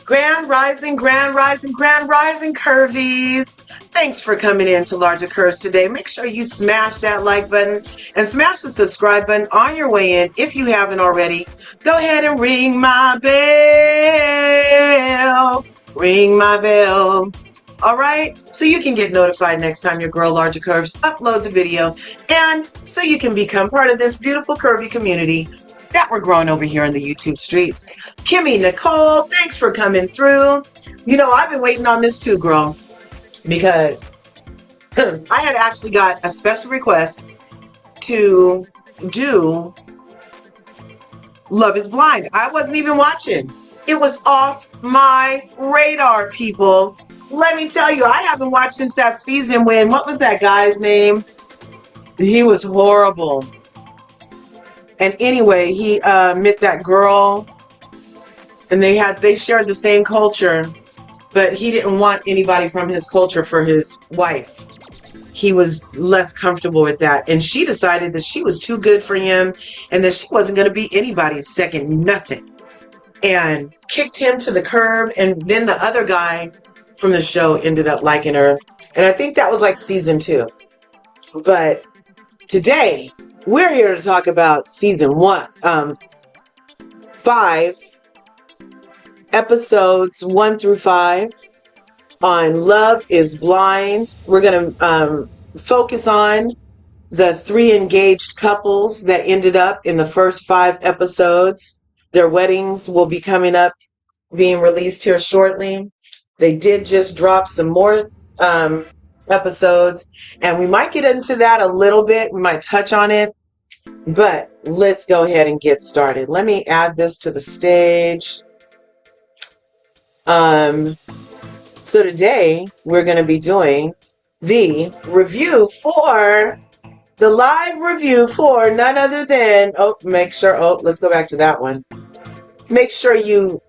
Grand Rising, Grand Rising, Grand Rising, Curvies. Thanks for coming in to LRGA Curves today. Make sure you smash that like button and smash the subscribe button on your way in. If you haven't already, go ahead and ring my bell. Ring my bell. All right, so you can get notified next time your girl LRGA Curves uploads a video, and so you can become part of this beautiful curvy community that we're growing over here in the YouTube streets. Kimmy Nicole, thanks for coming through. You know, I've been waiting on this too, girl, because I had actually got a special request to do Love is Blind. I wasn't even watching. It was off my radar, people. Let me tell you, I haven't watched since that season when, what was that guy's name? He was horrible. And anyway, he met that girl, and they shared the same culture, but he didn't want anybody from his culture for his wife. He was less comfortable with that, and she decided that she was too good for him and that she wasn't going to be anybody's second nothing, and kicked him to the curb. And then the other guy from the show ended up liking her, and I think that was like season 2. But today we're here to talk about season 1, 5 episodes 1 through 5 on Love is Blind. We're going to focus on the 3 engaged couples that ended up in the first 5 episodes. Their weddings will be coming up, being released here shortly. They did just drop some more episodes, and we might get into that a little bit. We might touch on it, but let's go ahead and get started. Let me add this to the stage. So today we're going to be doing the live review for none other than, let's go back to that one. Make sure you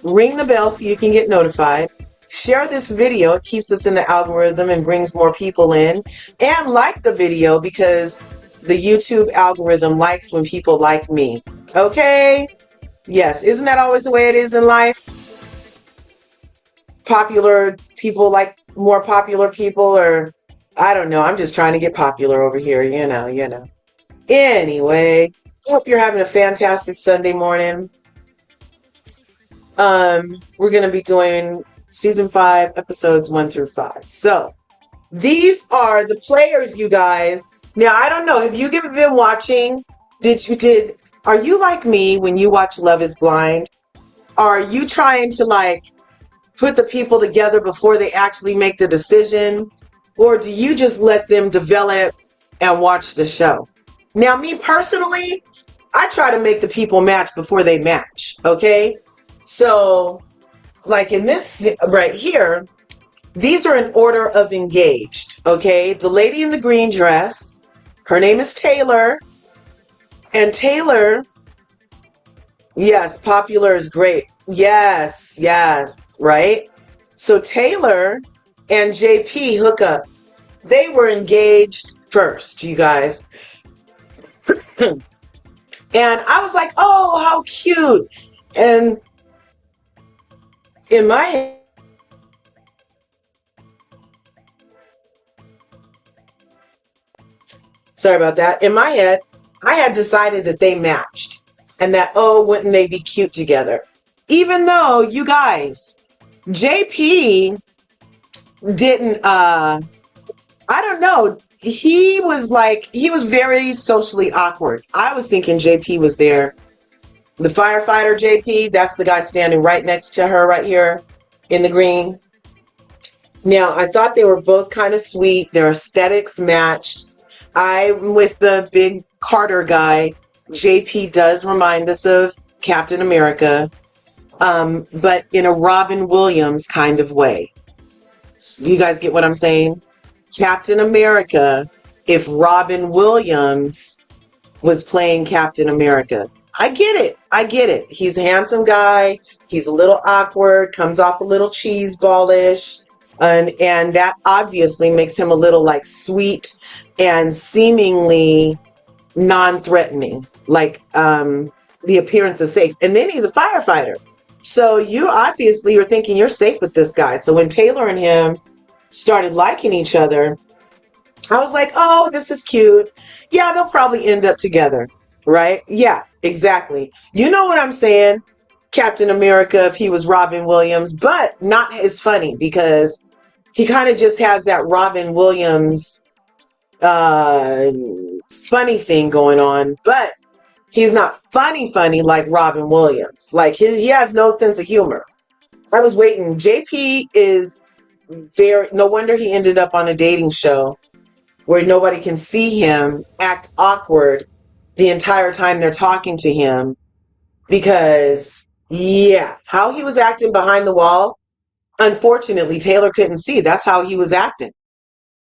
ring the bell so you can get notified. Share this video. It keeps us in the algorithm and brings more people in. And like the video, because the YouTube algorithm likes when people like me. Okay? Yes. Isn't that always the way it is in life? Popular people like more popular people, or I don't know. I'm just trying to get popular over here, you know. Anyway, hope you're having a fantastic Sunday morning. We're going to be doing season 5, episodes 1 through 5. So these are the players, you guys. Now, I don't know. Have you been watching? Are you like me when you watch Love is Blind? Are you trying to put the people together before they actually make the decision? Or do you just let them develop and watch the show? Now, me personally, I try to make the people match before they match, okay? So, like in this right here, these are in order of engaged, okay? The lady in the green dress, her name is Taylor. And Taylor, yes, popular is great. Yes, right? So Taylor and JP hook up. They were engaged first, you guys. And I was like, oh, how cute. And in my head, sorry about that. In my head, I had decided that they matched and that, oh, wouldn't they be cute together? Even though, you guys, JP didn't, I don't know. He was very socially awkward. I was thinking JP was there. The firefighter JP, that's the guy standing right next to her right here in the green. Now, I thought they were both kind of sweet. Their aesthetics matched. I'm with the big Carter guy. JP does remind us of Captain America, but in a Robin Williams kind of way. Do you guys get what I'm saying? Captain America, if Robin Williams was playing Captain America. I get it. He's a handsome guy. He's a little awkward, comes off a little cheeseballish, and that obviously makes him a little sweet and seemingly non-threatening, the appearance is safe. And then he's a firefighter. So you obviously are thinking you're safe with this guy. So when Taylor and him started liking each other, I was like, oh, this is cute. Yeah, they'll probably end up together, right? Yeah, exactly. You know what I'm saying? Captain America, if he was Robin Williams, but not as funny because he kind of just has that Robin Williams uh funny thing going on, but he's not funny like Robin Williams. Like he has no sense of humor. I was waiting. JP is very, no wonder he ended up on a dating show where nobody can see him act awkward the entire time they're talking to him because, yeah, how he was acting behind the wall, unfortunately, Taylor couldn't see. That's how he was acting.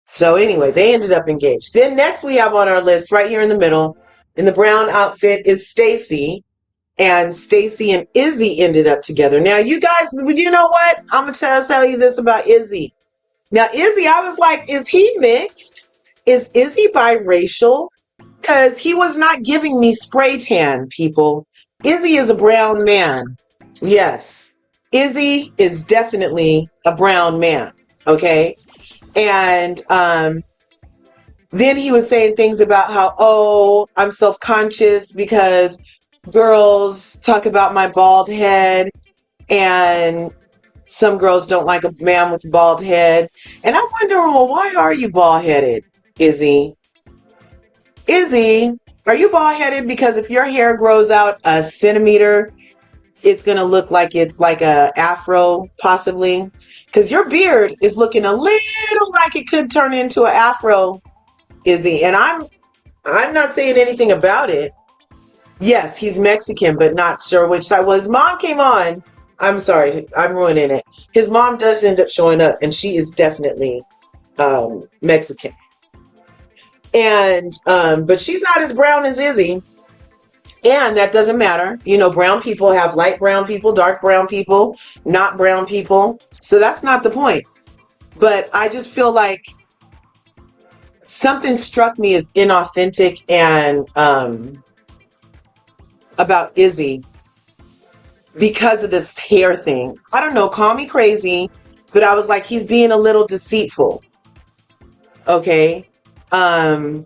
So, anyway, they ended up engaged. Then, next, we have on our list right here in the middle, in the brown outfit, is Stacy. And Stacy and Izzy ended up together. Now, you guys, you know what? I'm going to tell you this about Izzy. Now, Izzy, I was like, is he mixed? Is Izzy biracial? Because he was not giving me spray tan, people. Izzy is a brown man. Yes. Izzy is definitely a brown man. Okay. And then he was saying things about how, oh, I'm self-conscious because girls talk about my bald head and some girls don't like a man with a bald head. And I wonder, well, why are you bald-headed, Izzy? Izzy, are you bald-headed because if your hair grows out a centimeter, it's going to look like it's like a afro, possibly? Because your beard is looking a little like it could turn into an afro, Izzy. And I'm not saying anything about it. Yes, he's Mexican, but not sure which side. Well, his mom came on. I'm sorry, I'm ruining it. His mom does end up showing up, and she is definitely Mexican. And but she's not as brown as Izzy, and that doesn't matter. You know, brown people have light brown people, dark brown people, not brown people. So that's not the point. But I just feel like something struck me as inauthentic and about Izzy because of this hair thing. I don't know, call me crazy, but I was like, he's being a little deceitful. Okay. Um,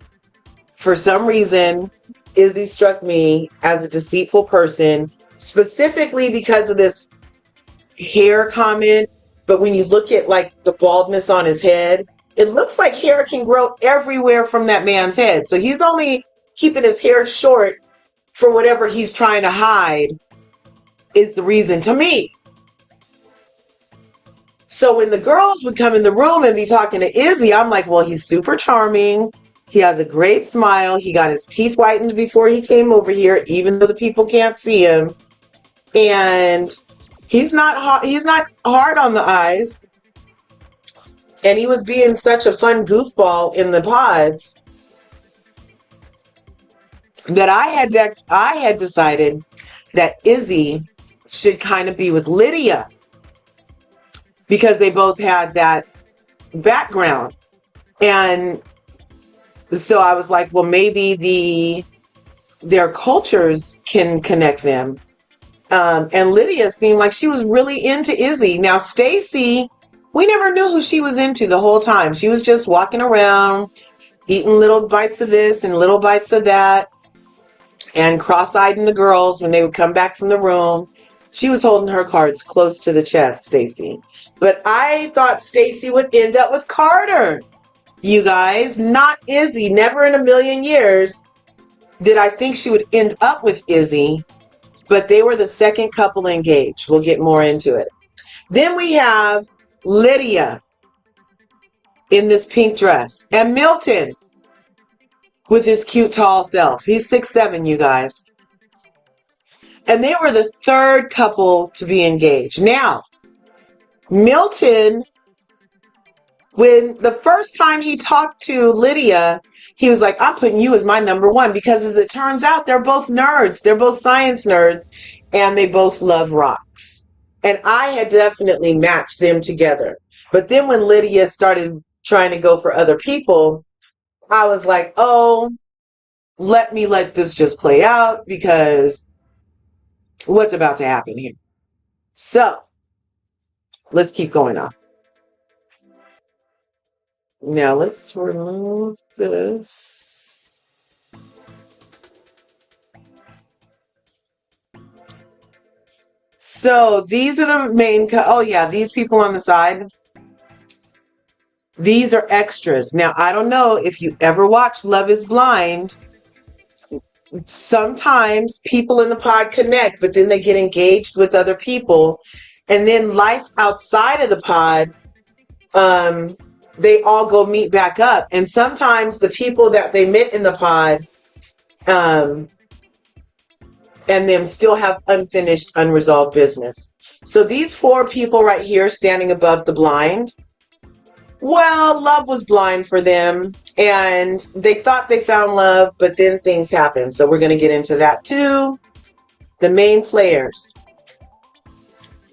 for some reason, Izzy struck me as a deceitful person, specifically because of this hair comment. But when you look at like the baldness on his head, it looks like hair can grow everywhere from that man's head. So he's only keeping his hair short for whatever he's trying to hide is the reason to me. So when the girls would come in the room and be talking to Izzy, I'm like, well, he's super charming. He has a great smile. He got his teeth whitened before he came over here, even though the people can't see him. And he's not hard on the eyes. And he was being such a fun goofball in the pods that I had decided that Izzy should kind of be with Lydia because they both had that background. And so I was like, well, maybe their cultures can connect them. And Lydia seemed like she was really into Izzy. Now, Stacy, we never knew who she was into the whole time. She was just walking around, eating little bites of this and little bites of that, and cross-eyeing the girls when they would come back from the room. She was holding her cards close to the chest, Stacy. But I thought Stacy would end up with Carter. You guys, not Izzy. Never in a million years did I think she would end up with Izzy, but they were the second couple engaged. We'll get more into it. Then we have Lydia in this pink dress and Milton with his cute tall self. He's 6'7", you guys. And they were the third couple to be engaged. Now, Milton, when the first time he talked to Lydia, he was like, I'm putting you as my number one because as it turns out, they're both nerds. They're both science nerds and they both love rocks. And I had definitely matched them together. But then when Lydia started trying to go for other people, I was like, oh, let me let this just play out because what's about to happen here? So let's keep going on. Now let's remove this. So these are the main, oh yeah, these people on the side, these are extras. Now, I don't know if you ever watched Love is Blind. Sometimes people in the pod connect, but then they get engaged with other people. And then life outside of the pod, they all go meet back up. And sometimes the people that they met in the pod and them still have unfinished, unresolved business. So these 4 people right here standing above the blind, well, love was blind for them and they thought they found love, but then things happened. So we're going to get into that too. The main players.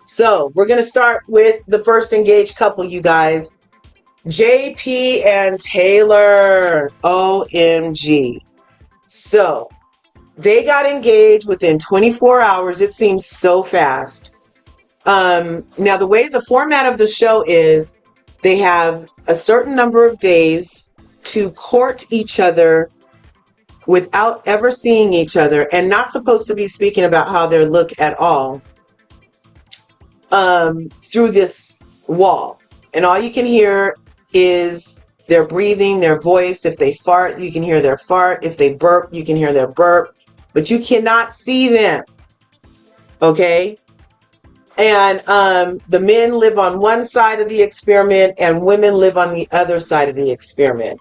So we're going to start with the first engaged couple, you guys. JP and Taylor. OMG. So they got engaged within 24 hours. It seems so fast. Now, the way the format of the show is, they have a certain number of days to court each other without ever seeing each other and not supposed to be speaking about how they look at all through this wall. And all you can hear is their breathing, their voice. If they fart, you can hear their fart. If they burp, you can hear their burp. But you cannot see them. Okay? And the men live on one side of the experiment and women live on the other side of the experiment.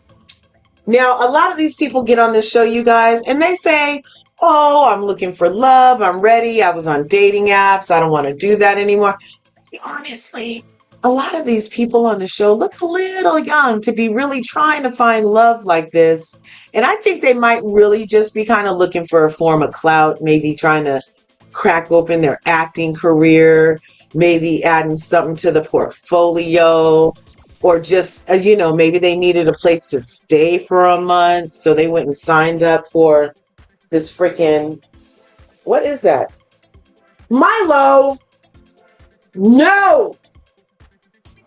Now, a lot of these people get on this show, you guys, and they say, oh, I'm looking for love. I'm ready. I was on dating apps. I don't want to do that anymore. Honestly, a lot of these people on the show look a little young to be really trying to find love like this. And I think they might really just be kind of looking for a form of clout, maybe trying to crack open their acting career, maybe adding something to the portfolio, or just, maybe they needed a place to stay for a month. So they went and signed up for this freaking, what is that? Milo! No!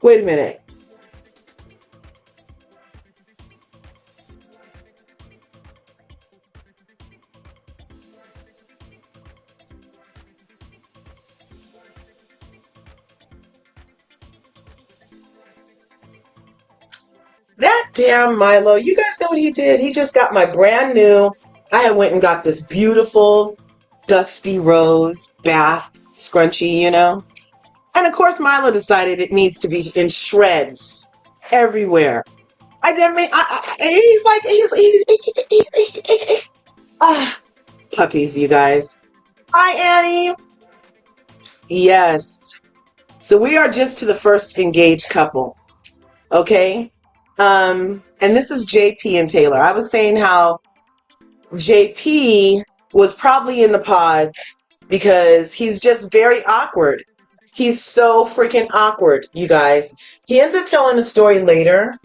Wait a minute. That damn Milo, you guys know what he did? He just got my brand new, I had went and got this beautiful dusty rose bath scrunchie, And of course Milo decided it needs to be in shreds everywhere. Puppies, you guys. Hi, Annie. Yes. So we are just to the first engaged couple. Okay. And this is JP and Taylor. I was saying how JP was probably in the pods because he's just very awkward. He's so freaking awkward, you guys. He ends up telling a story later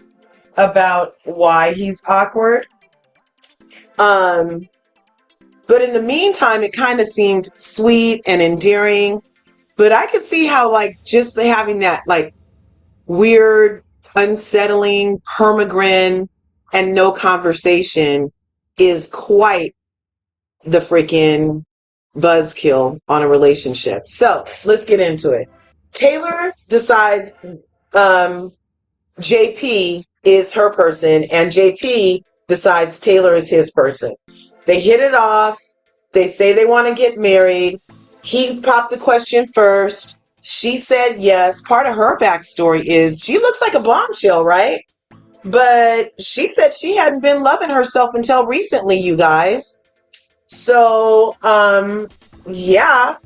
about why he's awkward. But in the meantime, it kind of seemed sweet and endearing. But I could see how, just having that, weird, unsettling permagrin and no conversation is quite the freaking buzzkill on a relationship. So let's get into it. Taylor decides JP is her person and JP decides Taylor is his person. They hit it off. They say they want to get married. He popped the question first. She said yes. Part of her backstory is she looks like a bombshell, right? But she said she hadn't been loving herself until recently, you guys. So, yeah,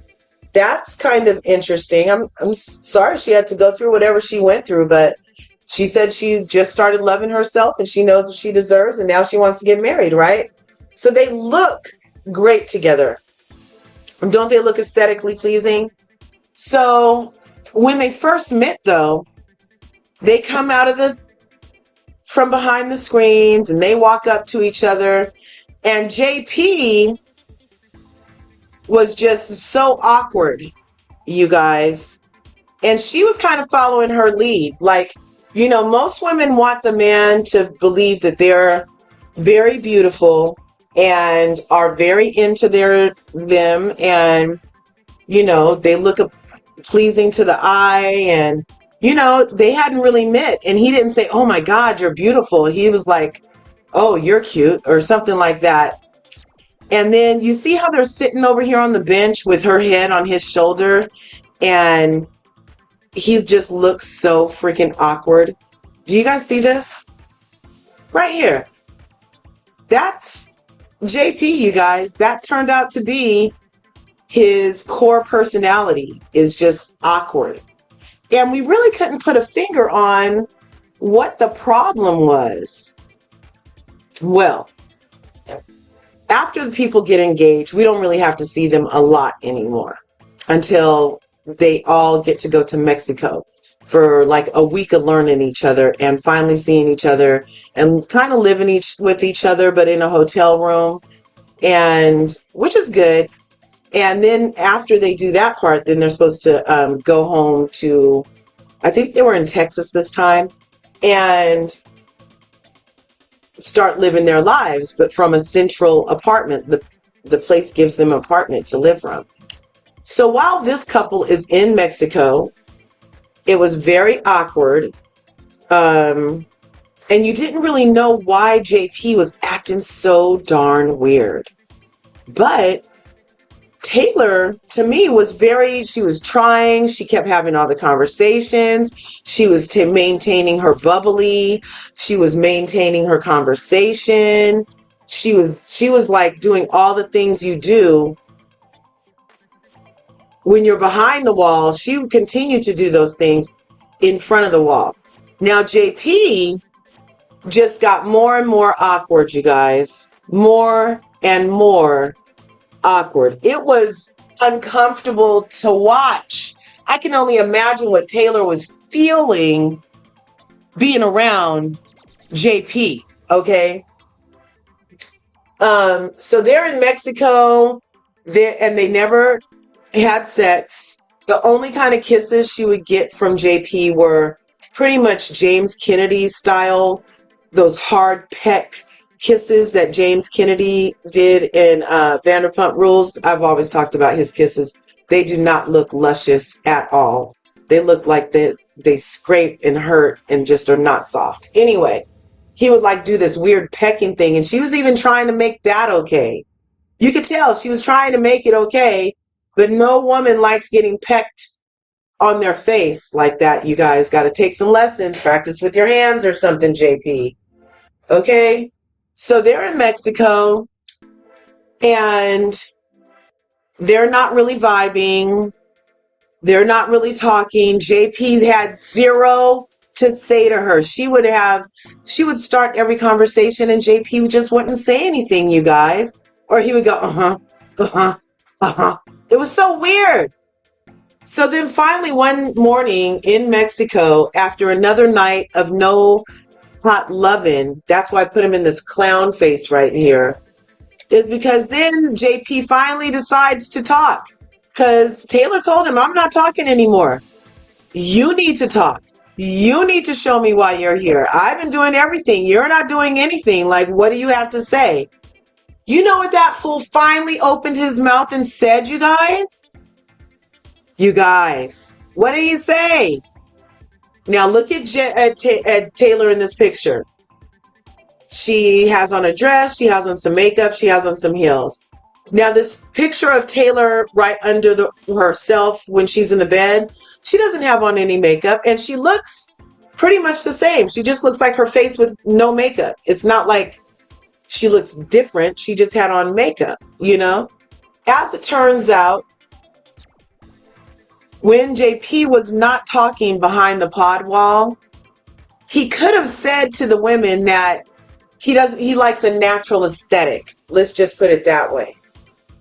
that's kind of interesting. I'm sorry she had to go through whatever she went through, but she said she just started loving herself and she knows what she deserves and now she wants to get married, right? So they look great together. Don't they look aesthetically pleasing? So when they first met, though, they come out from behind the screens and they walk up to each other. And JP was just so awkward. you guys. And she was kind of following her lead. Like, you know, most women want the man to believe that they're very beautiful and are very into them, and, you know, they look pleasing to the eye, and, you know, they hadn't really met. And he didn't say, "Oh my God, you're beautiful." He was like, "Oh, you're cute," or something like that. And then you see how they're sitting over here on the bench with her head on his shoulder, and he just looks so freaking awkward. Do you guys see this? Right here. That's JP, you guys. That turned out to be his core personality, is just awkward. And we really couldn't put a finger on what the problem was. Well, after the people get engaged, we don't really have to see them a lot anymore until they all get to go to Mexico for like a week of learning each other and finally seeing each other and kind of living with each other, but in a hotel room, and which is good. And then after they do that part, then they're supposed to go home to, I think they were in Texas this time, and start living their lives, but from a central apartment. The place gives them an apartment to live from. So while this couple is in Mexico, it was very awkward. And you didn't really know why JP was acting so darn weird. But Taylor, to me, she was trying. She kept having all the conversations. She was maintaining her bubbly. She was maintaining her conversation. She was like doing all the things you do when you're behind the wall. She would continue to do those things in front of the wall. Now, JP just got more and more awkward, you guys. More and more awkward. It was uncomfortable to watch. I can only imagine what Taylor was feeling being around JP, okay? So they're in Mexico, and they never had sex. The only kind of kisses she would get from JP were pretty much James Kennedy style, those hard peck kisses that James Kennedy did in Vanderpump Rules. I've always talked about his kisses. They do not look luscious at all. They look like they scrape and hurt and just are not soft. Anyway, he would like do this weird pecking thing, and she was even trying to make that okay. You could tell she was trying to make it okay, but no woman likes getting pecked on their face like that. You guys got to take some lessons, practice with your hands or something, JP. Okay? So they're in Mexico, and they're not really vibing. They're not really talking. JP had zero to say to her. She would start every conversation, and JP just wouldn't say anything, you guys. Or he would go, uh-huh, uh-huh, uh-huh. It was so weird. So then finally one morning in Mexico, after another night of no hot loving, that's why I put him in this clown face right here, is because then JP finally decides to talk. Because Taylor told him, "I'm not talking anymore. You need to talk. You need to show me why you're here. I've been doing everything. You're not doing anything. Like, what do you have to say?" You know what that fool finally opened his mouth and said, you guys? You guys, what did he say? Now look at Taylor in this picture. She has on a dress, she has on some makeup, she has on some heels. Now this picture of Taylor right under herself when she's in the bed, she doesn't have on any makeup, and she looks pretty much the same. She just looks like her face with no makeup. It's not like she looks different. She just had on makeup, you know? As it turns out, when JP was not talking behind the pod wall, he could have said to the women that he likes a natural aesthetic. Let's just put it that way.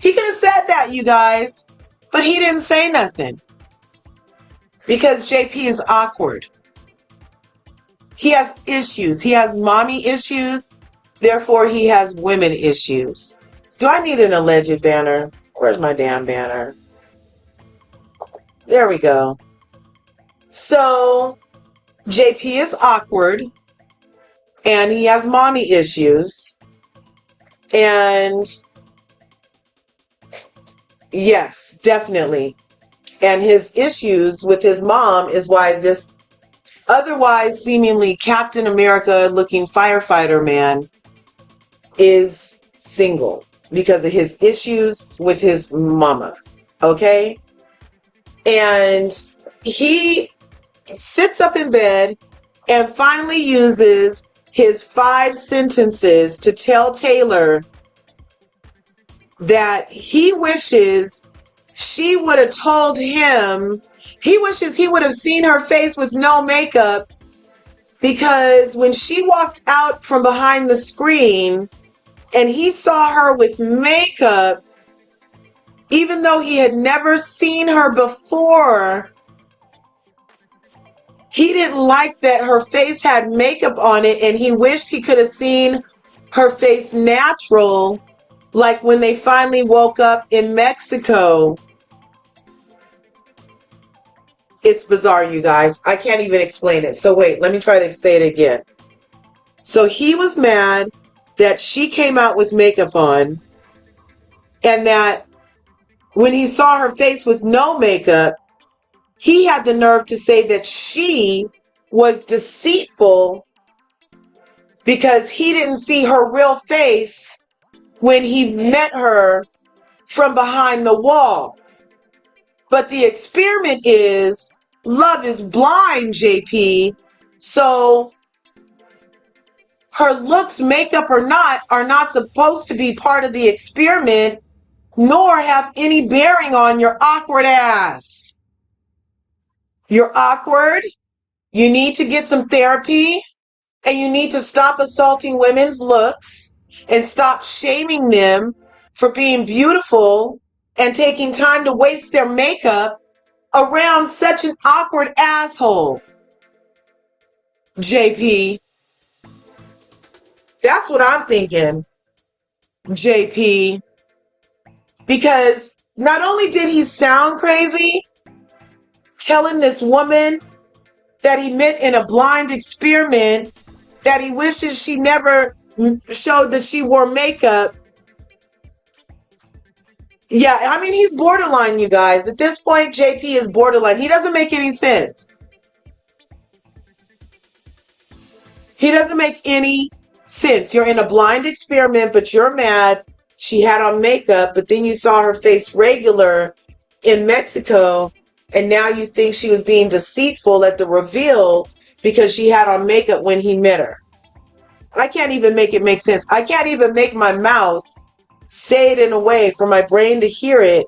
He could have said that, you guys, but he didn't say nothing because JP is awkward. He has issues. He has mommy issues. Therefore, he has women issues. Do I need an alleged banner? Where's my damn banner? There we go. So JP is awkward and he has mommy issues. And yes, definitely. And his issues with his mom is why this otherwise seemingly Captain America looking firefighter man is single because of his issues with his mama. Okay? And he sits up in bed and finally uses his 5 sentences to tell Taylor that he wishes she would have told him, he wishes he would have seen her face with no makeup, because when she walked out from behind the screen and he saw her with makeup, even though he had never seen her before, he didn't like that her face had makeup on it, and he wished he could have seen her face natural, like when they finally woke up in Mexico. It's bizarre, you guys. I can't even explain it. So wait, let me try to say it again. So he was mad that she came out with makeup on, and that when he saw her face with no makeup, he had the nerve to say that she was deceitful because he didn't see her real face when he met her from behind the wall. But the experiment is love is blind, JP. So her looks, makeup or not, are not supposed to be part of the experiment, nor have any bearing on your awkward ass. You're awkward. You need to get some therapy, and you need to stop assaulting women's looks and stop shaming them for being beautiful and taking time to waste their makeup around such an awkward asshole. JP. That's what I'm thinking, JP. Because not only did he sound crazy, telling this woman that he met in a blind experiment, that he wishes she never showed that she wore makeup. Yeah, I mean, he's borderline, you guys. At this point, JP is borderline. He doesn't make any sense. He doesn't make any sense. You're in a blind experiment, but you're mad she had on makeup, but then you saw her face regular in Mexico, and now you think she was being deceitful at the reveal because she had on makeup when he met her. I can't even make it make sense. I can't even make my mouth say it in a way for my brain to hear it,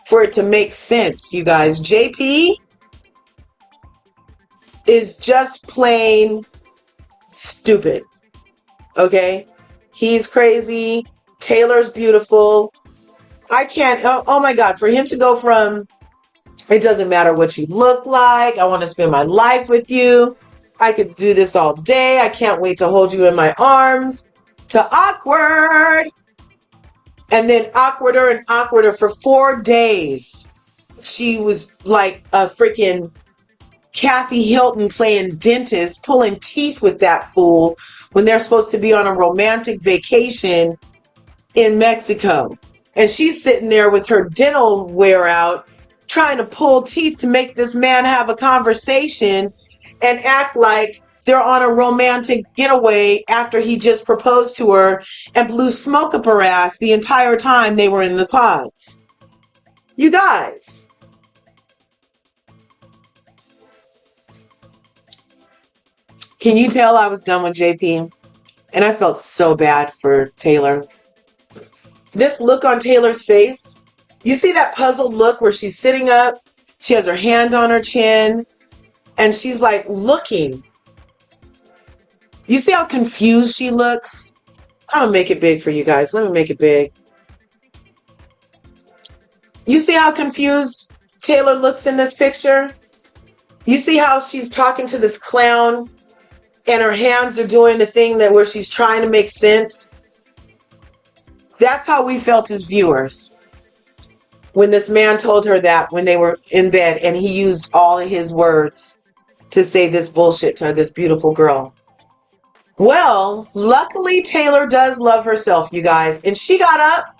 for it to make sense, you guys. JP is just plain stupid. Okay? He's crazy. Taylor's beautiful. I can't, oh my God, for him to go from, it doesn't matter what you look like, I want to spend my life with you, I could do this all day, I can't wait to hold you in my arms, to awkward. And then awkwarder and awkwarder for 4 days. She was like a freaking Kathy Hilton playing dentist, pulling teeth with that fool when they're supposed to be on a romantic vacation in Mexico. And she's sitting there with her dental wear out, trying to pull teeth to make this man have a conversation and act like they're on a romantic getaway after he just proposed to her and blew smoke up her ass the entire time they were in the pods. You guys. Can you tell I was done with JP? And I felt so bad for Taylor. This look on Taylor's face, you see that puzzled look where she's sitting up, she has her hand on her chin, and she's like looking. You see how confused she looks? I'm gonna make it big for you guys. Let me make it big. You see how confused Taylor looks in this picture? You see how she's talking to this clown and her hands are doing the thing that where she's trying to make sense? That's how we felt as viewers. when this man told her that when they were in bed, and he used all of his words to say this bullshit to this beautiful girl. Well, luckily Taylor does love herself, you guys, and she got up.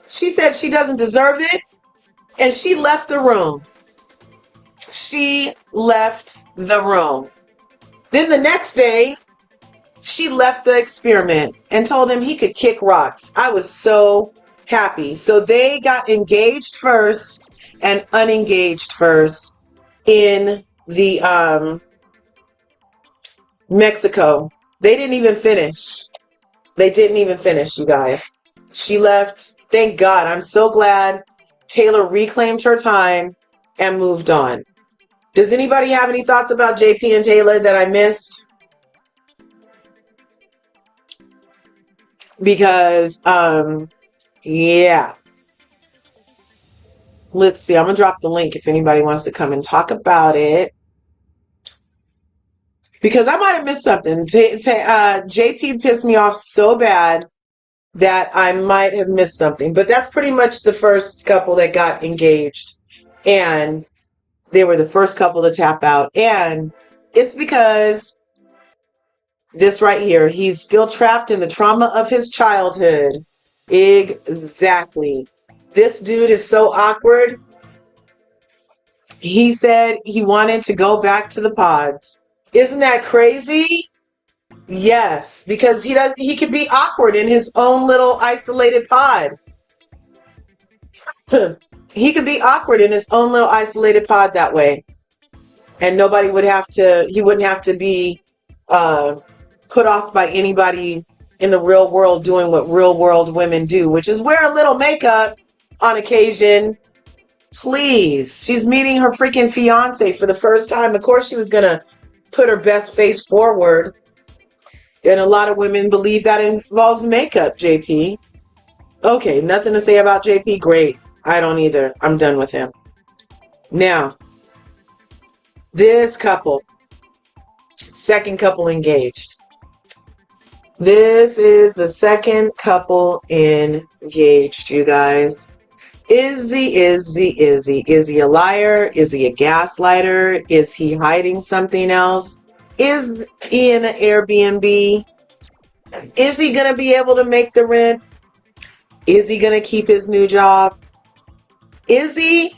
She said she doesn't deserve it, and she left the room. She left the room. Then the next day, she left the experiment and told him he could kick rocks. I was so happy. So they got engaged first and unengaged first in the Mexico. They didn't even finish. They didn't even finish, you guys. She left. Thank God. I'm so glad Taylor reclaimed her time and moved on. Does anybody have any thoughts about JP and Taylor that I missed? Because, yeah. Let's see. I'm going to drop the link if anybody wants to come and talk about it. Because I might have missed something. JP pissed me off so bad that I might have missed something. But that's pretty much the first couple that got engaged. And they were the first couple to tap out. And it's because this right here, he's still trapped in the trauma of his childhood. Exactly. This dude is so awkward. He said he wanted to go back to the pods. Isn't that crazy? Yes, because he could be awkward in his own little isolated pod. He could be awkward in his own little isolated pod that way. And nobody would have to, he wouldn't have to be put off by anybody in the real world doing what real world women do, which is wear a little makeup on occasion. Please. She's meeting her freaking fiance for the first time. Of course she was going to put her best face forward. And a lot of women believe that involves makeup, JP. Okay, nothing to say about JP. Great. I don't either. I'm done with him. Now, this couple, second couple engaged. This is the second couple engaged, you guys. Izzy, Is he a liar? Is he a gaslighter? Is he hiding something else? Is he in an Airbnb? Is he going to be able to make the rent? Is he going to keep his new job? Is he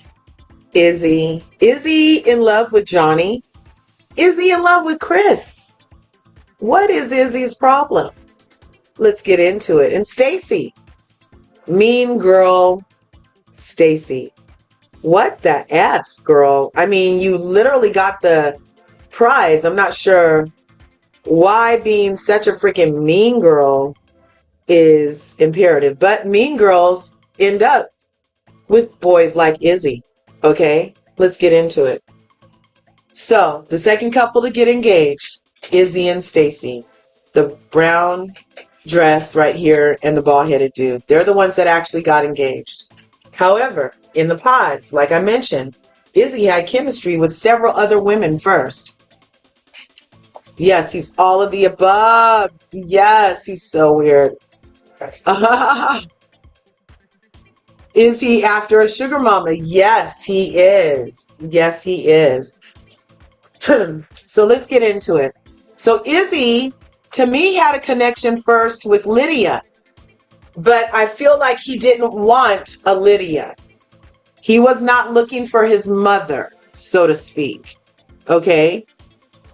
in love with Johnny? Is he in love with Chris? What is Izzy's problem? Let's get into it. And Stacy, mean girl Stacy. What the F, girl? I mean, you literally got the prize. I'm not sure why being such a freaking mean girl is imperative, but mean girls end up with boys like Izzy. Okay, let's get into it. So, the second couple to get engaged, Izzy and Stacy. The brown dress right here and the bald-headed dude. They're the ones that actually got engaged. However, in the pods, like I mentioned, Izzy had chemistry with several other women first. Yes, he's all of the above. Yes, he's so weird. Is he after a sugar mama? Yes, he is. Yes, he is. So let's get into it. So Izzy, to me, had a connection first with Lydia, but I feel like he didn't want a Lydia. He was not looking for his mother, so to speak. Okay?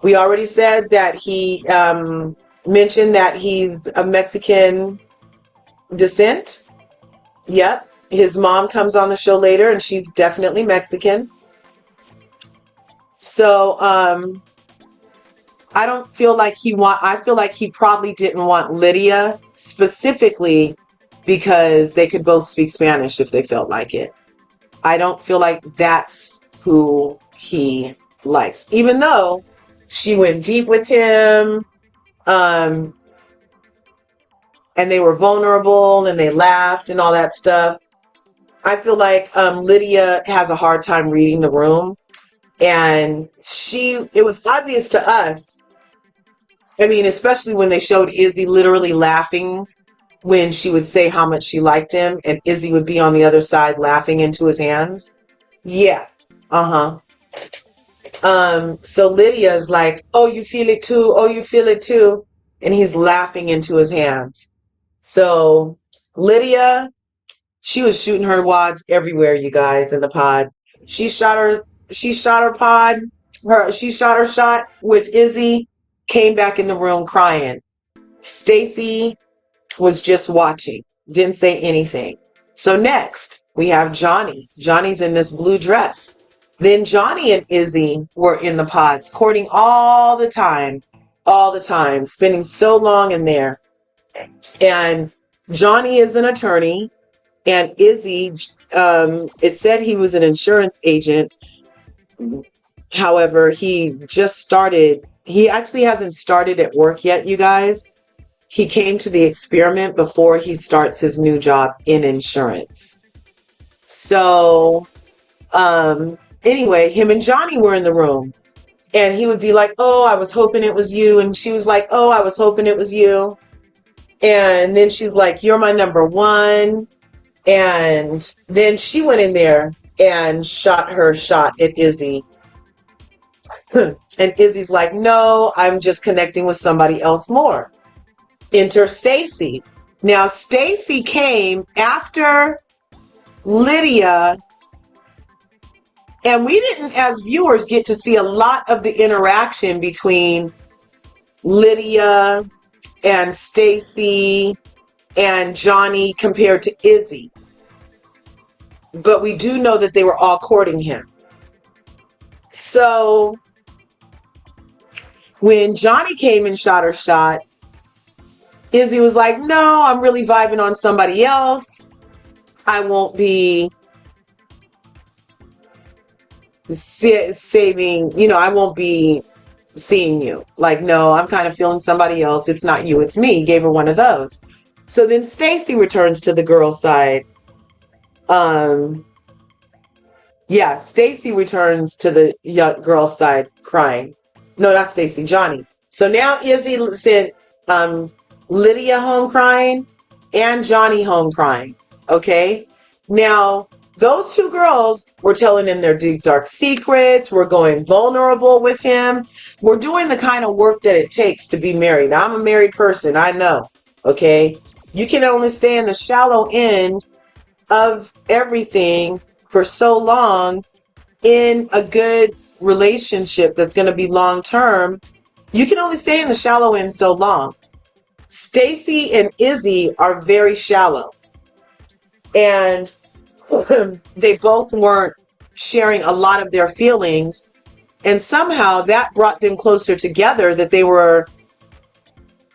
We already said that he mentioned that he's a Mexican descent. Yep. His mom comes on the show later, and she's definitely Mexican. So, I don't feel like I feel like he probably didn't want Lydia specifically because they could both speak Spanish if they felt like it. I don't feel like that's who he likes, even though she went deep with him, and they were vulnerable and they laughed and all that stuff. I feel like Lydia has a hard time reading the room, and it was obvious to us. I mean, especially when they showed Izzy literally laughing when she would say how much she liked him and Izzy would be on the other side laughing into his hands. Yeah. Uh-huh. So Lydia's like, oh, you feel it too. Oh, you feel it too. And he's laughing into his hands. So Lydia, she was shooting her wads everywhere, you guys, in the pod. She shot her pod, she shot her shot with Izzy, came back in the room crying. Stacy was just watching, didn't say anything. So next, we have Johnny. Johnny's in this blue dress. Then Johnny and Izzy were in the pods, courting all the time, spending so long in there. And Johnny is an attorney, and Izzy, it said he was an insurance agent. However, he actually hasn't started at work yet, you guys. He came to the experiment before he starts his new job in insurance. So, anyway, him and Johnny were in the room, and he would be like, oh, I was hoping it was you. And she was like, oh, I was hoping it was you. And then she's like, you're my number one. And then she went in there and shot her shot at Izzy. And Izzy's like, no, I'm just connecting with somebody else more. Enter Stacy. Now, Stacy came after Lydia, and we didn't, as viewers, get to see a lot of the interaction between Lydia and Stacy and Johnny compared to Izzy. But we do know that they were all courting him. So when Johnny came and shot her shot, Izzy was like, no, I'm really vibing on somebody else. I won't be saving, I won't be seeing you. Like, no, I'm kind of feeling somebody else. It's not you, it's me. He gave her one of those. So then Stacy returns to the girl's side. Stacy returns to the young girl's side crying. No, not Stacy, Johnny. So now Izzy sent Lydia home crying and Johnny home crying. Okay? Now, those two girls were telling him their deep, dark secrets. We're going vulnerable with him. We're doing the kind of work that it takes to be married. Now, I'm a married person. I know. Okay? You can only stay in the shallow end of everything for so long in a good relationship that's going to be long term. You can only stay in the shallow end so long. Stacy and Izzy are very shallow, and they both weren't sharing a lot of their feelings, and somehow that brought them closer together, that they were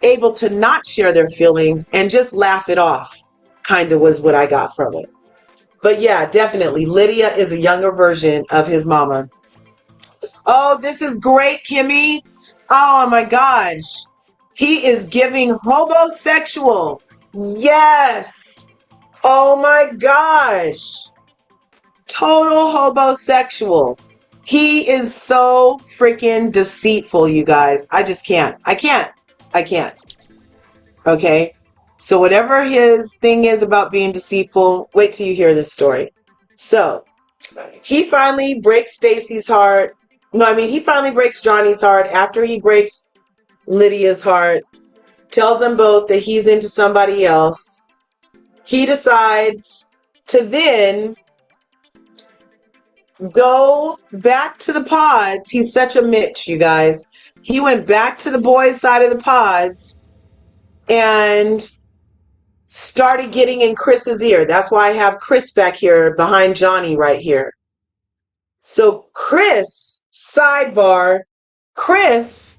able to not share their feelings and just laugh it off, kind of was what I got from it. But yeah, definitely, Lydia is a younger version of his mama. Oh, this is great, Kimmy. Oh my gosh. He is giving homosexual. Yes. Oh my gosh. Total homosexual. He is so freaking deceitful, you guys. I just can't. I can't. Okay? So whatever his thing is about being deceitful, wait till you hear this story. So, he finally breaks Stacy's heart. He finally breaks Johnny's heart after he breaks Lydia's heart. Tells them both that he's into somebody else. He decides to then go back to the pods. He's such a Mitch, you guys. He went back to the boys' side of the pods and started getting in Chris's ear. That's why I have Chris back here behind Johnny right here. So Chris, sidebar, Chris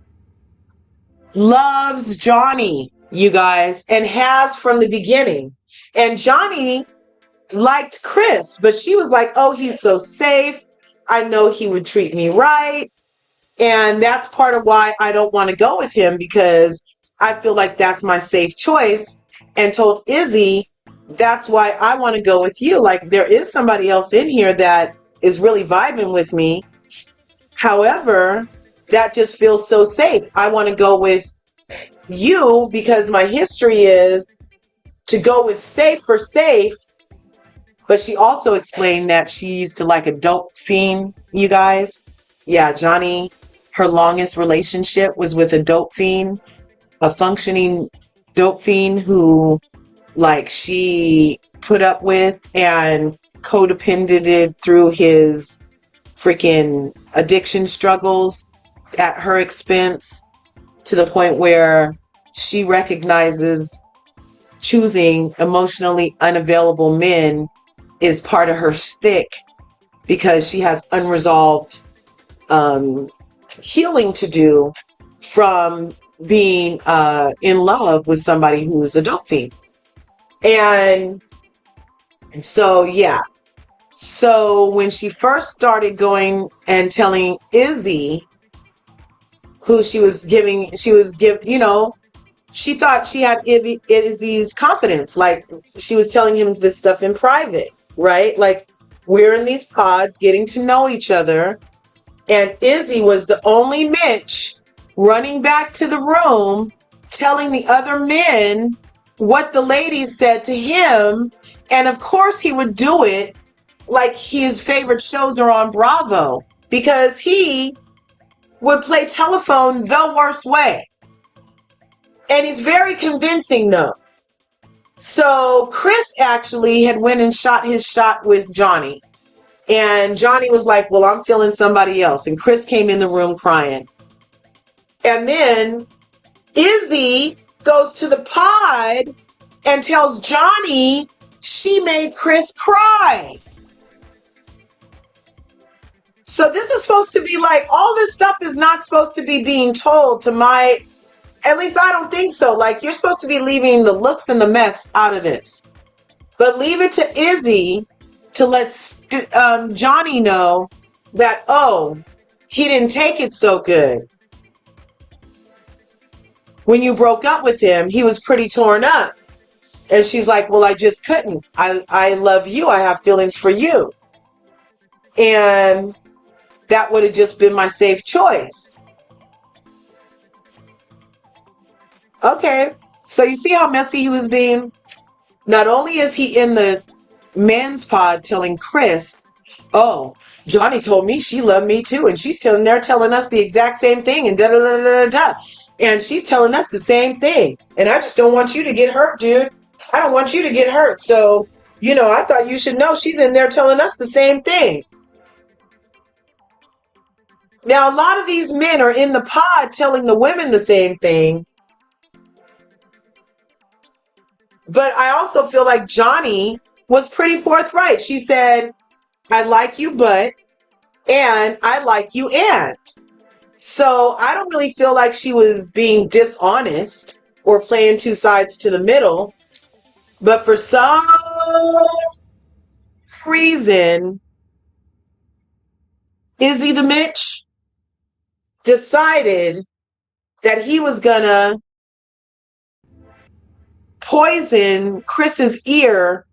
loves Johnny, you guys, and has from the beginning. And Johnny liked Chris, but she was like, oh, he's so safe. I know he would treat me right. And that's part of why I don't want to go with him, because I feel like that's my safe choice. And told Izzy, that's why I want to go with you. Like, there is somebody else in here that is really vibing with me. However, that just feels so safe. I want to go with you because my history is to go with safe for safe, but she also explained that she used to like a dope fiend, you guys. Yeah, Johnny, her longest relationship was with a dope fiend, a functioning dope fiend who like she put up with and codependented through his freaking addiction struggles at her expense, to the point where she recognizes choosing emotionally unavailable men is part of her shtick because she has unresolved healing to do from being in love with somebody who's a dope fiend. And so, yeah. So when she first started going and telling Izzy, who she was giving, she thought she had Izzy's confidence. Like she was telling him this stuff in private, right? Like we're in these pods getting to know each other. And Izzy was the only Mitch running back to the room, telling the other men what the ladies said to him. And of course he would do it like his favorite shows are on Bravo, because he would play telephone the worst way. And he's very convincing though. So Chris actually had went and shot his shot with Johnny. And Johnny was like, well, I'm feeling somebody else. And Chris came in the room crying. And then Izzy goes to the pod and tells Johnny she made Chris cry. So this is supposed to be like, all this stuff is not supposed to be being told to at least I don't think so. Like you're supposed to be leaving the looks and the mess out of this. But leave it to Izzy to let Johnny know that, oh, he didn't take it so good. When you broke up with him, he was pretty torn up. And she's like, well, I just couldn't. I love you. I have feelings for you. And that would have just been my safe choice. Okay. So you see how messy he was being? Not only is he in the men's pod telling Chris, oh, Johnny told me she loved me too. And they're telling us the exact same thing. And da da da da da. And she's telling us the same thing. And I just don't want you to get hurt, dude. I don't want you to get hurt. So, I thought you should know she's in there telling us the same thing. Now, a lot of these men are in the pod telling the women the same thing. But I also feel like Johnny was pretty forthright. She said, I like you, but, and I like you, and. So I don't really feel like she was being dishonest or playing two sides to the middle. But for some reason, Izzy the Mitch decided that he was gonna poison Chris's ear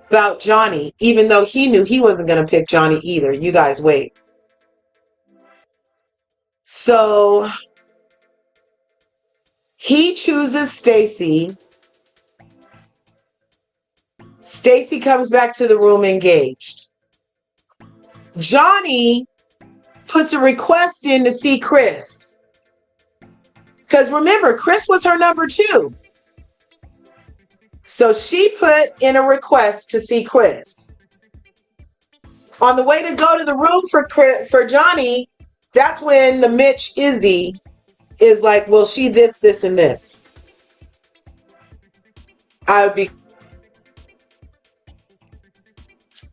about Johnny, even though he knew he wasn't gonna pick Johnny either. You guys wait. So he chooses Stacy. Stacy comes back to the room engaged. Johnny puts a request in to see Chris. Because remember, Chris was her number 2. So she put in a request to see Chris. On the way to go to the room for Johnny, that's when the Mitch Izzy is like, well, she this, and this.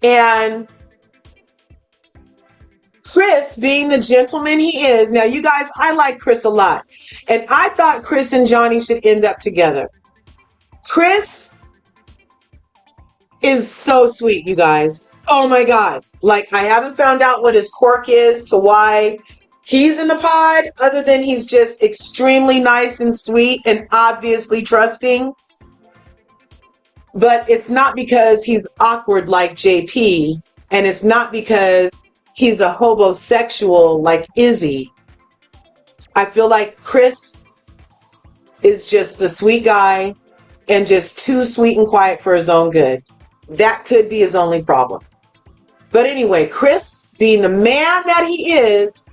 And Chris, being the gentleman he is, now you guys, I like Chris a lot. And I thought Chris and Johnny should end up together. Chris is so sweet, you guys. Oh my God. Like, I haven't found out what his quirk is to why he's in the pod, other than he's just extremely nice and sweet and obviously trusting. But it's not because he's awkward like JP, and it's not because he's a homosexual like Izzy. I feel like Chris is just a sweet guy and just too sweet and quiet for his own good. That could be his only problem. But anyway, Chris, being the man that he is,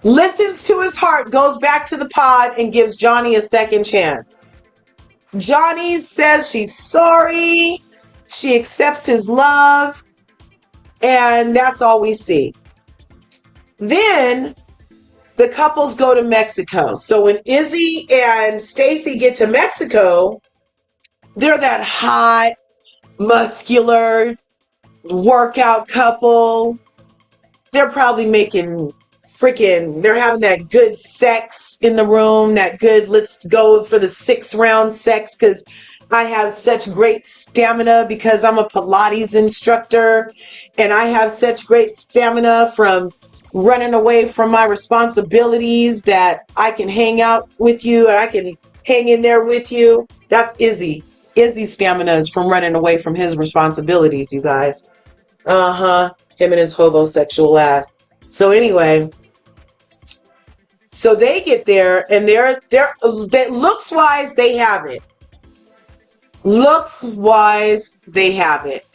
listens to his heart, goes back to the pod, and gives Johnny a second chance. Johnny says she's sorry. She accepts his love. And that's all we see. Then the couples go to Mexico. So when Izzy and Stacy get to Mexico, they're that hot, muscular, workout couple. They're probably making they're having that good sex in the room, that good, let's go for the 6-round sex because I have such great stamina because I'm a Pilates instructor and I have such great stamina from running away from my responsibilities that I can hang out with you and I can hang in there with you. That's Izzy. Izzy's stamina is from running away from his responsibilities, you guys. Him and his homosexual ass. So anyway, so they get there and they're looks wise they have it. Looks wise they have it.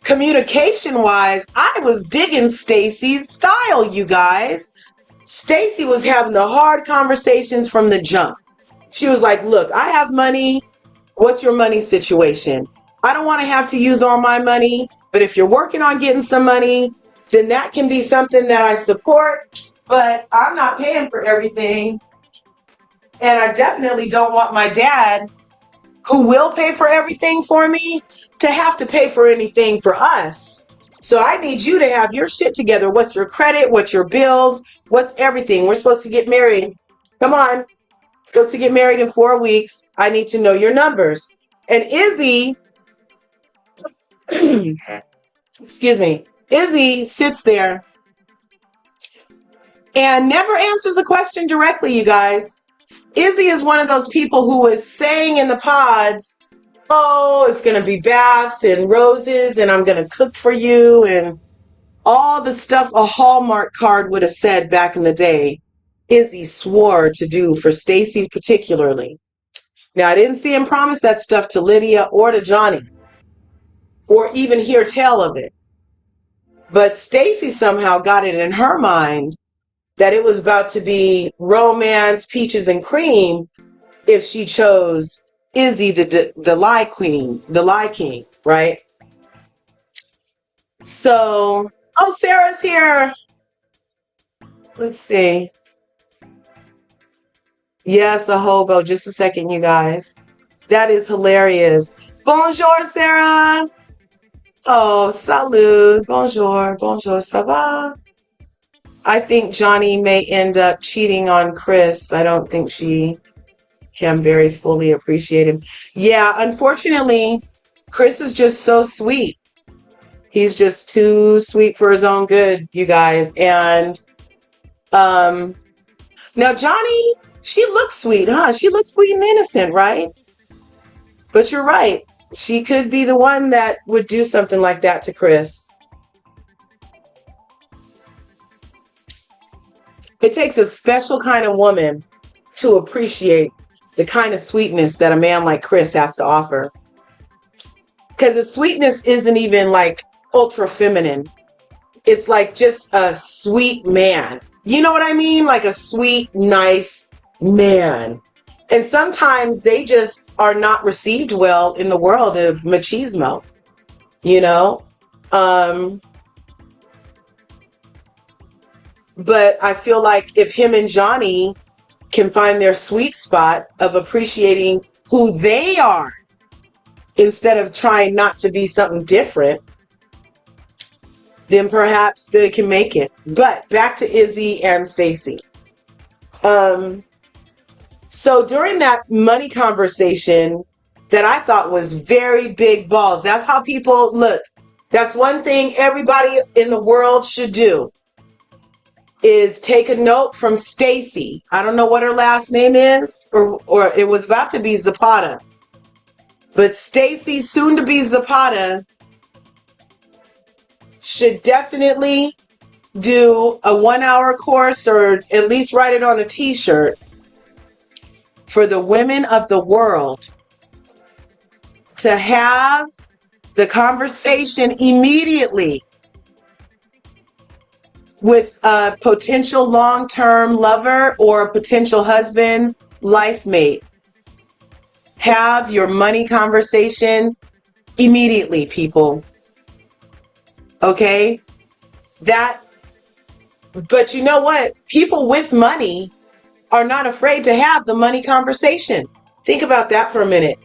Communication wise, I was digging Stacy's style, you guys. Stacy was having the hard conversations from the jump. She was like, "Look, I have money. What's your money situation? I don't want to have to use all my money, but if you're working on getting some money, then that can be something that I support, but I'm not paying for everything. And I definitely don't want my dad, who will pay for everything for me, to have to pay for anything for us. So I need you to have your shit together. What's your credit? What's your bills? What's everything? We're supposed to get married. Come on. Supposed to get married in 4 weeks. I need to know your numbers." And Izzy, excuse me, Izzy sits there and never answers a question directly, you guys. Izzy is one of those people who is saying in the pods, "Oh, it's going to be baths and roses and I'm going to cook for you," and all the stuff a Hallmark card would have said back in the day. Izzy swore to do for Stacy particularly. Now, I didn't see him promise that stuff to Lydia or to Johnny, or even hear tell of it. But Stacy somehow got it in her mind that it was about to be romance, peaches and cream if she chose Izzy, the lie queen, the lie king, right? So, oh, Sarah's here. Let's see. Yes, a hobo. Just a second, you guys. That is hilarious. Bonjour, Sarah. Oh, salut. Bonjour. Bonjour. Ça va? I think Johnny may end up cheating on Chris. I don't think she can very fully appreciate him. Yeah, unfortunately, Chris is just so sweet. He's just too sweet for his own good, you guys. And now Johnny, she looks sweet, huh? She looks sweet and innocent, right? But you're right. She could be the one that would do something like that to Chris. It takes a special kind of woman to appreciate the kind of sweetness that a man like Chris has to offer. Because the sweetness isn't even like ultra feminine. It's like just a sweet man. You know what I mean? Like a sweet, nice man. And sometimes they just are not received well in the world of machismo, you know? But I feel like if him and Johnny can find their sweet spot of appreciating who they are instead of trying not to be something different, then perhaps they can make it. But back to Izzy and Stacy. So during that money conversation that I thought was very big balls, that's how people look. That's one thing everybody in the world should do, is take a note from Stacy. I don't know what her last name is, or it was about to be Zapata. But Stacy, soon to be Zapata, should definitely do a 1-hour course, or at least write it on a t-shirt, for the women of the world to have the conversation immediately with a potential long-term lover or a potential husband, life mate. Have your money conversation immediately, people. Okay? But you know what? People with money are not afraid to have the money conversation. Think about that for a minute.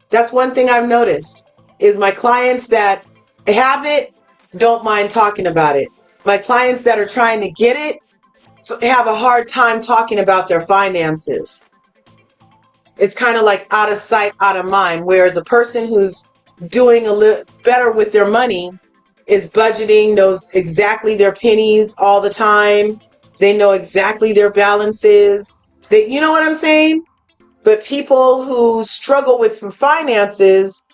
That's one thing I've noticed is my clients that have it don't mind talking about it. My clients that are trying to get it have a hard time talking about their finances. It's kind of like out of sight, out of mind. Whereas a person who's doing a little better with their money is budgeting, knows exactly their pennies all the time. They know exactly their balances. You know what I'm saying? But people who struggle with finances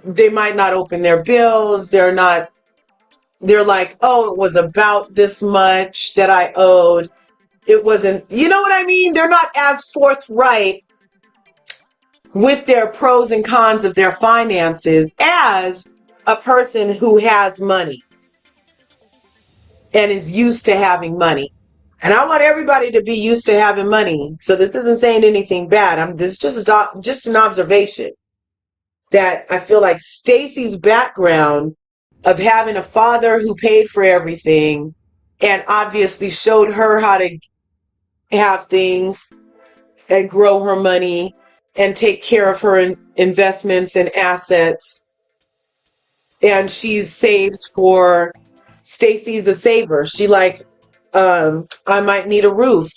they might not open their bills. They're like, oh, it was about this much that I owed. It wasn't, you know what I mean? They're not as forthright with their pros and cons of their finances as a person who has money and is used to having money. And I want everybody to be used to having money. So this isn't saying anything bad. This is just an observation that I feel like Stacy's background of having a father who paid for everything and obviously showed her how to have things and grow her money and take care of her investments and assets. And she saves for Stacy's a saver. She I might need a roof.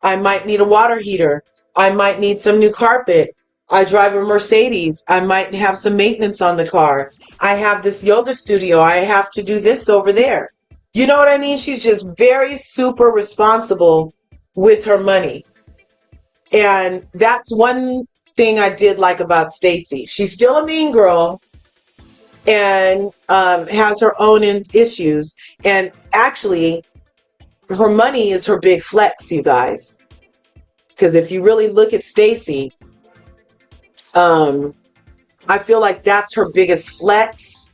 I might need a water heater. I might need some new carpet. I drive a Mercedes. I might have some maintenance on the car. I have this yoga studio. I have to do this over there. You know what I mean? She's just very super responsible with her money. And that's one thing I did like about Stacy. She's still a mean girl and has her own issues. And actually, her money is her big flex, you guys. Because if you really look at Stacy, I feel like that's her biggest flex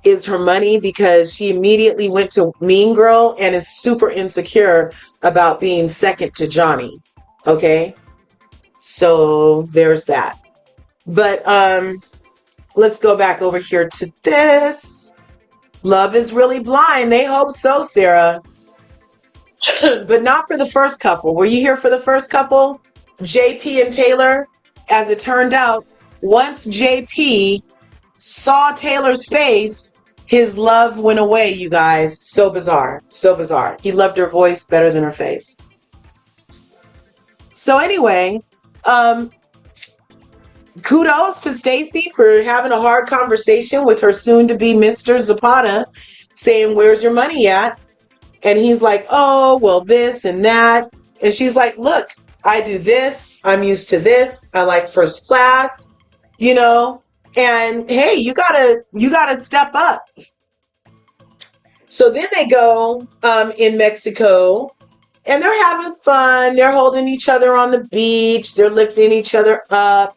is her money, because she immediately went to mean girl and is super insecure about being second to Johnny. Okay? So there's that. But let's go back over here to this. Love is really blind. They hope so, Sarah. But not for the first couple. Were you here for the first couple? JP and Taylor? As it turned out, once JP saw Taylor's face, his love went away, you guys. So bizarre. So bizarre. He loved her voice better than her face. So anyway, kudos to Stacy for having a hard conversation with her soon-to-be Mr. Zapata, saying, where's your money at? And he's like, oh, well, this and that. And she's like, look, I do this. I'm used to this. I like first class, you know, and hey, you gotta step up. So then they go in Mexico and they're having fun. They're holding each other on the beach. They're lifting each other up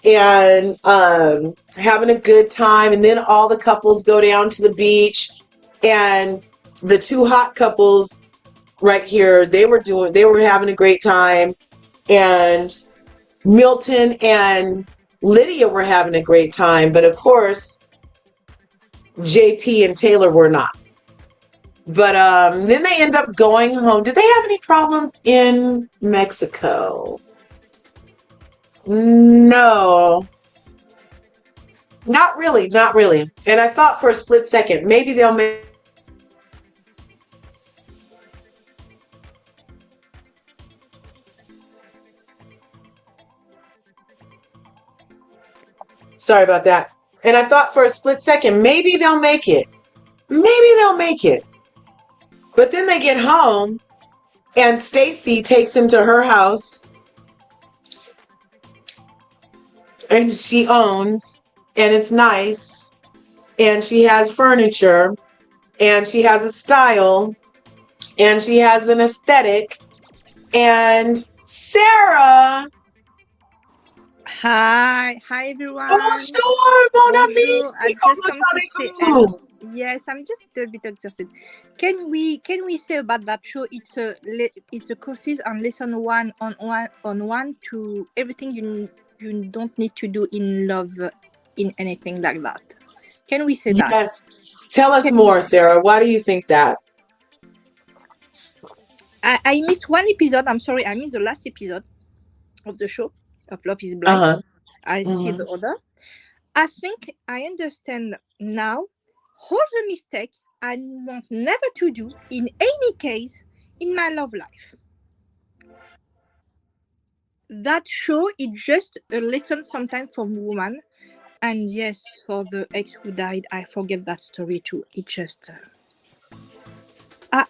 and having a good time. And then all the couples go down to the beach, and the two hot couples right here, they were having a great time. And Milton and Lydia were having a great time. But of course, JP and Taylor were not. But then they end up going home. Did they have any problems in Mexico? No. Not really, not really. And I thought for a split second, maybe they'll make... Sorry about that. And I thought for a split second, maybe they'll make it. Maybe they'll make it. But then they get home and Stacy takes him to her house and she owns, and it's nice, and she has furniture, and she has a style, and she has an aesthetic, And Sarah. Hi everyone. Bonjour, mon ami. Bonjour. I just Comment come to say allez-vous? hello. Yes, I'm just a little bit exhausted. Can we say about that show? It's a courses on lesson one to everything you don't need to do in love, in anything like that. Can we say that? Yes. Tell us Can we more, say? Sarah. Why do you think that? I missed one episode. I'm sorry. I missed the last episode of the show of Love Is Blind. Uh-huh. I see Hmm. the other. I think I understand now all the mistake I want never to do in any case in my love life. That show is just a lesson sometimes for woman. And yes, for the ex who died, I forget that story too. It just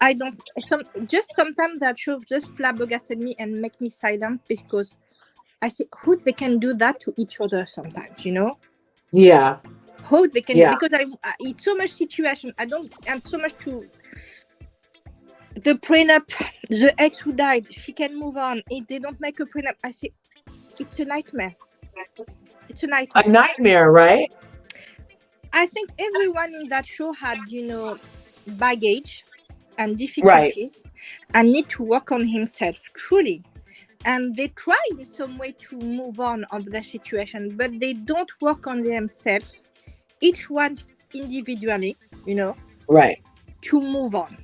I don't just sometimes that show just flabbergasted me and make me silent because I see who they can do that to each other sometimes, Yeah. how they can Yeah. because it's so much situation. I don't and so much to the prenup, the ex who died, she can move on. If they don't make a prenup, I say it's a nightmare. It's a A nightmare. nightmare, right? I think everyone in that show had, baggage and Right. difficulties and need to work on himself truly. And they try in some way to move on of their situation, but they don't work on themselves, each one individually, Right. to move on.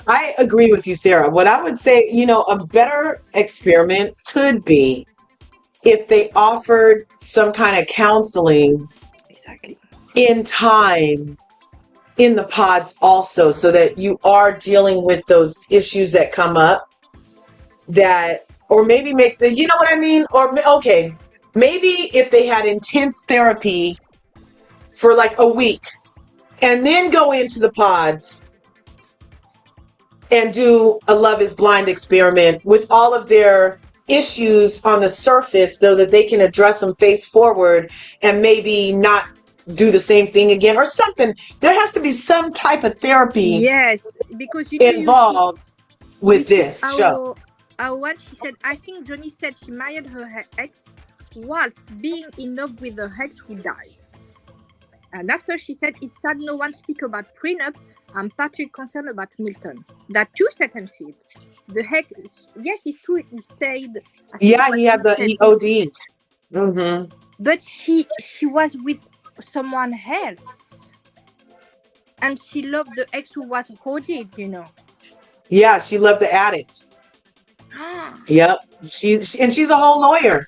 I agree with you, Sarah. What I would say, a better experiment could be if they offered some kind of counseling Exactly. in time in the pods also, so that you are dealing with those issues that come up, that, or maybe make the, you know what I mean? Or, okay, maybe if they had intense therapy for like a week and then go into the pods and do a Love is Blind experiment with all of their issues on the surface, so that they can address them face forward and maybe not do the same thing again or something. There has to be some type of therapy Yes, because you see, involved we with see this show. our one. She said, I think Johnny said she married her ex whilst being in love with her ex who died. And after she said, it's sad no one speak about prenup. I'm particularly concerned about Milton. That two sentences. The heck, yes, it's true. He said, I forget Yeah, what he had he the said, EOD. Mm-hmm. but she was with someone else, and she loved the ex who was hoarded. Yeah, she loved the addict. Yep. And she's a whole lawyer.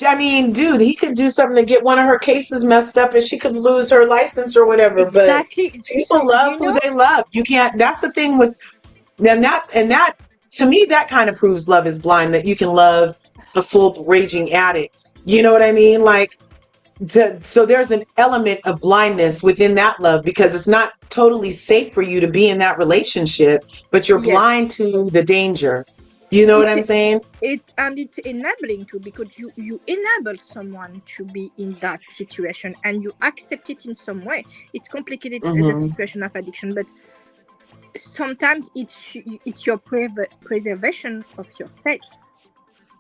I mean, dude, he could do something to get one of her cases messed up and she could lose her license or whatever. But Exactly. people So love who they love. You can't, that's the thing with, and that, to me, that kind of proves Love is Blind, that you can love a full raging addict. You know what I mean? Like, so there's an element of blindness within that love, because it's not totally safe for you to be in that relationship, but you're yes, blind to the danger. You know what it's I'm saying? it's enabling too, because you enable someone to be in that situation and you accept it in some way. It's complicated, the Hmm. situation of addiction, but sometimes it's your preservation of yourself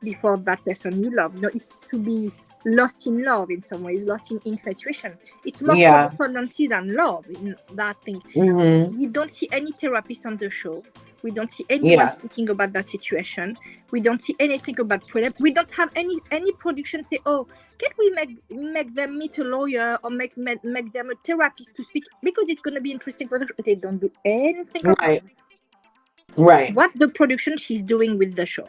before that person you love. It's to be lost in love in some ways, lost in infatuation. It's more Yeah. codependency than love in that thing. Hmm. We don't see any therapist on the show. We don't see anyone Yeah. speaking about that situation. We don't see anything about prenup. We don't have any production say, oh, can we make them meet a lawyer or make them a therapist to speak, because it's going to be interesting for the show. They don't do anything of that. Right. Right. What the production she's doing with the show.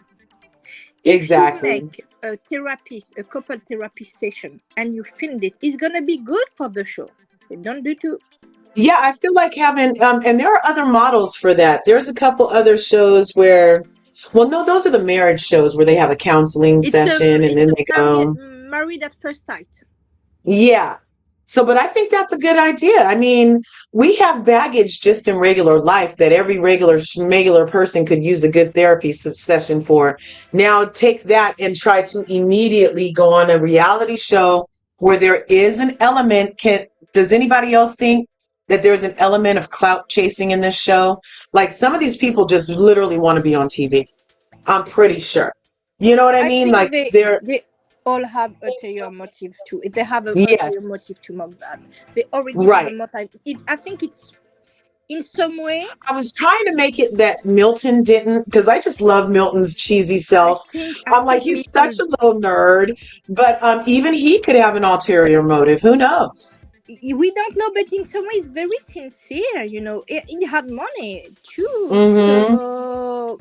If you Exactly. make a couple therapist session and you filmed it, it's going to be good for the show. They don't do too. Yeah, I feel like having, and there are other models for that. There's a couple other shows where, well, no, those are the marriage shows where they have a counseling session and It's then a they go. married at first sight. Yeah. So, but I think that's a good idea. I mean, we have baggage just in regular life that every regular person could use a good therapy session for. Now, take that and try to immediately go on a reality show where there is an element. Does anybody else think that there's an element of clout chasing in this show? Like some of these people just literally want to be on TV. I'm pretty sure. You know what I I mean? think Like they're they all have ulterior motive too. They have a ulterior yes, motive to mock that. They already have a right. motive. I think it's in some way. I was trying to make it that Milton didn't because I just love Milton's cheesy self. I I'm like, think he's such Milton. a little nerd, but even he could have an ulterior motive. Who knows? We don't know, but in some way, it's very sincere. You know, he had money too, Mm-hmm. so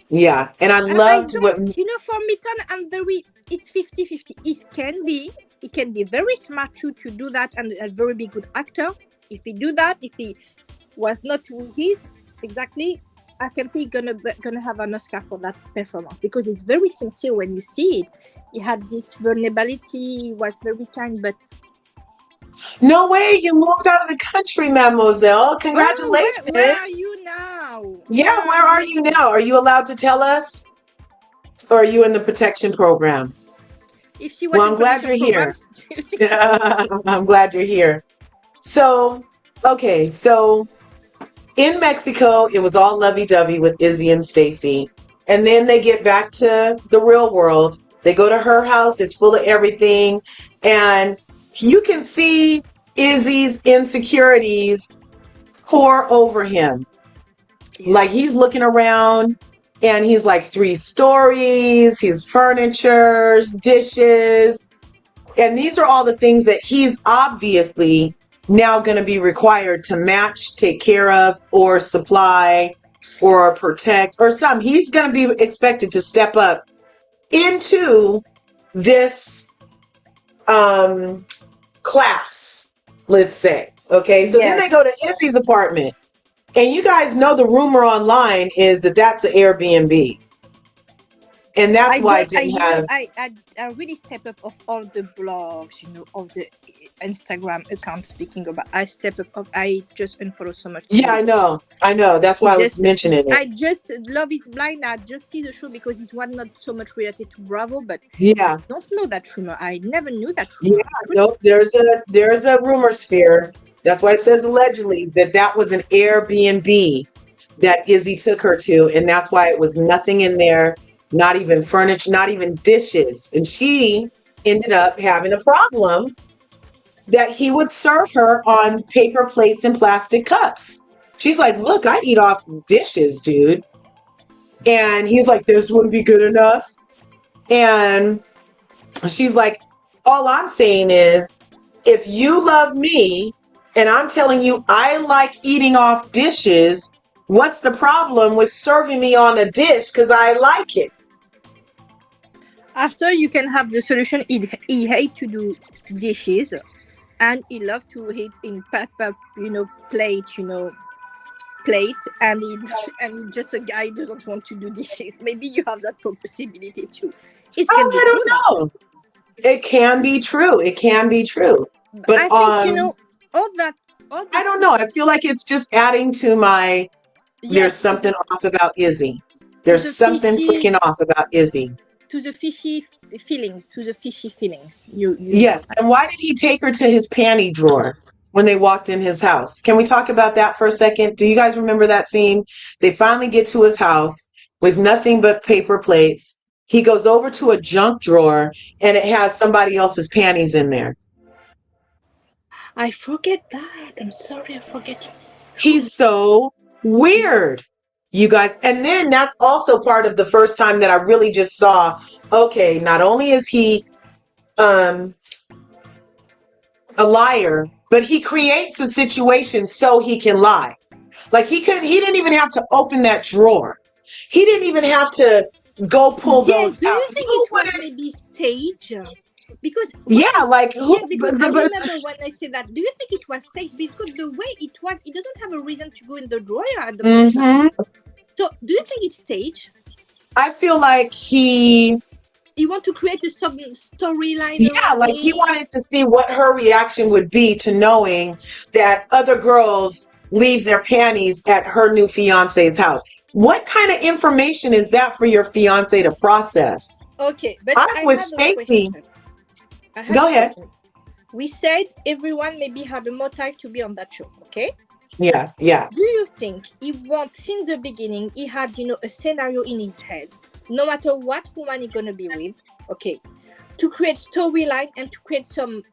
Yeah. And I I loved what, don't. You know, for Milton, I'm very. It's 50-50. He can be very smart too to do that, and a very be good actor. If he do that, if he was not who he is exactly, I can think gonna have an Oscar for that performance because it's very sincere when you see it. He had this vulnerability. He was very kind, but no way, you moved out of the country, mademoiselle. oh, where are Congratulations. you now? Yeah, Where are where are you? you now? Are you allowed to tell us? Or are you in the protection program? If she was Well, in I'm glad protection you're here. programs, do you think she was? I'm glad you're here. So, okay, so in Mexico, it was all lovey-dovey with Izzy and Stacy. And then they get back to the real world. They go to her house, it's full of everything. And you can see Izzy's insecurities pour over him. Like Yes. he's looking around and he's like 3 stories, he's furniture, dishes. And these are all the things that he's obviously now going to be required to match, take care of, or supply, or protect, or some. He's going to be expected to step up into this um, class, let's say. Okay, so then they go Yes. to Izzy's apartment. And you guys know the rumor online is that that's an Airbnb. And that's I why don't. it didn't have. I really step up of all the blogs, you know, of the Instagram account speaking about. I step up. I just unfollow so much Yeah, people I because know. I know. That's why it I was just. mentioning it. I just Love is Blind. I just see the show because it was not so much related to Bravo, but I Yeah. don't know that rumor. I never knew that Yeah. rumor. Nope. There's a rumor sphere. That's why it says allegedly that was an Airbnb that Izzy took her to, and that's why it was nothing in there, not even furniture, not even dishes. And she ended up having a problem that he would serve her on paper plates and plastic cups. She's like, "Look, I eat off dishes, dude." And he's like, "This wouldn't be good enough." And she's like, "All I'm saying is, if you love me and I'm telling you I like eating off dishes, what's the problem with serving me on a dish because I like it?" After you can have the solution. He hate to do dishes, and he love to eat in paper, plate, and he just a guy doesn't want to do dishes. Maybe you have that possibility too. It can be I true, don't that. know. It can be true. It can be true. I But think all that all the I don't know. I feel things like it's just adding to my there's yes something off about Izzy. to There's the something fishy freaking off about Izzy. to the fishy feelings to the fishy feelings you Yes. And why did he take her to his panty drawer when they walked in his house? Can we talk about that for a second? Do you guys remember that scene? They finally get to his house with nothing but paper plates. He goes over to a junk drawer and it has somebody else's panties in there. I forget that. I'm sorry, I forget it. It's true. He's so weird, you guys. And then that's also part of the first time that I really just saw, okay, not only is he um a liar, but he creates a situation so he can lie. Like he didn't even have to open that drawer. He didn't even have to go pull Yes, those do out. you think Who it was would? maybe stage? Because when Yeah, I like who? yes, because I remember when I said that. Do you think it was staged? Because the way it was, it doesn't have a reason to go in the drawer at the first time. Mm-hmm. So, do you think it's staged? I feel like You want to create a sub storyline yeah, around like he it? wanted to see what her reaction would be to knowing that other girls leave their panties at her new fiance's house. What kind of information is that for your fiance to process? Okay, but I'm I with have a Stacy. question. I have Go a ahead. question. We said everyone maybe had a motive to be on that show, okay? Yeah. Do you think since the beginning, he had, a scenario in his head, no matter what woman he's gonna be with, okay, to create storyline and to create some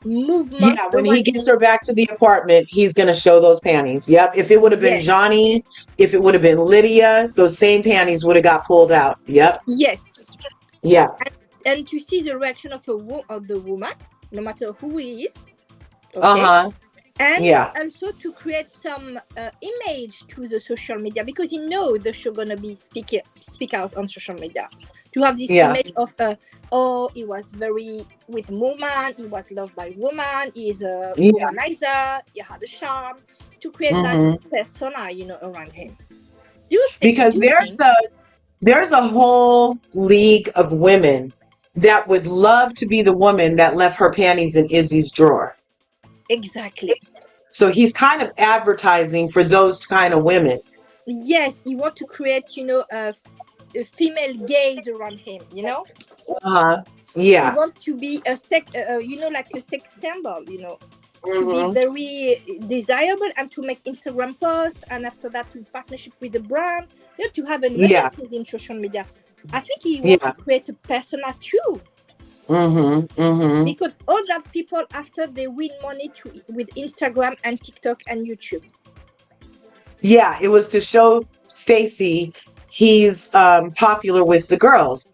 movement Yeah, when he around gets him? her back to the apartment, he's going to show those panties. Yep. If it would have been Yes, Johnny, if it would have been Lydia, those same panties would have got pulled out. Yep. yes, Yeah. and to see the reaction of the woman, no matter who he is, okay, Uh-huh. and Yeah. also to create some image to the social media, because you know the show gonna be speak out on social media, to have this Yeah. image of he was very with woman, he was loved by woman, he is a Yeah. womanizer, he had a charm, to create that Hmm. persona, around him. Do you Because think there's a whole league of women that would love to be the woman that left her panties in Izzy's drawer. exactly? So he's kind of advertising for those kind of women. Yes, he want to create, a female gaze around him, Uh-huh. He Yeah. want to be a like a sex symbol, to be Hmm. very desirable, and to make Instagram posts, and after that to partnership with the brand, to have an Yeah. relevance in social media. I think he want Yeah. to create a persona too, Hmm. Hmm. because all that people after they win money with Instagram and TikTok and YouTube. Yeah, it was to show Stacy he's popular with the girls.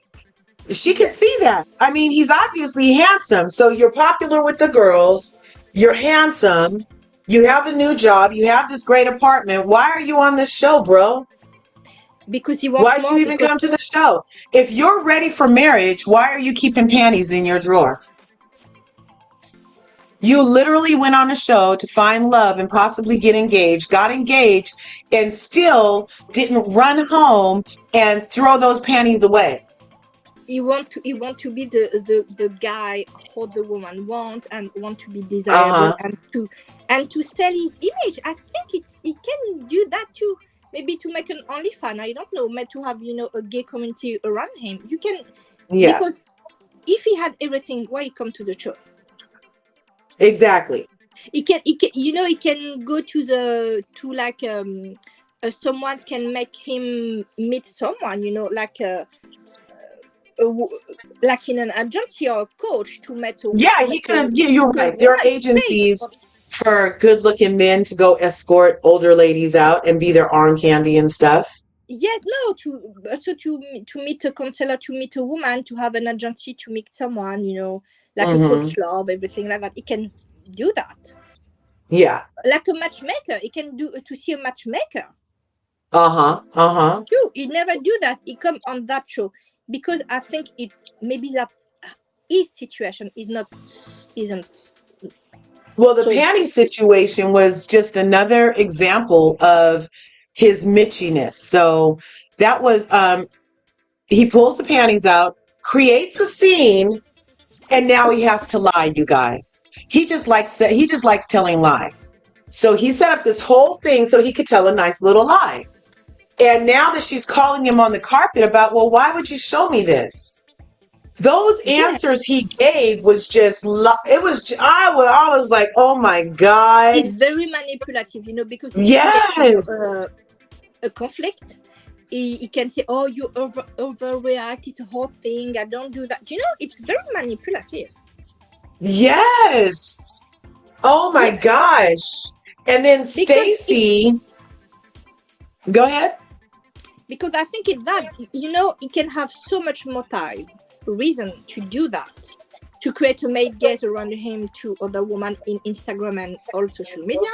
She could Yes, see that. I mean, he's obviously handsome. So you're popular with the girls, you're handsome, you have a new job, you have this great apartment. Why are you on this show, bro? because he wants Why'd you more. even Because come to the show? If you're ready for marriage, why are you keeping panties in your drawer? You literally went on a show to find love and possibly get engaged, got engaged, and still didn't run home and throw those panties away. he want to be the guy who the woman want to be desirable, Uh-huh. and to sell his image. I think he can do that too. Maybe to make an OnlyFans. I don't know. Maybe to have a gay community around him. You can, Yeah, because if he had everything, why he come to the show? exactly. He can go to like someone can make him meet someone, like in an agency or a coach to make Yeah, he could have. Yeah, you're right. There are woman pay agencies for. for good-looking men to go escort older ladies out and be their arm candy and stuff. Yes, no, to meet a counselor, to meet a woman, to have an agency to meet someone, like a Hmm. coach love, everything like that. He can do that. Yeah. Like a matchmaker, he can do to see a matchmaker. Uh-huh. Uh-huh. Too. He never do that. He come on that show because I think it maybe that his situation isn't Well, the so. panty situation was just another example of his mitchiness. So that was he pulls the panties out, creates a scene, and now he has to lie, you guys. He just likes telling lies. So he set up this whole thing so he could tell a nice little lie. And now that she's calling him on the carpet about, well, why would you show me this? Those Yeah, answers he gave was just, it was, I was like, oh my God. it's very manipulative, because he creates, Yes. a conflict. He can say, "Oh, you overreact. It's a whole thing. I don't do that." It's very manipulative. Yes. Oh my Yes, gosh. And then because Stacy, go ahead. I think it's that he can have so much motive reason to do that, to create a male gaze around him to other women in Instagram and all social media,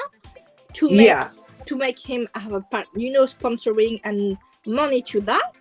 to make Yeah. to make him have a part, sponsoring and money to that.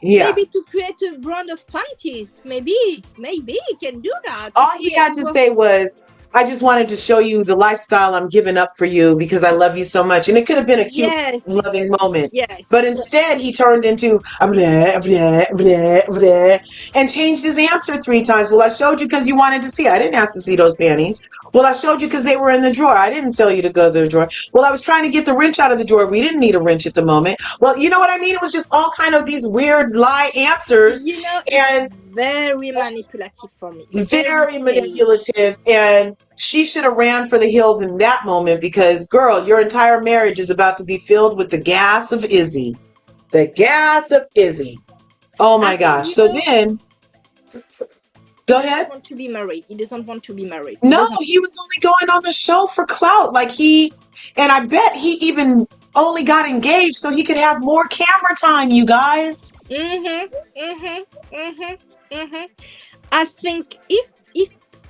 Yeah. Maybe to create a brand of panties. Maybe he can do that. All he had to say was, I just wanted to show you the lifestyle I'm giving up for you because I love you so much. And it could have been a cute, Yes, loving moment. yes. But instead, he turned into a blah, blah, blah, blah, and changed his answer 3 times. Well, I showed you because you wanted to see. I didn't ask to see those panties. Well, I showed you because they were in the drawer. I didn't tell you to go to the drawer. Well, I was trying to get the wrench out of the drawer. We didn't need a wrench at the moment. Well, you know what I mean? It was just all kind of these weird lie answers You know, and it's very manipulative for me. Every very stage. manipulative. And she should have ran for the hills in that moment because, girl, your entire marriage is about to be filled with the gas of Izzy. The gas of Izzy. Oh I my think, gosh. you So know, then, he go doesn't ahead. want to be married. He doesn't want to be married. He No, doesn't. he was only going on the show for clout. And I bet he even only got engaged so he could have more camera time, you guys. Mhm. Mhm. Mhm. Mhm. I think if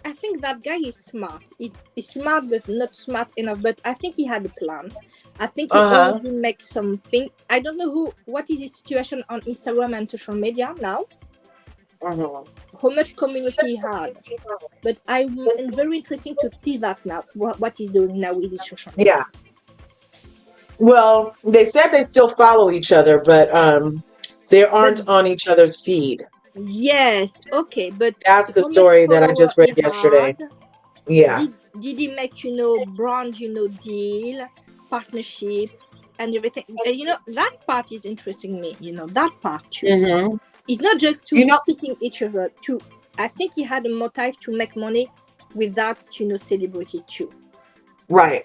I think that guy is smart. He's smart, but not smart enough. But I think he had a plan. I think he Uh-huh. already makes something. I don't know what is his situation on Instagram and social media now. Uh-huh. How much community he had. But I'm very interesting to see that now. What he's doing now with his social media. Yeah. Well, they said they still follow each other, but they But aren't on each other's feed. yes, okay. But That's the how much story that I follower just read he yesterday. had? Yeah. Did he make brand deal, partnership, and everything? That part is interesting me. That part too. Mm-hmm. It's not just You to know, sticking each other. To I think he had a motive to make money without celebrity too. right.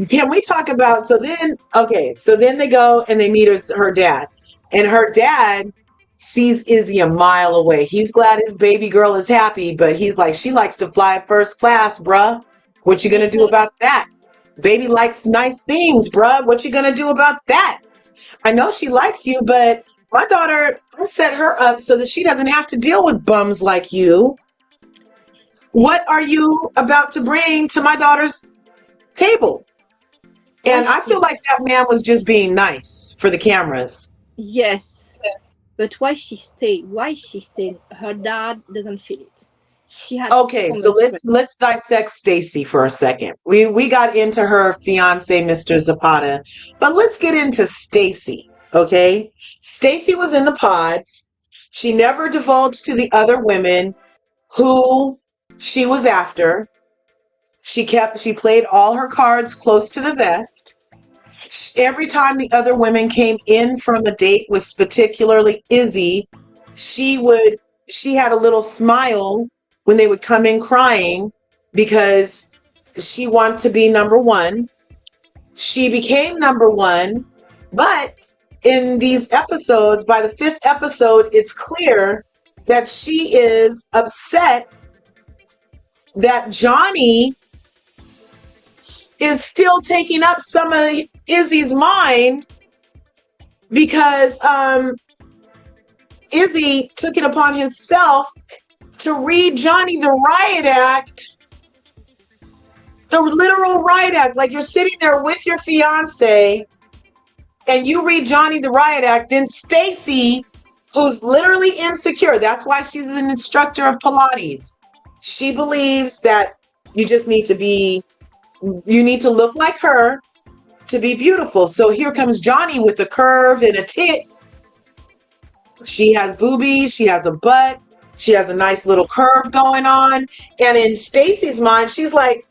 Can we talk about so then they go and they meet her dad. And her dad sees Izzy a mile away. He's glad his baby girl is happy, but he's like, she likes to fly first class, bruh. What you gonna do Mhm. about that? Baby likes nice things, bruh. What you gonna do about that? I know she likes you, but my daughter, I set her up so that she doesn't have to deal with bums like you. What are you about to bring to my daughter's table? Why And I feel she? like that man was just being nice for the cameras. Yes, but why she stay? Why she stay? Her dad doesn't feel it. She had Okay, so so much strength. let's dissect Stacy for a second. We got into her fiance, Mr. Zapata, but let's get into Stacy. Okay, Stacy was in the pods. She never divulged to the other women who she was after. She played all her cards close to the vest. Every time the other women came in from a date with particularly Izzy, she would she had a little smile when they would come in crying because she wanted to be number one. She became number one, but in these episodes, by the fifth episode, it's clear that she is upset that Johnny is still taking up some of Izzy's mind because Izzy took it upon himself to read Johnny the riot act, the literal riot act. Like you're sitting there with your fiance and you read Johnny the riot act, then Stacy, who's literally insecure, that's why she's an instructor of Pilates. She believes that you just need to you need to look like her to be beautiful. So here comes Johnny with a curve and a tit. She has boobies, she has a butt, she has a nice little curve going on. And in Stacy's mind, she's like,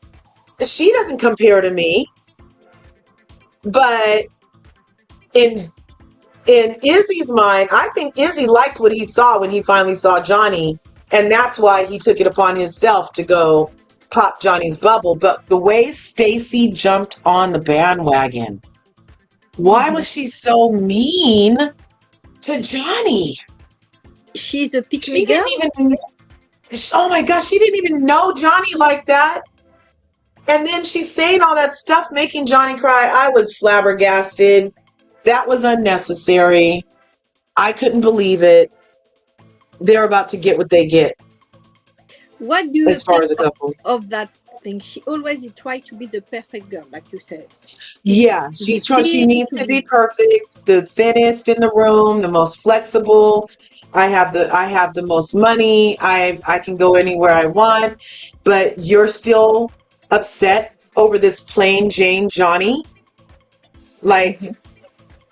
she doesn't compare to me. But in Izzy's mind, I think Izzy liked what he saw when he finally saw Johnny. And that's why he took it upon himself to go pop Johnny's bubble. But the way Stacy jumped on the bandwagon, why was she so mean to Johnny? She's a pick me She girl. didn't even, oh my gosh, she didn't even know Johnny like that. And then she's saying all that stuff, making Johnny cry. I was flabbergasted. That was unnecessary. I couldn't believe it. They're about to get what they get What do you as far think as a couple. of that thing? She always tried to be the perfect girl, like you said. Yeah, To be she thin, needs to to be be. perfect, the thinnest in the room, the most flexible. I have the most money. I can go anywhere I want, but you're still upset over this plain Jane Johnny. Like Mhm.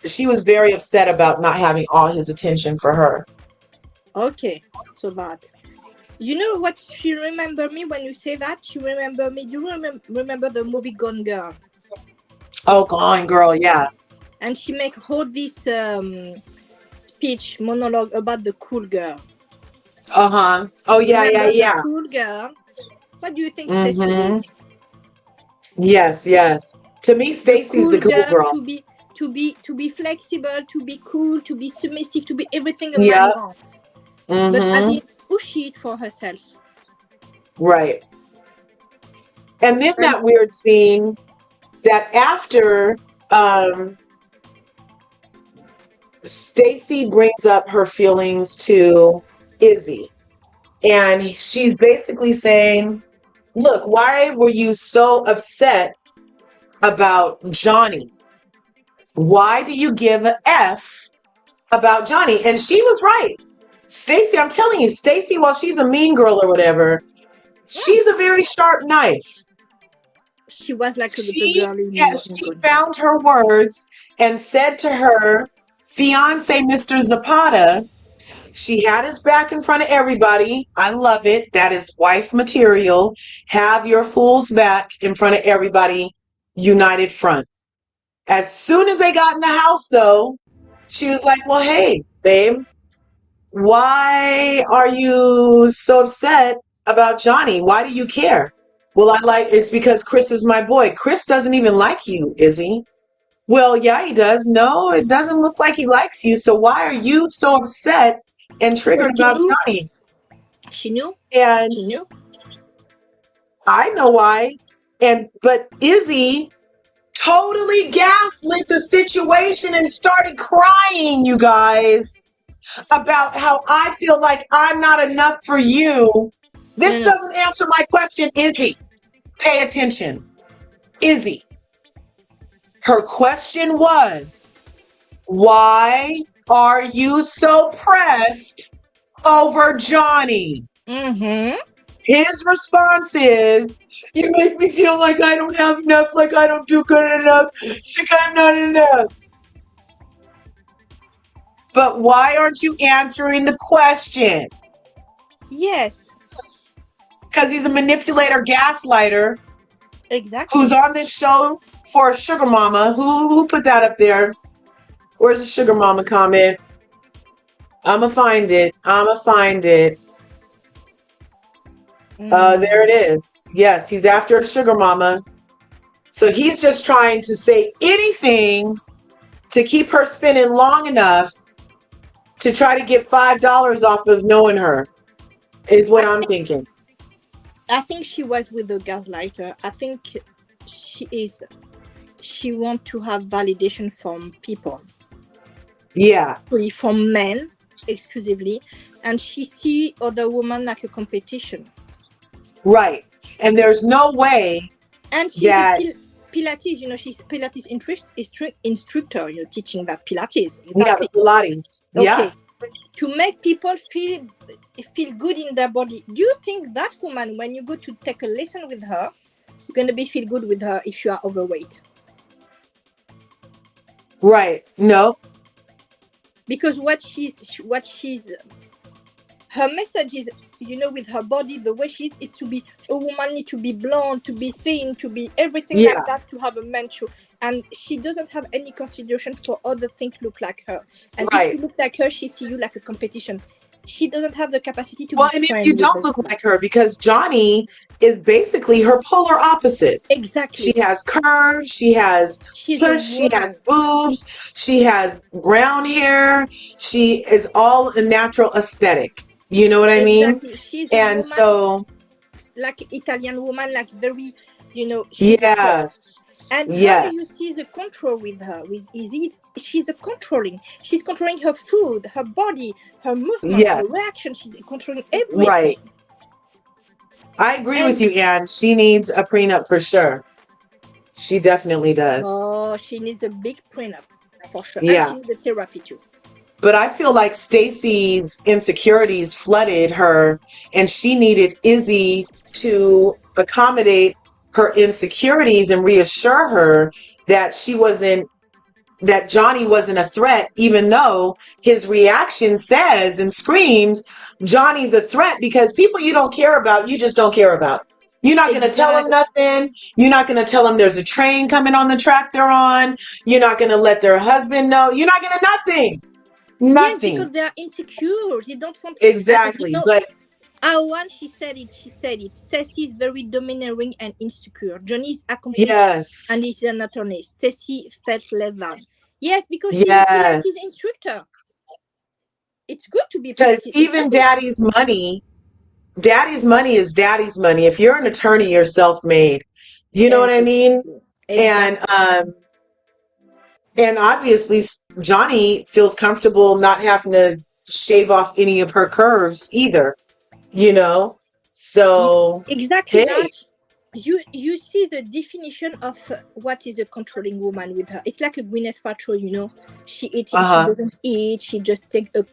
she was very upset about not having all his attention for her. Okay, so that. You know what she remember me when you say that? She remember me. Do you remember the movie Gone Girl? Oh, Gone Girl, yeah. And she make all this speech monologue about the cool girl. Uh-huh. Oh, yeah, Remember yeah. the cool girl? What do you think Stacy Mm-hmm. is? Yes, yes. To me, The Stacy's the cool cool girl girl. to be flexible, to be cool, to be submissive, to be everything a man Yep. wants. But at Mm-hmm. the end, who she is for herself. Right. And then And that weird scene that after Stacy brings up her feelings to Izzy, and she's basically saying, look, why were you so upset about Johnny? Why do you give an F about Johnny? And she was right. Stacy, I'm telling you, Stacy, while she's a mean girl or whatever, she's a very sharp knife. she was like a little She, girl in yeah, in she Gone Girl. found her words and said to her fiance, Mr. Zapata, she had his back in front of everybody. I love it. That is wife material. Have your fool's back in front of everybody. United front. As soon as they got in the house, though, she was like, well, hey, babe, why are you so upset about Johnny? Why do you care? Well, it's because Chris is my boy. Chris doesn't even like you, Izzy. Well, yeah, he does. No, it doesn't look like he likes you. So why are you so upset and triggered She about knew. Johnny? She knew. And She knew. I know why. But Izzy totally gaslit the situation and started crying, you guys, about how I feel like I'm not enough for you. This No. doesn't answer my question, Izzy. Pay attention. Izzy. Her question was, why are you so pressed over Johnny? Mm-hmm. His response is, you make me feel like I don't have enough, like I don't do good enough, like I'm not enough. But why aren't you answering the question? Yes. Because he's a manipulator, gaslighter, Exactly. who's on this show for Sugar Mama. Who put that up there? Where's the Sugar Mama comment? I'ma find it. There it is. Yes, he's after a Sugar Mama. So he's just trying to say anything to keep her spinning long enough to try to get $5 off of knowing her, is what I'm thinking. I think she was with the gaslighter. I think she want to have validation from people. Yeah. From men exclusively. And she see other women like a competition. Right. And there's no way. And she's that Pilates, she's Pilates instructor, teaching that Pilates. Yeah, Exactly. Pilates. Okay. Yeah. To make people feel good in their body. Do you think that woman, when you go to take a lesson with her, you're gonna feel good with her if you are overweight? Right. No. Because her message is, with her body, the way it's to be a woman, need to be blonde, to be thin, to be everything like that, to have a man show. And she doesn't have any consideration for other things look like her. And if you look like her, she see you like a competition. She doesn't have the capacity to be and if you don't look like her, because Johnny is basically her polar opposite. Exactly. She has curves, she has push, she has boobs, she has brown hair. She is all a natural aesthetic. You know what I mean? She's and woman, so like Italian woman, like very, yes. And how do you see the control with her? With Izzy, she's controlling her food, her body, her movement, her reaction. She's controlling everything. Right. I agree with you, Anne. She needs a prenup for sure. She definitely does. Oh, she needs a big prenup for sure. Yeah. And she needs a therapy too. But I feel like Stacy's insecurities flooded her, and she needed Izzy to accommodate her insecurities and reassure her that she wasn't that Johnny wasn't a threat, even though his reaction says and screams, Johnny's a threat, because people you don't care about, you just don't care about. You're not going to tell them nothing. You're not going to tell them there's a train coming on the track they're on. You're not going to let their husband know. You're not going to nothing. Yes, Nothing. because they are insecure. They don't want. Exactly. But One, she said it. Stacy is very domineering and insecure. Johnny is accomplished yes. and is an attorney. Stacy felt less than. Yes, because she's yes. Pilates instructor. It's good to be Because Pilates. even daddy's money is daddy's money. If you're an attorney, you're self-made. You know what I mean? Exactly. And obviously Johnny feels comfortable not having to shave off any of her curves either, you know? So exactly hey. that. You see the definition of what is a controlling woman with her. It's like a Gwyneth Paltrow, you know. She doesn't eat. She just take a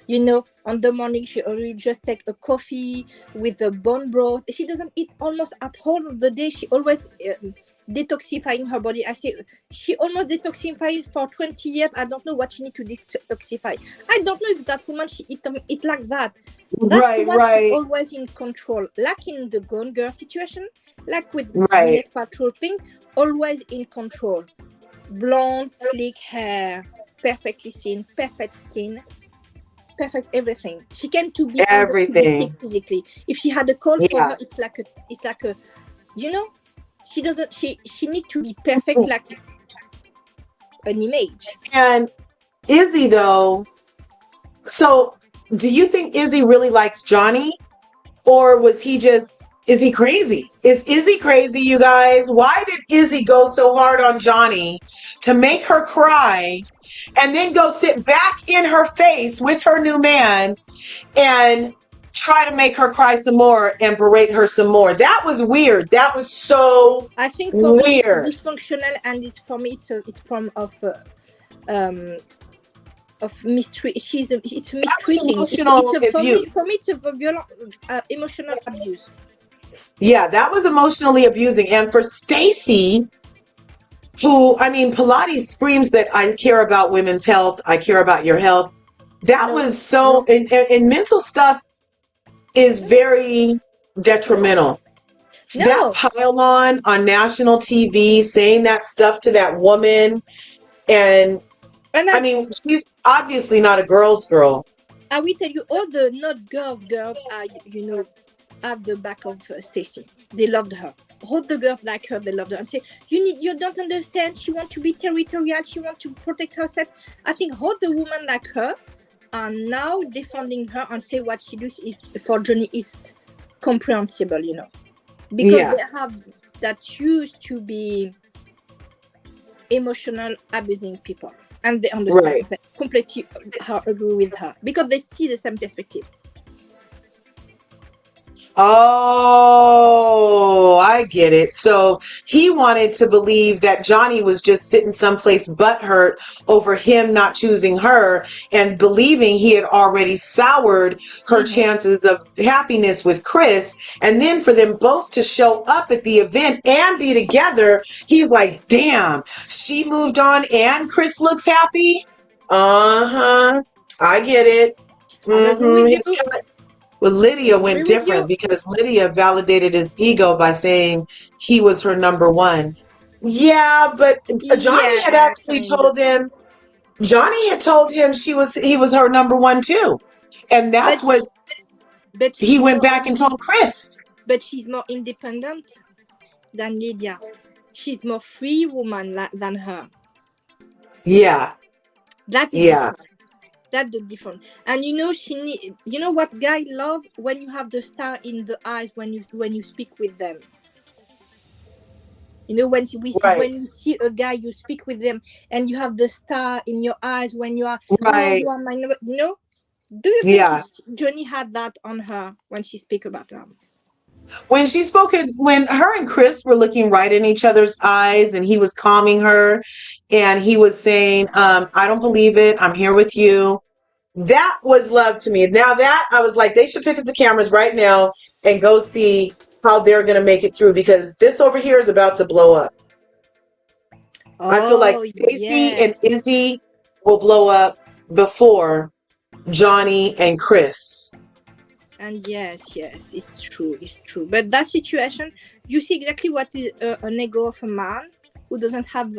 you know, on the morning she already just take a coffee with a bone broth. She doesn't eat almost at all of the day. She always detoxifying her body. I say she almost detoxifying for 20 years. I don't know what she need to detoxify. I don't know if that woman she eat like that. That's why she's always in control. Like in the Gone Girl situation, like with Gwyneth Paltrow thing, always in control. Blonde, sleek hair, perfectly seen, perfect skin. Perfect everything. She can to be everything physically. If she had a cold for her, it's like a you know, she doesn't she need to be perfect like an image. And Izzy though, so do you think Izzy really likes Johnny? Or is he crazy? Is Izzy crazy, you guys? Why did Izzy go so hard on Johnny to make her cry and then go sit back in her face with her new man and try to make her cry some more and berate her some more? That was weird. That was so I think for me it's dysfunctional, and it's for me it's form of mystery. It's mistreating. For me it's a violent emotional abuse. Yeah, that was emotionally abusing. And for Stacy, who, I mean, Pilates screams that I care about women's health. I care about your health. That was so, and mental stuff is very detrimental. That pile on national TV saying that stuff to that woman. And I mean, she's obviously not a girl's girl. I will tell you, all the not girls are, you know, at the back of Stacy. They loved her. All the girls like her, they loved her. And say, you don't understand. She wants to be territorial. She wants to protect herself. I think all the women like her are now defending her and say what she does is for Johnny is comprehensible, you know, because they have that used to be emotional abusing people, and they understand that completely. Agree with her because they see the same perspective. Oh, I get it. So he wanted to believe that Johnny was just sitting someplace butthurt over him not choosing her, and believing he had already soured her chances of happiness with Chris. And then for them both to show up at the event and be together, he's like, damn, she moved on and Chris looks happy. I get it. Well, Lydia went different because Lydia validated his ego by saying he was her number one. Yeah, but Johnny had actually told him. Johnny had told him he was her number one too, and that's what he went back and told Chris. But she's more independent than Lydia. She's more free woman than her. Yeah, that is different. That's the difference. And you know, you know what guy love when you have the star in the eyes when you speak with them. You know, when you see a guy, you speak with them, and you have the star in your eyes when you are you are my, you know. Do you think Johnny had that on her when she speak about them? When she spoke, when her and Chris were looking right in each other's eyes, and he was calming her, and he was saying, "I don't believe it. I'm here with you." That was love to me. Now that I was like, they should pick up the cameras right now and go see how they're going to make it through, because this over here is about to blow up. I feel like Oh, Stacy yeah. and Izzy will blow up before Johnny and Chris. And yes, it's true, it's true. But that situation, you see exactly what is an ego of a man who doesn't have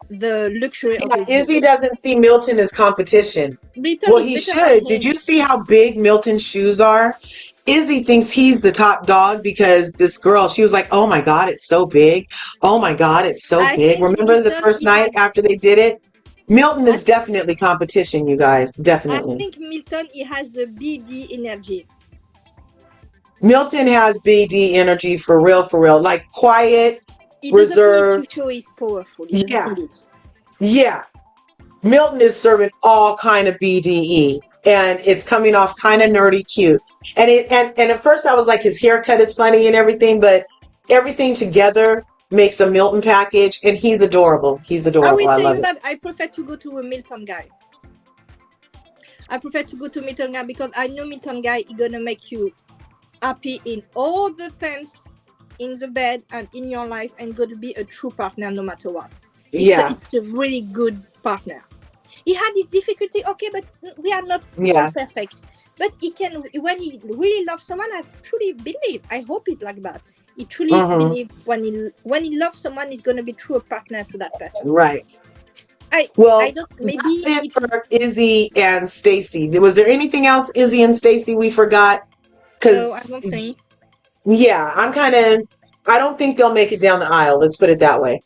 the luxury of Yeah, his Izzy ego. doesn't see Milton as competition. Milton Well, is he better than should. Did him. you see how big Milton's shoes are? Izzy thinks he's the top dog because this girl, she was like, oh my God, it's so big. Oh my God, it's so I big. think Remember the Milton, first he night has. after they did it? Milton I, is definitely competition, you guys. I Definitely. think Milton, he has the BD energy. Milton has BD energy for real, for real. Like quiet, He doesn't need to reserved. show he's powerful. He doesn't Yeah, need it. yeah. Milton is serving all kind of BDE, and it's coming off kind of nerdy cute. And at first I was like, his haircut is funny and everything, but everything together makes a Milton package, and he's adorable. He's I adorable. will I tell love you it. that I prefer to go to a Milton guy. I prefer to go to Milton guy because I know Milton guy is gonna make you happy in all the things in the bed and in your life, and going to be a true partner no matter what. It's a really good partner. He had his difficulty, okay, but we are not all perfect. But he can, when he really loves someone, I truly believe, I hope he's like that. He truly believe when he loves someone, he's gonna be true a partner to that person. Right. I don't, maybe that's it for Izzy and Stacy. Was there anything else, Izzy and Stacy, we forgot? No, I don't think. Yeah, I don't think they'll make it down the aisle. Let's put it that way.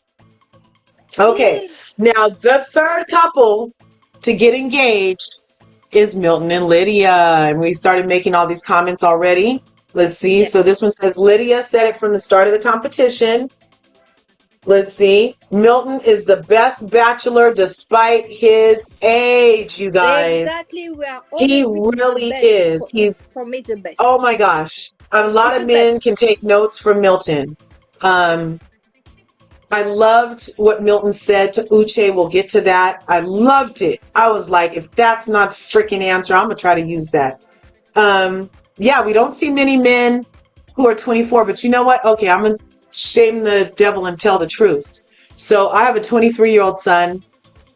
Okay, now the third couple to get engaged is Milton and Lydia. And we started making all these comments already. Let's see. So this one says Lydia said it from the start of the competition. Let's see. Milton is the best bachelor despite his age, you guys. Exactly. We are all He really is. He's, for me, the best. Oh my gosh. A lot of men can take notes from Milton. I loved what Milton said to Uche. We'll get to that. I loved it. I was like, if that's not the freaking answer, I'm going to try to use that. Yeah, we don't see many men who are 24, but you know what? Okay, I'm going to shame the devil and tell the truth. So I have a 23-year-old son,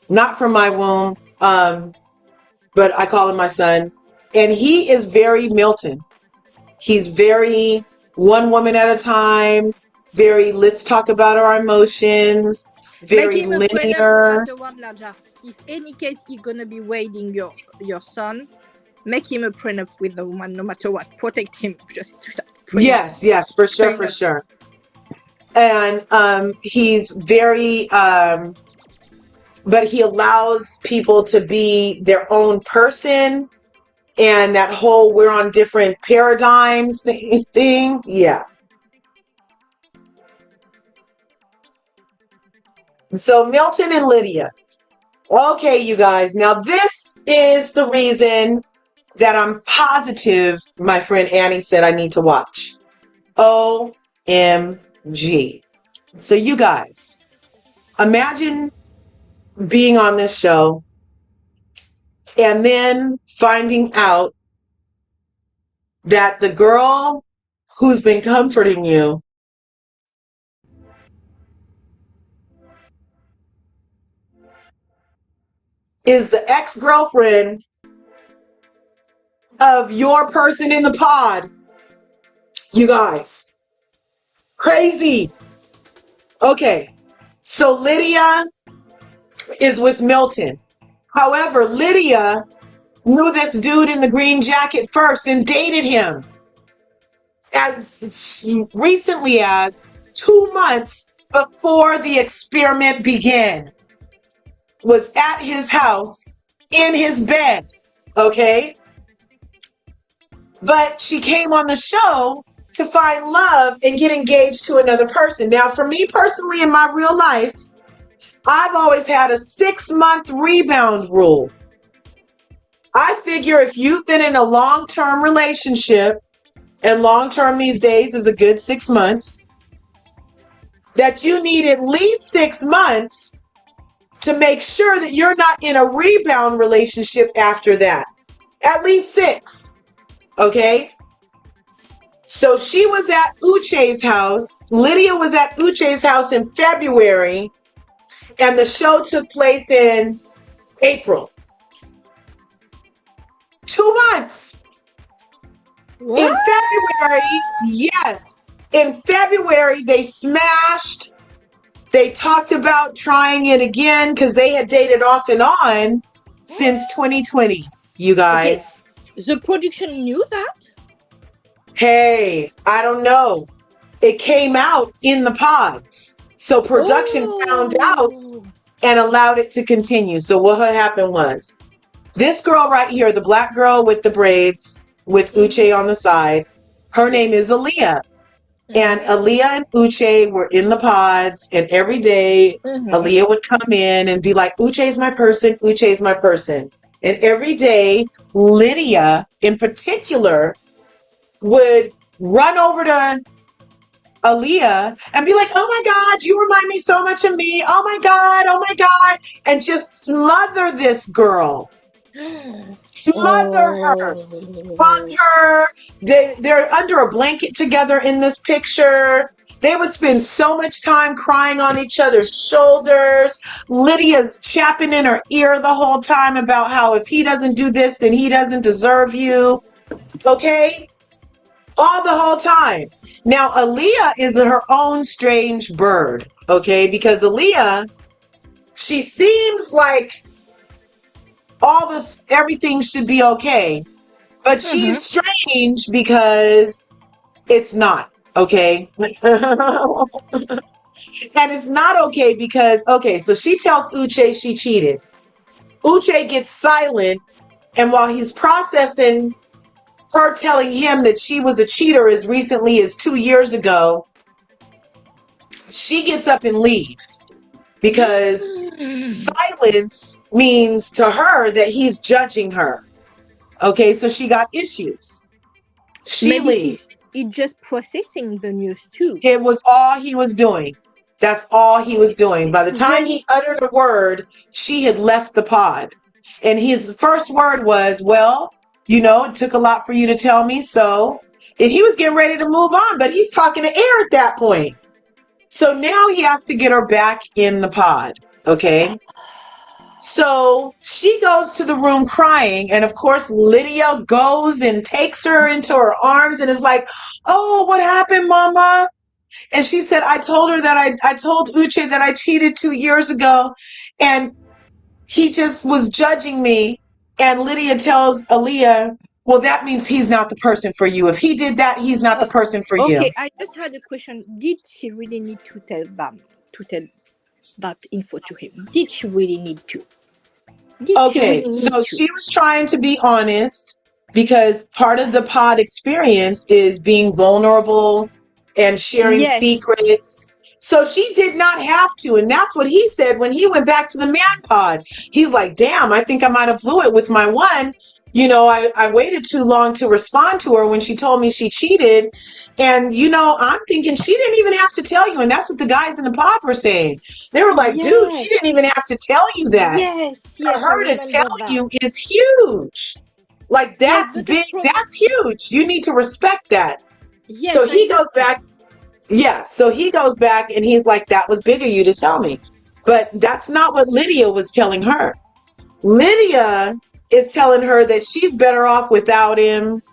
not from my womb, but I call him my son. And he is very Milton. He's very one woman at a time, very let's talk about our emotions, very Make him linear. a prenup, Larja. If any case you're gonna be waiting your son, make him a prenup with the woman no matter what. Protect him. Just do that. Yes, for sure. And he's very but he allows people to be their own person, and that whole we're on different paradigms thing. Yeah. So Milton and Lydia. Okay, you guys. Now this is the reason that I'm positive my friend Annie said I need to watch. OMG. So you guys, imagine being on this show and then finding out that the girl who's been comforting you is the ex-girlfriend of your person in the pod. You guys, crazy. Okay, so Lydia is with Milton. However, Lydia knew this dude in the green jacket first and dated him as recently as 2 months before the experiment began. Was at his house in his bed, okay? But she came on the show to find love and get engaged to another person. Now, for me personally, in my real life, I've always had a 6-month rebound rule. I figure if you've been in a long-term relationship, and long-term these days is a good 6 months, that you need at least 6 months to make sure that you're not in a rebound relationship after that. At least 6. Okay? So she was at Uche's house. Lydia was at Uche's house in February, and the show took place in April. 2 months. What? In February, yes. In February, they smashed. They talked about trying it again because they had dated off and on since 2020, you guys. The production knew that? Hey, I don't know. It came out in the pods. So production found out and allowed it to continue. So what happened was, this girl right here, the black girl with the braids with Uche on the side, her name is Aaliyah. And Aaliyah and Uche were in the pods, and every day Aaliyah would come in and be like, Uche's my person, Uche's my person. And every day, Lydia in particular would run over to Aaliyah and be like, oh my God, you remind me so much of me. Oh my God. And just smother this girl. Smother her. Hug her. They're under a blanket together in this picture. They would spend so much time crying on each other's shoulders. Lydia's chapping in her ear the whole time about how if he doesn't do this, then he doesn't deserve you. Okay? All the whole time. Now, Aaliyah is her own strange bird, okay? Because Aaliyah, she seems like everything should be okay, but she's strange because it's not, okay? And it's not okay because, okay, so she tells Uche she cheated. Uche gets silent, and while he's processing her telling him that she was a cheater as recently as 2 years ago, she gets up and leaves because silence means to her that he's judging her. Okay, so she got issues. She leaves. He's just processing the news too. It was all he was doing. That's all he was doing. By the time he uttered a word, she had left the pod. And his first word was, well, you know, it took a lot for you to tell me, so. And he was getting ready to move on, but he's talking to air at that point. So now he has to get her back in the pod, okay? So she goes to the room crying, and of course Lydia goes and takes her into her arms and is like, oh, what happened, mama? And she said, I told her that I told Uche that I cheated 2 years ago, and he just was judging me. And Lydia tells Aaliyah, well, that means he's not the person for you. If he did that, he's not the person for you. Okay, I just had a question. Did she really need to tell that info to him? Did she really need to? She was trying to be honest because part of the pod experience is being vulnerable and sharing secrets. So she did not have to. And that's what he said when he went back to the man pod. He's like, damn, I think I might have blew it with my one. You know, I waited too long to respond to her when she told me she cheated. And, you know, I'm thinking she didn't even have to tell you. And that's what the guys in the pod were saying. They were like, dude, she didn't even have to tell you that. For her to tell you is huge. Like, that's big. That's huge. You need to respect that. So he goes back. Yeah. So he goes back and he's like, that was big of you to tell me. But that's not what Lydia was telling her. Lydia is telling her that she's better off without him.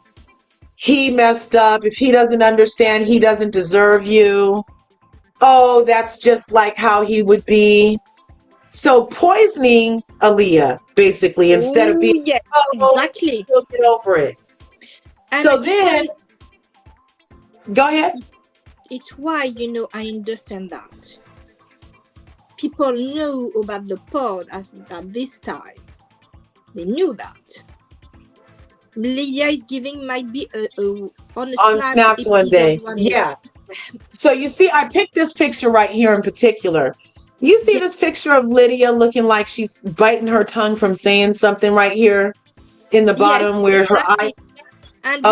He messed up. If he doesn't understand, he doesn't deserve you. Oh, that's just like how he would be. So poisoning Aaliyah, basically, instead of being, exactly. He'll get over it. And so then, go ahead. It's why, you know, I understand that. People know about the pod at this time. They knew that. Lydia is giving might be on Snaps one day. Yeah. So you see, I picked this picture right here in particular. You see this picture of Lydia looking like she's biting her tongue from saying something right here in the bottom where her eye. And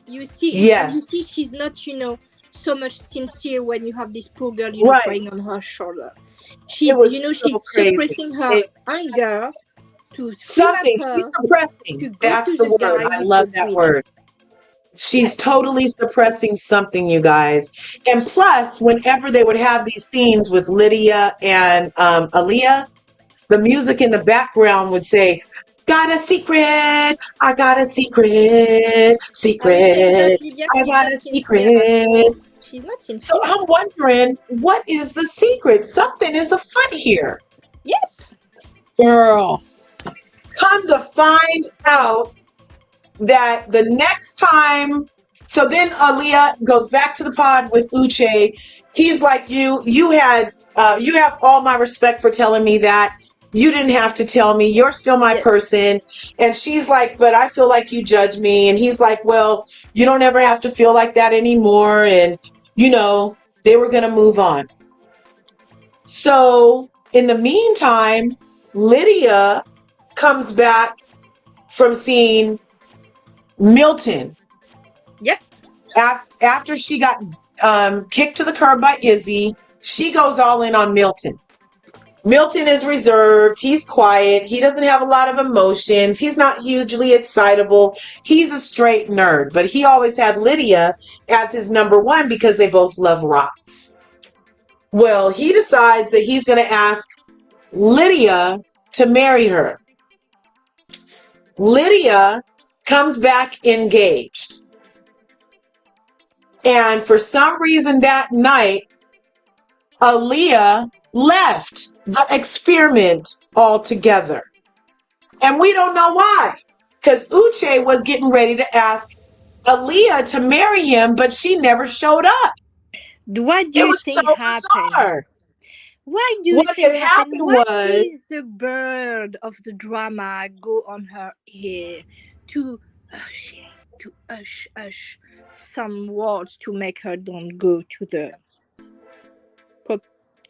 you see, yes. And you see she's not, you know, so much sincere when you have this poor girl, you know, crying on her shoulder. She's, you know, she's suppressing her anger to something. She's suppressing. That's the word. I love that word. She's totally suppressing something, you guys. And plus, whenever they would have these scenes with Lydia and Aaliyah, the music in the background would say, "Got a secret, I got a secret, I will say that secret, Lydia, I she's got not a sincere at secret." all. She's not So sincere. I'm wondering, what is the secret? Something is afoot here. Yes. Girl, come to find out that the next time, so then Aaliyah goes back to the pod with Uche. He's like, you have all my respect for telling me that. You didn't have to tell me. You're still my Yes. person. And she's like, but I feel like you judge me. And he's like, well, you don't ever have to feel like that anymore. And, they were going to move on. So in the meantime, Lydia comes back from seeing Milton. Yep. After she got kicked to the curb by Izzy, she goes all in on Milton. Milton is reserved. He's quiet. He doesn't have a lot of emotions. He's not hugely excitable. He's a straight nerd, but he always had Lydia as his number one because they both love rocks. Well, he decides that he's going to ask Lydia to marry her. Lydia comes back engaged. And for some reason that night, Aaliyah left the experiment altogether. And we don't know why. Because Uche was getting ready to ask Aaliyah to marry him, but she never showed up. What do It you was so think happened? bizarre. Why do you What think had happened? happened Why is was, the bird of the drama go on her ear to hush some words to make her don't go to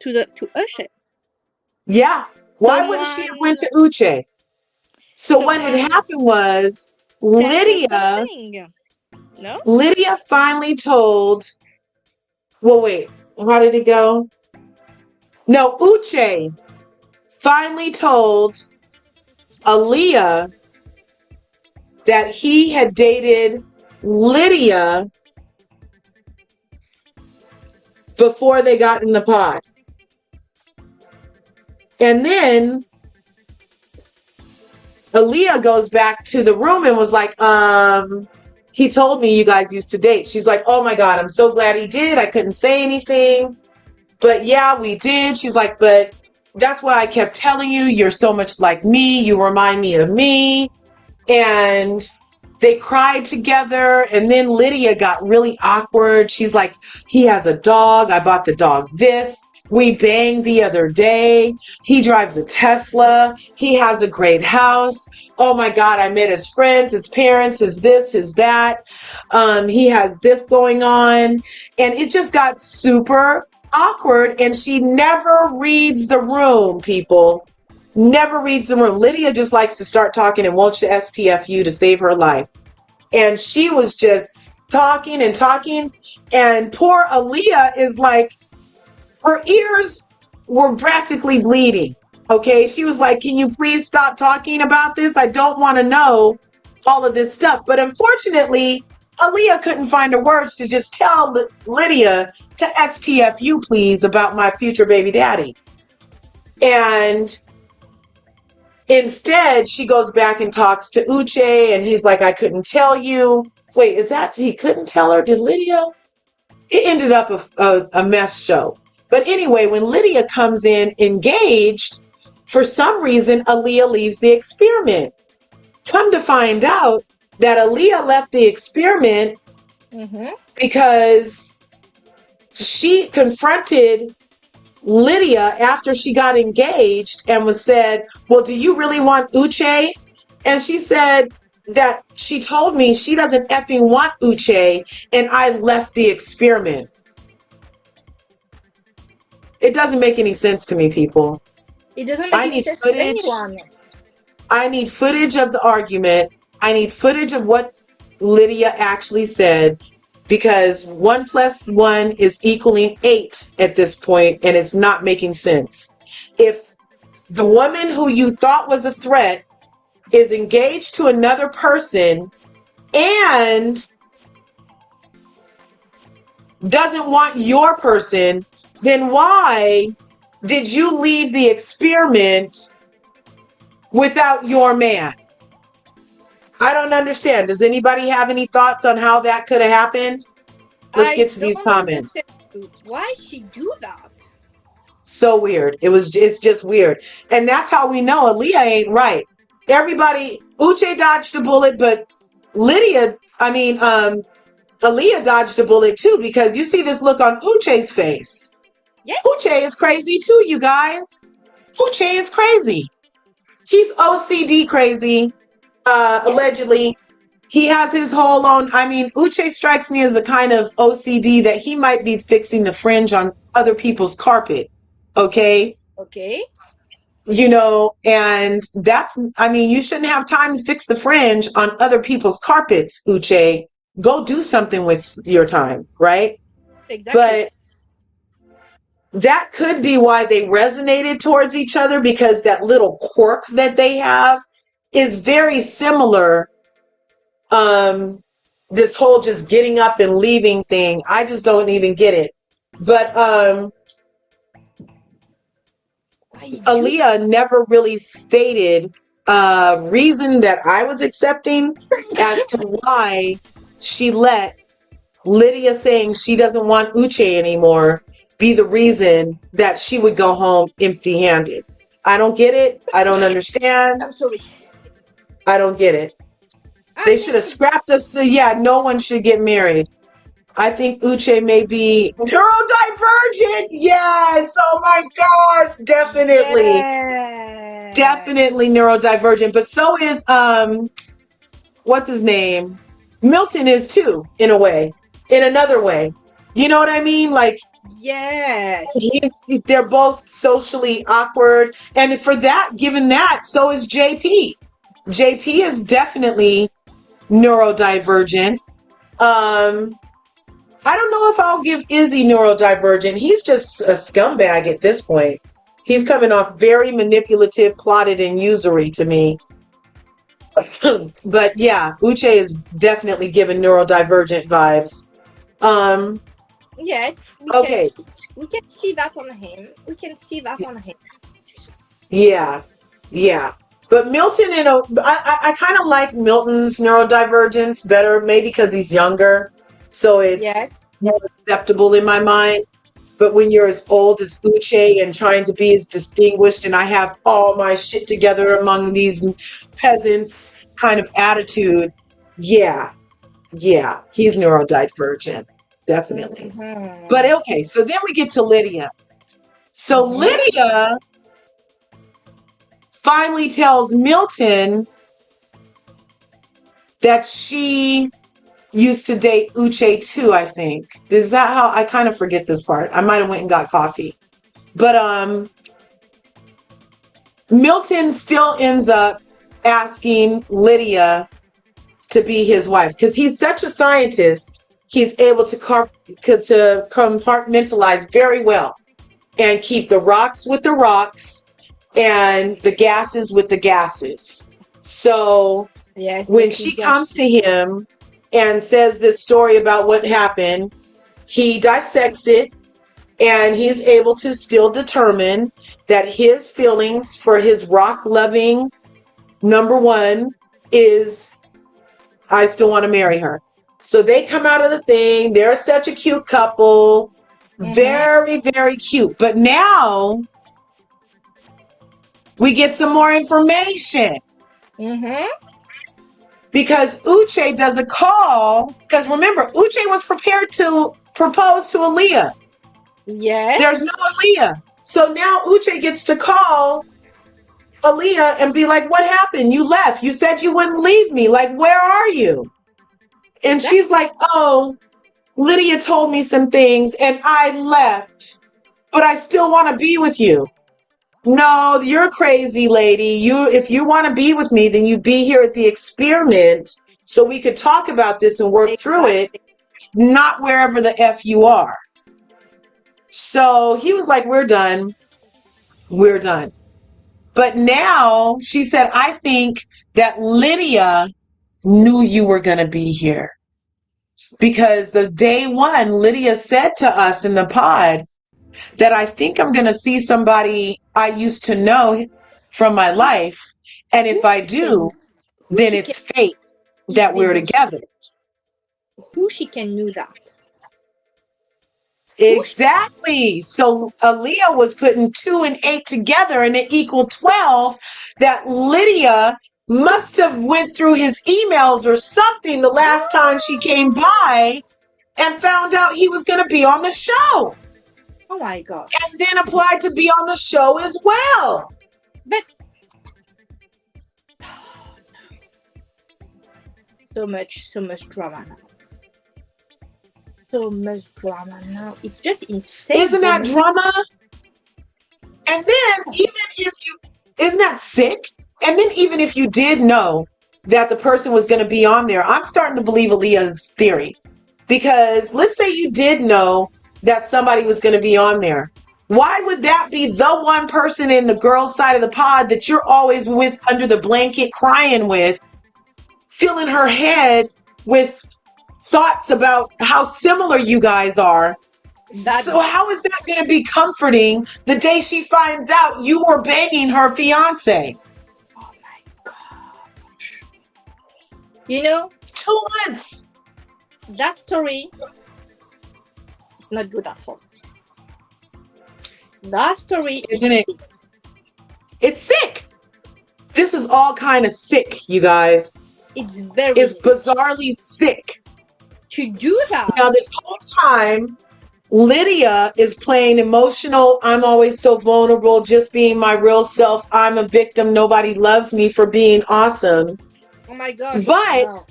Uche? yeah, why wouldn't she have went Someone to Uche? So what had someone happened was tell her Lydia something. No? finally told, well, wait, how did it go? No, Uche finally told Aaliyah that he had dated Lydia before they got in the pod. And then Aaliyah goes back to the room and was like, he told me you guys used to date. She's like, oh my God, I'm so glad he did. I couldn't say anything. But yeah, we did. She's like, but that's what I kept telling you. You're so much like me. You remind me of me. And they cried together. And then Lydia got really awkward. She's like, he has a dog. I bought the dog this. We banged the other day. He drives a Tesla. He has a great house. Oh my God, I met his friends, his parents, his this, his that. He has this going on. And it just got super awkward. And she never reads the room, people. Never reads the room. Lydia just likes to start talking and wants to STFU to save her life. And she was just talking and talking. And poor Aaliyah is like, her ears were practically bleeding. Okay. She was like, can you please stop talking about this? I don't want to know all of this stuff. But unfortunately, Aaliyah couldn't find the words to just tell Lydia to STFU, please, about my future baby daddy. And instead, she goes back and talks to Uche, and he's like, I couldn't tell you. Wait, is that he couldn't tell her? Did Lydia? It ended up a mess show. But anyway, when Lydia comes in engaged, for some reason, Aaliyah leaves the experiment. Come to find out that Aaliyah left the experiment because she confronted Lydia after she got engaged and was said, well, do you really want Uche? And she said that she told me she doesn't effing want Uche and I left the experiment. It doesn't make any sense to me, people. It doesn't make any sense to anyone. I need footage of the argument. I need footage of what Lydia actually said, because 1 + 1 is equaling 8 at this point, and it's not making sense. If the woman who you thought was a threat is engaged to another person and doesn't want your person, then why did you leave the experiment without your man? I don't understand. Does anybody have any thoughts on how that could have happened? Let's I get to these don't comments. understand why she do that. So weird. It's just weird. And that's how we know Aaliyah ain't right. Everybody, Uche dodged a bullet, but Aaliyah dodged a bullet too, because you see this look on Uche's face. Yes. Uche is crazy too, you guys. Uche is crazy. He's OCD crazy, allegedly. He has his whole own. Uche strikes me as the kind of OCD that he might be fixing the fringe on other people's carpet. Okay. Okay. And you shouldn't have time to fix the fringe on other people's carpets, Uche. Go do something with your time, right? Exactly. But that could be why they resonated towards each other, because that little quirk that they have is very similar. This whole just getting up and leaving thing, I just don't even get it. But Aaliyah never really stated a reason that I was accepting as to why she let Lydia saying she doesn't want Uche anymore be the reason that she would go home empty-handed. I don't get it. I don't understand. I'm sorry. I don't get it. They should have scrapped us. Yeah, no one should get married. I think Uche may be neurodivergent. Yes. Oh my gosh. Definitely. Yeah. Definitely neurodivergent. But so is what's his name? Milton is too, in a way. In another way. You know what I mean? Like, yes. They're both socially awkward. And for that, given that, so is JP. JP is definitely neurodivergent. I don't know if I'll give Izzy neurodivergent. He's just a scumbag at this point. He's coming off very manipulative, plotted, and usury to me. But yeah, Uche is definitely giving neurodivergent vibes. Yes. Okay. We can see that on him. Yeah. Yeah. But Milton, I kind of like Milton's neurodivergence better, maybe because he's younger. So it's more acceptable in my mind. But when you're as old as Uche and trying to be as distinguished, and I have all my shit together among these peasants kind of attitude, yeah, he's neurodivergent, definitely. Mm-hmm. But okay, so then we get to Lydia. So Lydia finally tells Milton that she used to date Uche too, I think. Is that how? I kind of forget this part. I might have went and got coffee. But Milton still ends up asking Lydia to be his wife because he's such a scientist. He's able to compartmentalize very well and keep the rocks with the rocks and the gases with the gases. So when she comes to him and says this story about what happened, he dissects it, and he's able to still determine that his feelings for his rock-loving number one is, I still want to marry her. So they come out of the thing. They're such a cute couple. Very, very cute. But now we get some more information. Because Uche does a call. Because remember, Uche was prepared to propose to Aaliyah. Yes. There's no Aaliyah. So now Uche gets to call Aaliyah and be like, what happened? You left. You said you wouldn't leave me. Like, where are you? And she's like, oh, Lydia told me some things and I left, but I still want to be with you. No, you're crazy, lady. If you want to be with me, then you be here at the experiment so we could talk about this and work through it, not wherever the F you are. So he was like, we're done. We're done. But now she said, I think that Lydia knew you were going to be here. because the day one, Lydia said to us in the pod that I think I'm going to see somebody I used to know from my life. And if I do, then it's fate that we're together. Who she can know that? Exactly. So Aaliyah was putting 2 and 8 together and it equaled 12. That Lydia must have went through his emails or something the last time she came by and found out he was going to be on the show. Oh my God. And then applied to be on the show as well. But so much drama now. So much drama now. It's just insane. Isn't that drama? And then isn't that sick? And then even if you did know that the person was going to be on there, I'm starting to believe Aaliyah's theory. Because let's say you did know that somebody was going to be on there. Why would that be the one person in the girls' side of the pod that you're always with under the blanket crying with, filling her head with thoughts about how similar you guys are? So how is that going to be comforting the day she finds out you were banging her fiance? Oh my gosh. You know, 2 months. That story not good at all. That story isn't it? It's sick. This is all kind of sick, you guys. It's very bizarrely sick to do that. Now this whole time Lydia is playing emotional, I'm always so vulnerable, just being my real self. I'm a victim. Nobody loves me for being awesome. Oh my gosh. But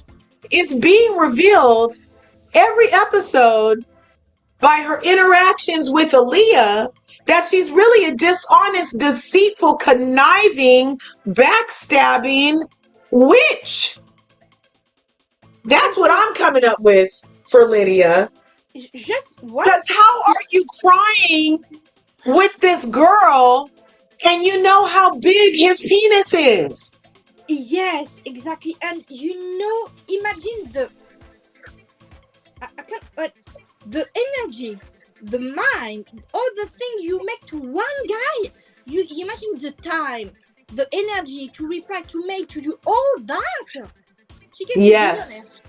it's being revealed every episode by her interactions with Aaliyah that she's really a dishonest, deceitful, conniving, backstabbing witch. That's what I'm coming up with for Lydia. Just what? Because how are you crying with this girl and you know how big his penis is? Yes, exactly. And you know, imagine the energy, the mind, all the things you make to one guy. You imagine the time, the energy to reply, to make, to do all that. She can be yes.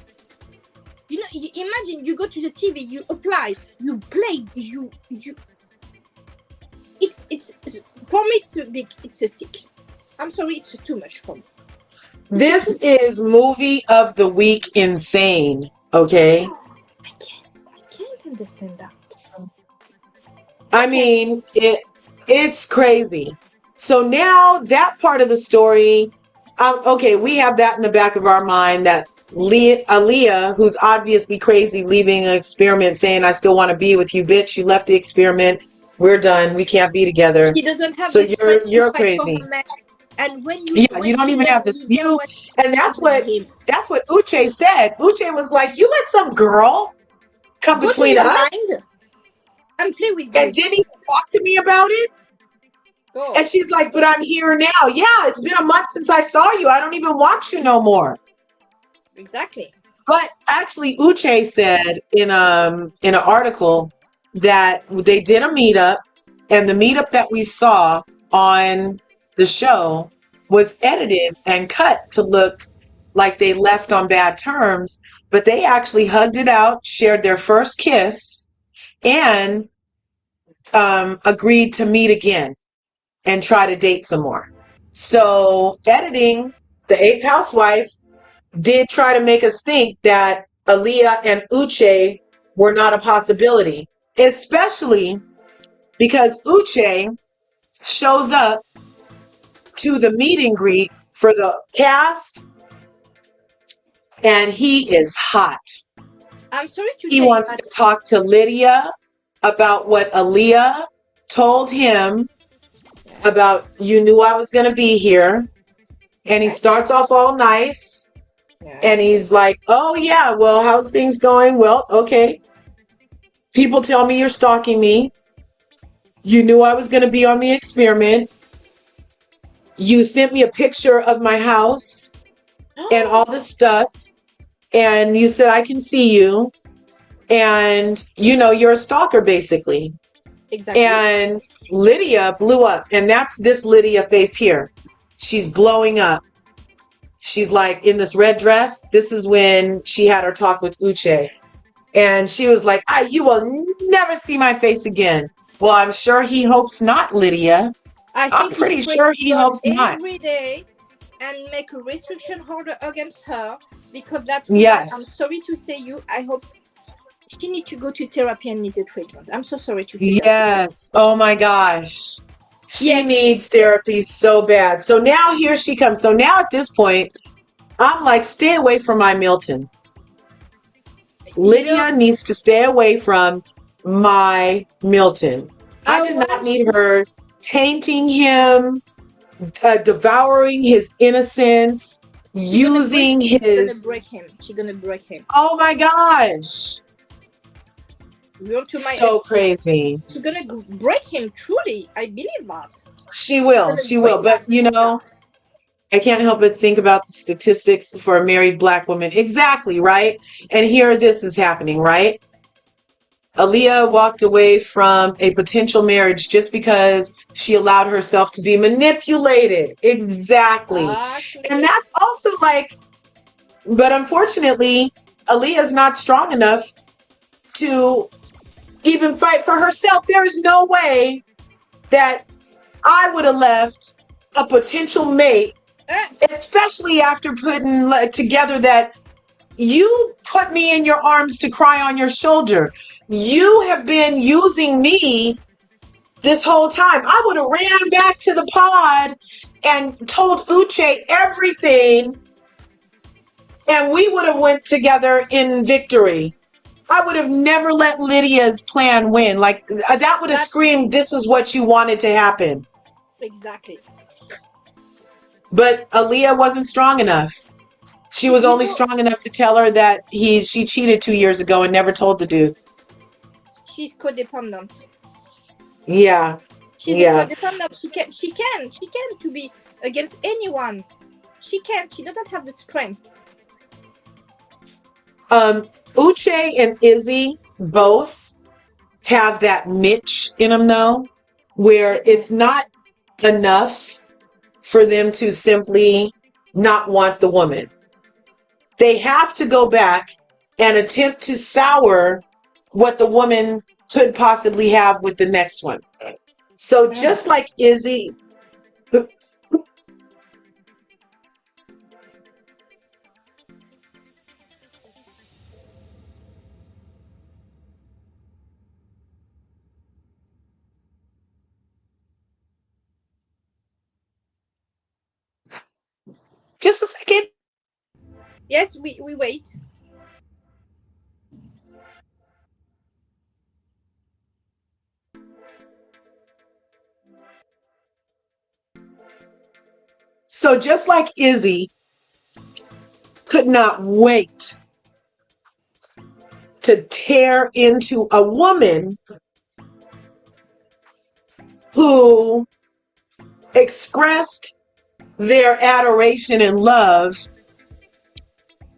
You know, you imagine you go to the TV, you apply, you play, you. It's for me. It's a sick. I'm sorry, it's too much for me. This is movie of the week insane. Okay. I can't understand that. I mean, it's crazy. So now that part of the story, okay, we have that in the back of our mind that Aaliyah, who's obviously crazy, leaving an experiment saying, I still want to be with you, bitch. You left the experiment. We're done. We can't be together. She doesn't have so you're crazy. And when you don't even have this view. And that's what Uche said. Uche was like, you let some girl come between us and play with and didn't even talk to me about it. And she's like, but I'm here now. Yeah, it's been a month since I saw you. I don't even watch you no more. Exactly. But actually, Uche said in an article that they did a meetup, and the meetup that we saw on the show was edited and cut to look like they left on bad terms, but they actually hugged it out, shared their first kiss, and agreed to meet again and try to date some more. So editing, the Eighth Housewife, did try to make us think that Aaliyah and Uche were not a possibility, especially because Uche shows up to the meet and greet for the cast and he is hot. I'm sorry to He wants to talk to Lydia about what Aaliyah told him about, you knew I was going to be here. And he starts off all nice. And he's like, oh yeah, well, how's things going? Well, okay. People tell me you're stalking me. You knew I was going to be on the experiment. You sent me a picture of my house and all this stuff. and you said, I can see you. And, you're a stalker, basically. Exactly. And Lydia blew up. And that's this Lydia face here. She's blowing up. She's like in this red dress. This is when she had her talk with Uche. And she was like, you will never see my face again. Well, I'm sure he hopes not, Lydia. I'm pretty sure he hopes not. Every day and make a restriction order against her because that woman, Yes. I'm sorry to say you, I hope she needs to go to therapy and need a treatment. I'm so sorry to say that. Yes. Oh my gosh. She needs therapy so bad. So now here she comes. So now at this point, I'm like, stay away from my Milton. Lydia needs to stay away from my Milton. I do not need her tainting him, devouring his innocence, using his. She's gonna break him. Oh my gosh. So crazy. She's gonna break him, truly. I believe that. She will. But I can't help but think about the statistics for a married Black woman. Exactly, right? And here this is happening, right? Aaliyah walked away from a potential marriage just because she allowed herself to be manipulated. Exactly. And that's also but unfortunately, Aaliyah's not strong enough to even fight for herself. There is no way that I would have left a potential mate, especially after putting together that you put me in your arms to cry on your shoulder. You have been using me this whole time. I would have ran back to the pod and told Uche everything, and we would have went together in victory. I would have never let Lydia's plan win. That would have screamed, this is what you wanted to happen. Exactly. But Aaliyah wasn't strong enough. She was only strong enough to tell her that she cheated 2 years ago and never told the dude. She's codependent. Yeah. She's codependent. She can to be against anyone. She can. She doesn't have the strength. Uche and Izzy both have that niche in them, though, where it's not enough for them to simply not want the woman. They have to go back and attempt to sour what the woman could possibly have with the next one. So just like Izzy, just a second. Yes, we wait. So just like Izzy could not wait to tear into a woman who expressed their adoration and love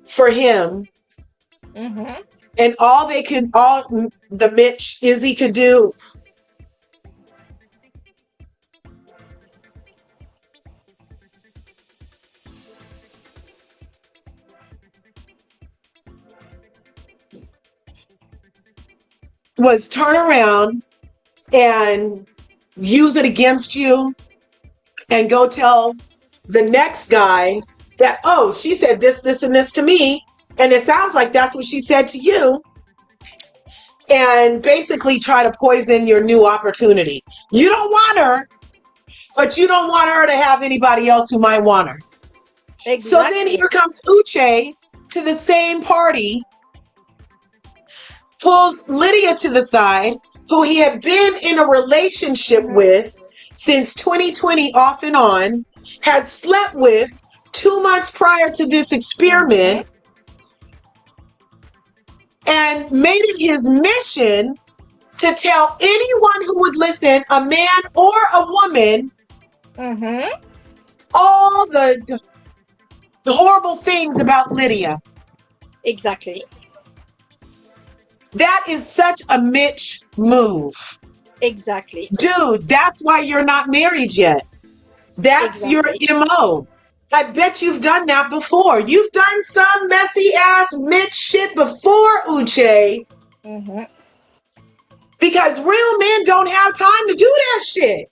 for him. Mm-hmm. And all the Mitch Izzy could do was turn around and use it against you and go tell the next guy that, oh, she said this, this, and this to me. And it sounds like that's what she said to you. And basically try to poison your new opportunity. You don't want her, but you don't want her to have anybody else who might want her. Exactly. So then here comes Uche to the same party, pulls Lydia to the side, who he had been in a relationship with since 2020 off and on, had slept with 2 months prior to this experiment, and made it his mission to tell anyone who would listen, a man or a woman, all the horrible things about Lydia. Exactly. That is such a Mitch move. Exactly. Dude, that's why you're not married yet. That's Exactly. your MO. I bet you've done that before. You've done some messy ass Mitch shit before, Uche. Mm-hmm. Because real men don't have time to do that shit.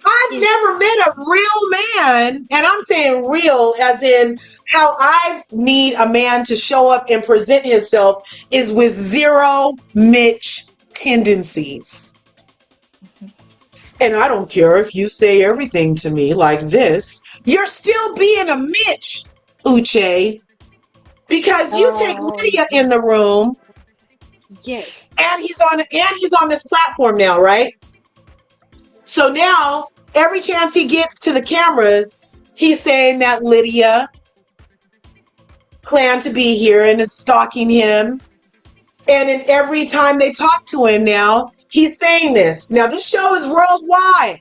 I've never met a real man, and I'm saying real as in how I need a man to show up and present himself is with zero Mitch tendencies. And I don't care if you say everything to me like this, you're still being a Mitch, Uche, because you take Lydia in the room. Yes. And he's on this platform now, right? So now every chance he gets to the cameras, he's saying that Lydia planned to be here and is stalking him. And in every time they talk to him now, he's saying this. Now this show is worldwide.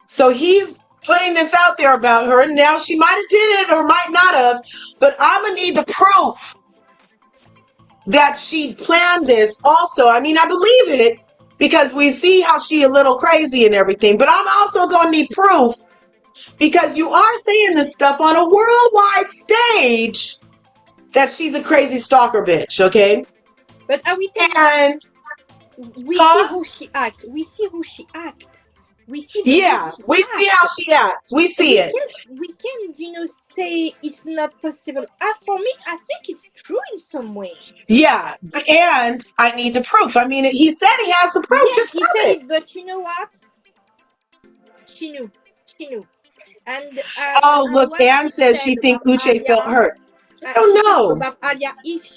So he's putting this out there about her. Now she might have did it or might not have, but I'm gonna need the proof that she planned this also. I mean, I believe it because we see how she a little crazy and everything, but I'm also gonna need proof because you are saying this stuff on a worldwide stage that she's a crazy stalker bitch, okay? But are we telling And we see who she act. We see who she act. We see the yeah, we see how she acts. We see it. We can, say it's not possible. For me, I think it's true in some way. Yeah, and I need the proof. I mean, he said he has the proof. Yes, Just he prove said it. it, but you know what? She knew. And Oh, look, what Anne she says said she thinks about Uche felt Alia, hurt. I don't know. about Alia, if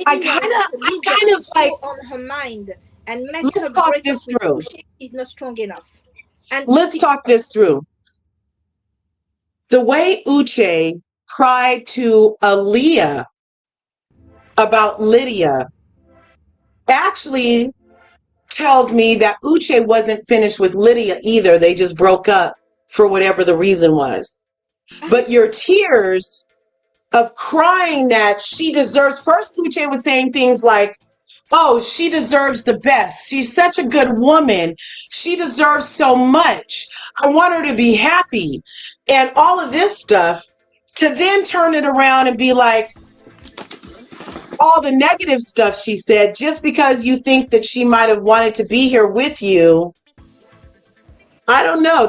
I anyone kind Lydia of like, on her mind and make let's her talk break up this with through. Uche is not strong enough. And Let's talk this through. The way Uche cried to Aaliyah about Lydia actually tells me that Uche wasn't finished with Lydia either. They just broke up for whatever the reason was. But your tears of crying that she deserves, first Uche was saying things like, oh, she deserves the best. She's such a good woman. She deserves so much. I want her to be happy. And all of this stuff, to then turn it around and be like, all the negative stuff she said, just because you think that she might have wanted to be here with you. I don't know.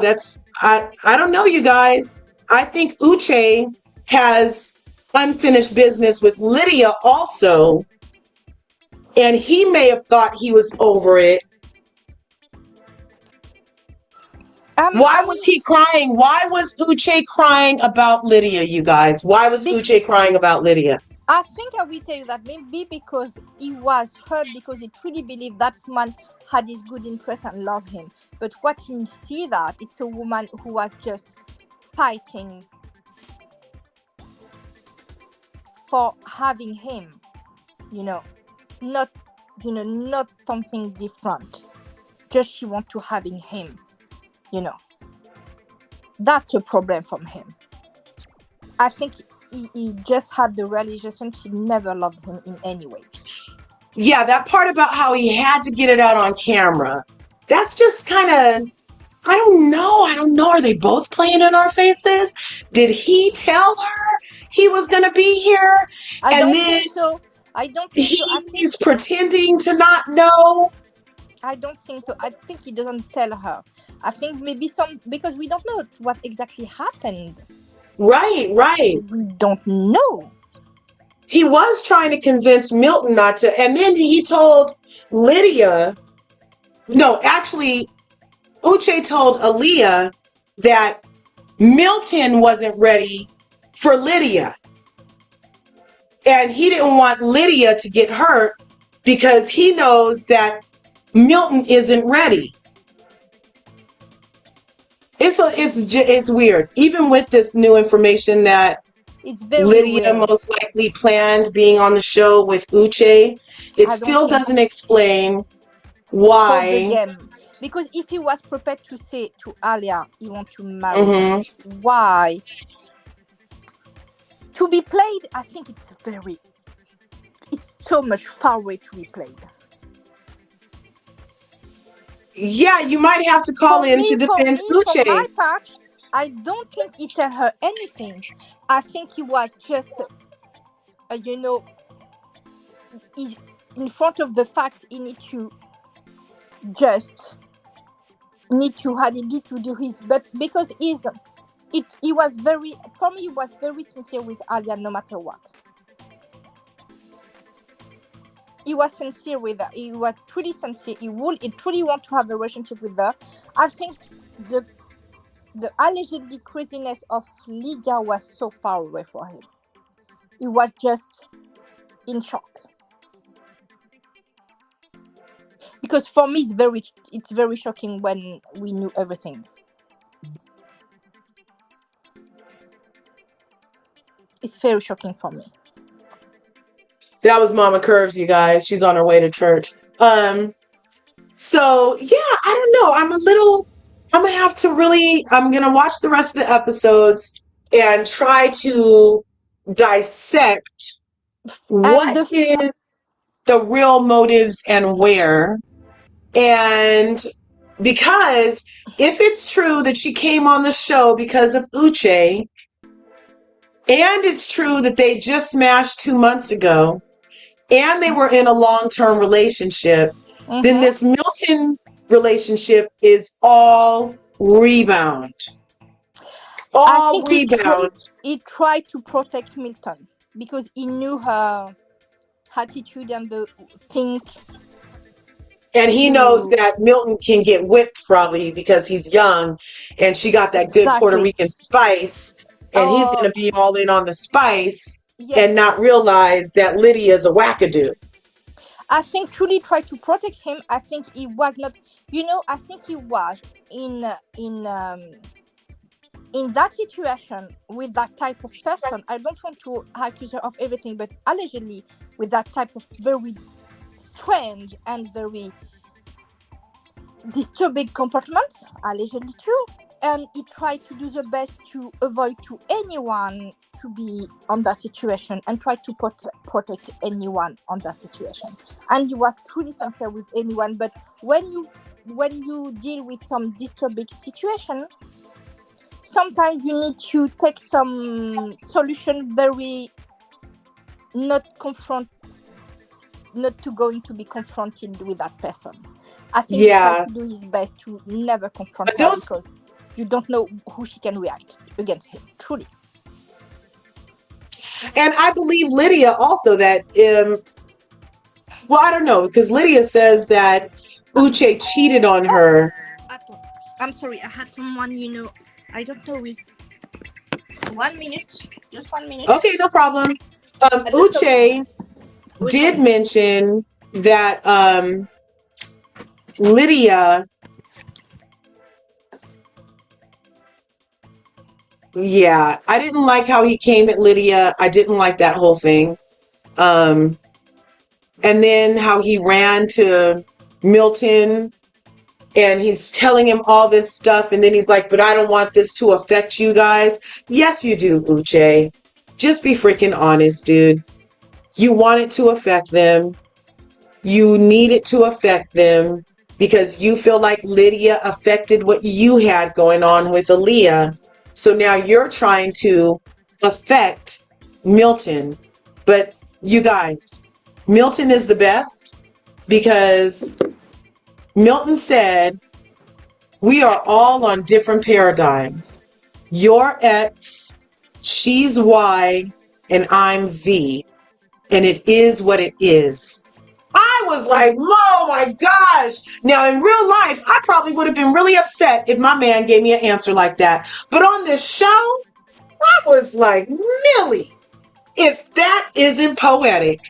I don't know, you guys. I think Uche has unfinished business with Lydia also. And he may have thought he was over it. Why was he crying? Why was Uche crying about Lydia, you guys? Why was Uche crying about Lydia? I think I will tell you that maybe because he was hurt because he truly believed that woman had his good interest and loved him. But what he see that it's a woman who was just fighting for having him, not something different. Just she want to having him, That's a problem from him. I think he just had the realization she never loved him in any way. Yeah, that part about how he had to get it out on camera. That's just kind of, I don't know. Are they both playing in our faces? Did he tell her he was going to be here? I don't think so. He's pretending to not know. I don't think so. I think he doesn't tell her. I think maybe because we don't know what exactly happened. Right. We don't know. He was trying to convince Milton not to, and then he told Lydia, no, actually, Uche told Aaliyah that Milton wasn't ready for Lydia. And he didn't want Lydia to get hurt because he knows that Milton isn't ready. It's weird. Even with this new information that Lydia most likely planned being on the show with Uche, it still doesn't explain why. For the game. Because if he was prepared to say to Alia he wants to marry her, why To be played, I think it's so much far away to be played. Yeah, you might have to call in to defend For my Uche. part, I don't think he tell her anything. I think he was just, you know, he's in front of the fact he need to just need to had it to do his, but because he was very, for me, he was very sincere with Alia no matter what. He was sincere with her. He was truly sincere. He truly want to have a relationship with her. I think the allegedly craziness of Lydia was so far away for him. He was just in shock. Because for me, it's very shocking when we knew everything. It's very shocking for me. That was Mama Curves, you guys. She's on her way to church. So yeah, I don't know. I'm gonna watch the rest of the episodes and try to dissect what is the real motives and where. And because if it's true that she came on the show because of Uche, and it's true that they just smashed 2 months ago, and they were in a long-term relationship, then this Milton relationship is all rebound. All rebound. He tried to protect Milton because he knew her attitude and the thing. And he knows that Milton can get whipped probably because he's young and she got that good Puerto Rican spice. And he's going to be all in on the spice and not realize that Lydia is a wackadoo. I think truly tried to protect him. I think he was not, I think he was in that situation with that type of person. I don't want to accuse her of everything, but allegedly with that type of very strange and very disturbing comportment, allegedly true, and he tried to do the best to avoid to anyone to be on that situation and try to protect anyone on that situation. And he was truly sincere with anyone, but when you deal with some disturbing situation, sometimes you need to take some solution very not going to be confronted with that person. I think he tried to do his best to never confront her because you don't know who she can react against him, truly. And I believe Lydia also that, well, I don't know, because Lydia says that Uche cheated on her. I'm sorry, I had someone, I don't know, with 1 minute, just 1 minute. Okay, no problem. Uche did mention that Lydia, yeah, I didn't like how he came at Lydia. I didn't like that whole thing. And then how he ran to Milton and he's telling him all this stuff. And then he's like, but I don't want this to affect you guys. Yes, you do, Uche. Just be freaking honest, dude. You want it to affect them. You need it to affect them because you feel like Lydia affected what you had going on with Aaliyah. So now you're trying to affect Milton. But you guys, Milton is the best because Milton said, we are all on different paradigms. You're X, she's Y, and I'm Z. And it is what it is. I was like, oh my gosh. Now, in real life, I probably would have been really upset if my man gave me an answer like that. But on this show, I was like, Millie, if that isn't poetic,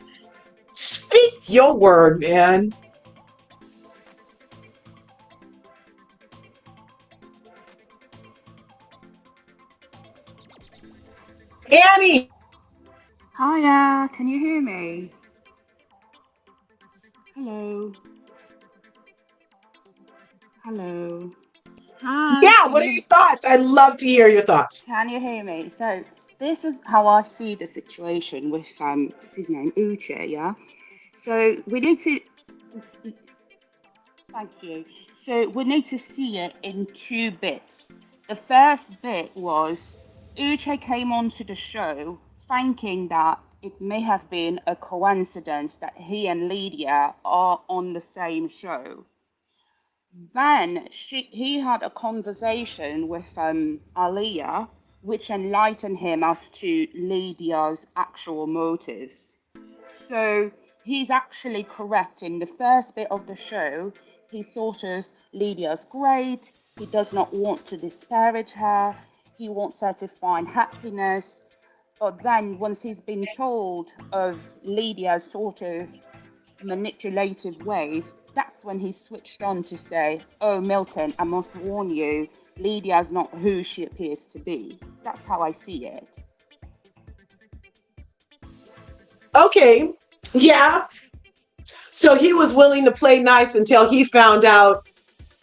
speak your word, man. Annie. Hiya, can you hear me? Hello. Hello. Hi. Yeah, what are your thoughts? I'd love to hear your thoughts. Can you hear me? So, this is how I see the situation with what's his name, Uche, yeah. So we need to thank you. So we need to see it in two bits. The first bit was Uche came onto the show thinking that it may have been a coincidence that he and Lydia are on the same show. Then he had a conversation with Aliyah, which enlightened him as to Lydia's actual motives. So he's actually correct in the first bit of the show. He's sort of, Lydia's great. He does not want to disparage her. He wants her to find happiness. But then once he's been told of Lydia's sort of manipulative ways, that's when he switched on to say, oh, Milton, I must warn you, Lydia's not who she appears to be. That's how I see it. Okay. Yeah. So he was willing to play nice until he found out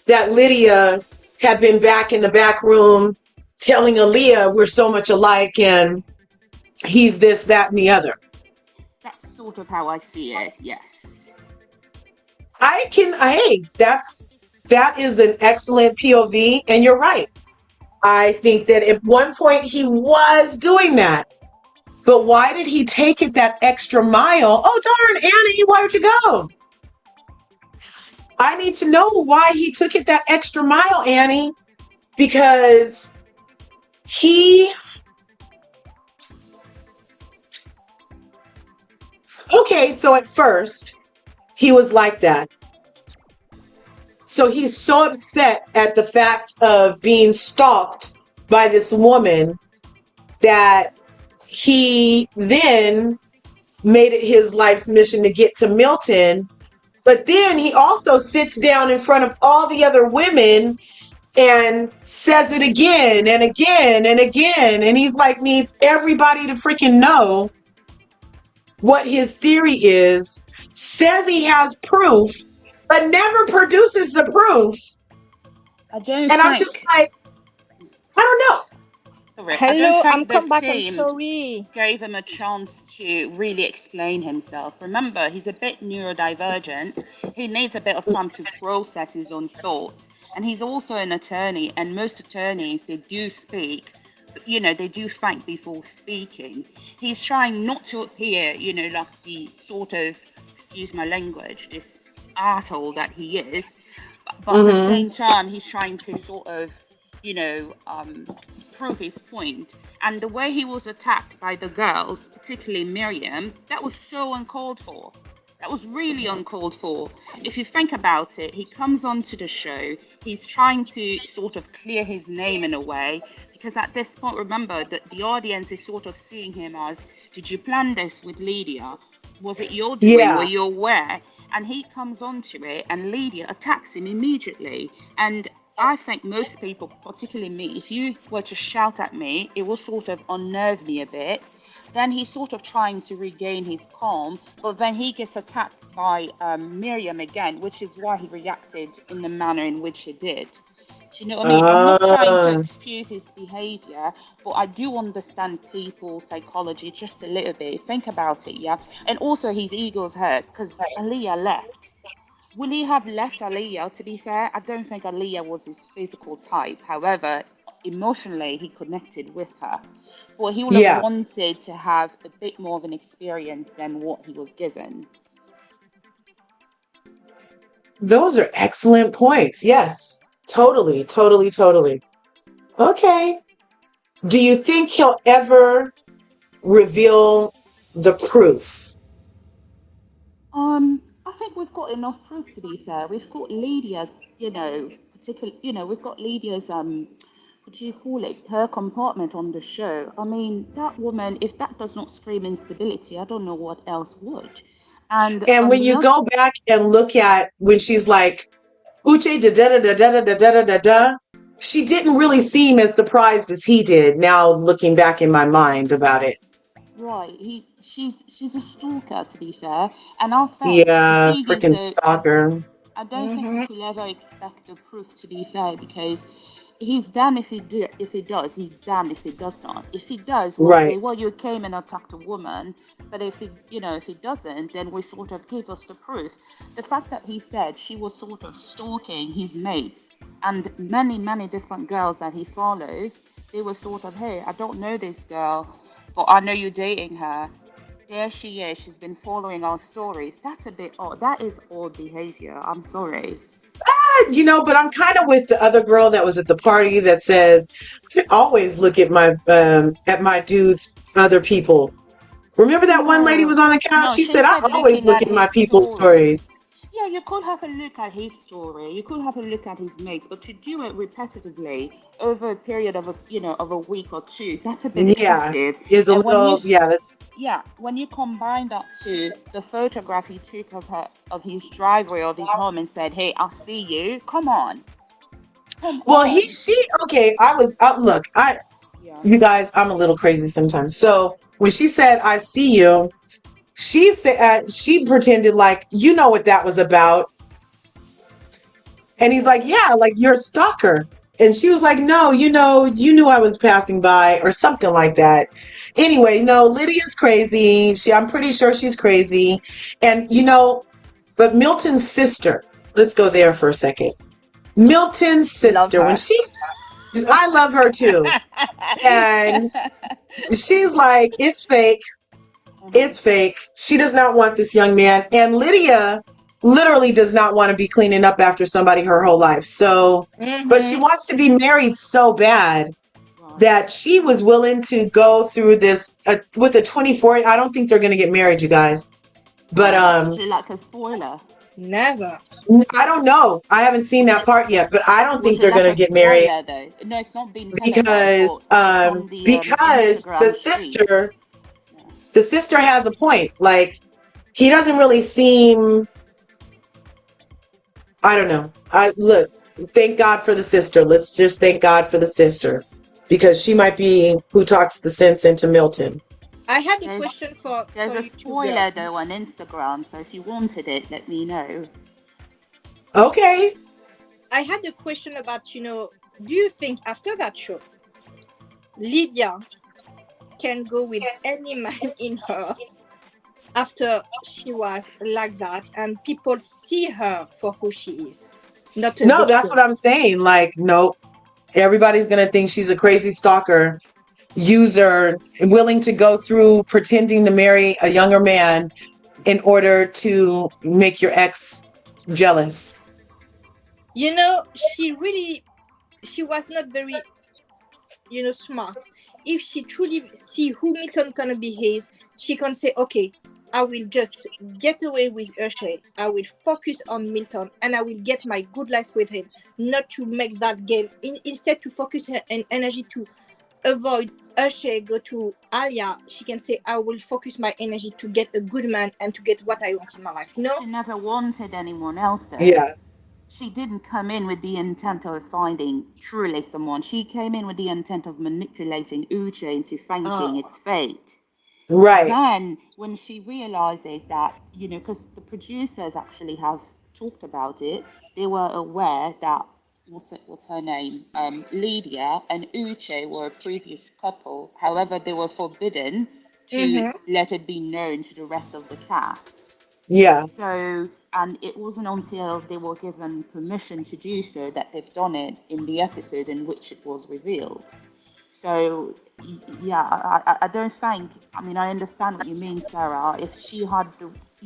that Lydia had been back in the back room telling Aaliyah we're so much alike and he's this, that, and the other. That's sort of how I see it, yes. Hey, that is an excellent POV, and you're right. I think that at one point he was doing that. But why did he take it that extra mile? Oh, darn, Annie, where'd you go? I need to know why he took it that extra mile, Annie, because okay, so at first he was like that. So he's so upset at the fact of being stalked by this woman that he then made it his life's mission to get to Milton. But then he also sits down in front of all the other women and says it again and again and again. And he's like, needs everybody to freaking know what his theory is, says he has proof, but never produces the proof. I'm just like, I don't know. Sorry, Hello, I don't think I'm come the back. I'm team sorry. gave him a chance to really explain himself. Remember, he's a bit neurodivergent. He needs a bit of time to process his own thoughts. And he's also an attorney, and most attorneys, they do speak. You know, they do think before speaking. He's trying not to appear, you know, like the sort of, excuse my language, this asshole that he is. But at the same time, he's trying to sort of, you know, prove his point. And the way he was attacked by the girls, particularly Miriam, that was so uncalled for. That was really uncalled for. If you think about it, he comes onto the show, he's trying to sort of clear his name in a way, because at this point, remember that the audience is sort of seeing him as, did you plan this with Lydia? Was it your doing? Yeah. Were you aware? And he comes onto it and Lydia attacks him immediately. And I think most people, particularly me, if you were to shout at me, it will sort of unnerve me a bit. Then he's sort of trying to regain his calm, but then he gets attacked by Miriam again, which is why he reacted in the manner in which he did. Do you know what I mean? I'm not trying to excuse his behavior, but I do understand people's psychology just a little bit. Think about it, yeah? And also his ego's hurt because Aaliyah left. Will he have left Aaliyah, to be fair? I don't think Aaliyah was his physical type. However, emotionally, he connected with her. But he would have wanted to have a bit more of an experience than what he was given. Those are excellent points. Yes, totally. Okay. Do you think he'll ever reveal the proof? I think we've got enough proof, to be fair. We've got Lydia's, we've got Lydia's, what do you call it, her compartment on the show. I mean, that woman, if that does not scream instability, I don't know what else would. And when you go back and look at when she's like, Uche da da da da da da da da da, she didn't really seem as surprised as he did. Now looking back in my mind about it. Right, she's a stalker, to be fair, and I think freaking stalker. I don't think we could ever expect the proof, to be fair, because he's damned if he do, if he does. He's damned if he does not. If he does, we'll Right. say, well, you came and attacked a woman. But if he, if he doesn't, then we sort of give us the proof. The fact that he said she was sort of stalking his mates and many, many different girls that he follows, they were sort of, hey, I don't know this girl, but I know you're dating her. There she is. She's been following our stories. That's a bit odd. That is odd behavior. I'm sorry. But I'm kind of with the other girl that was at the party that says, I always look at my dude's other people. Remember that one lady was No, on the couch? no, She she said, I said always looking look at at my his people's story. stories. Yeah, you could have a look at his story. You could have a look at his mates, but to do it repetitively over a period of a week or two, that's a bit Yeah, excessive. is a And when little, yeah, that's, yeah, when you combine that to the photograph he took of his driveway of his home and said, "Hey, I'll see you." Come on, come well, on. okay, look, Yeah. you guys, I'm a little crazy sometimes. So when she said, I see you, she said, she pretended like, you know what that was about. And he's like, yeah, like you're a stalker. And she was like, no, you knew I was passing by or something like that. Anyway, no, Lydia's crazy. I'm pretty sure she's crazy. And, but Milton's sister, let's go there for a second. Milton's Love sister, her. I love her too. And she's like, it's fake. Mhm. It's fake. She does not want this young man. And Lydia literally does not want to be cleaning up after somebody her whole life. So, but she Mm-hmm. wants to be married so bad Right. that she was willing to go through this with a 24. I don't think they're going to get married, you guys. But Why? Would you like a spoiler? Never. I don't know. I haven't seen that part yet, but I don't Would think you they're like going to a get married spoiler though? No, it's not been televised, but because it's on the because Instagram street. Yeah. the sister has a point. Like he doesn't really seem, I don't know. I look, thank God for the sister. Let's just thank God for the sister because she might be who talks the sense into Milton. I had a There's question for there's a you two girls. spoiler though on Instagram, so if you wanted it, let me know. Okay. I had a question about, do you think after that show, Lydia can go with any man in her after she was like that and people see her for who she is, not a No, that's what victim? I'm saying. Like, nope. Everybody's going to think she's a crazy stalker, user, willing to go through pretending to marry a younger man in order to make your ex jealous. She was not very, smart. If she truly see who Milton gonna be his, she can say, okay, I will just get away with Hershey. I will focus on Milton and I will get my good life with him, not to make that game. Instead to focus her energy to avoid Hershey, go to Alia, she can say, I will focus my energy to get a good man and to get what I want in my life. She never wanted anyone else though. Yeah. She didn't come in with the intent of finding truly someone. She came in with the intent of manipulating Uche into thinking Oh. it's fate. Right. Then, when she realizes that, because the producers actually have talked about it, they were aware that what's her name? Lydia and Uche were a previous couple. However, they were forbidden to Mm-hmm. let it be known to the rest of the cast. Yeah. So, and it wasn't until they were given permission to do so that they've done it in the episode in which it was revealed. So, yeah, I don't think, I mean, I understand what you mean, Sarah. If she had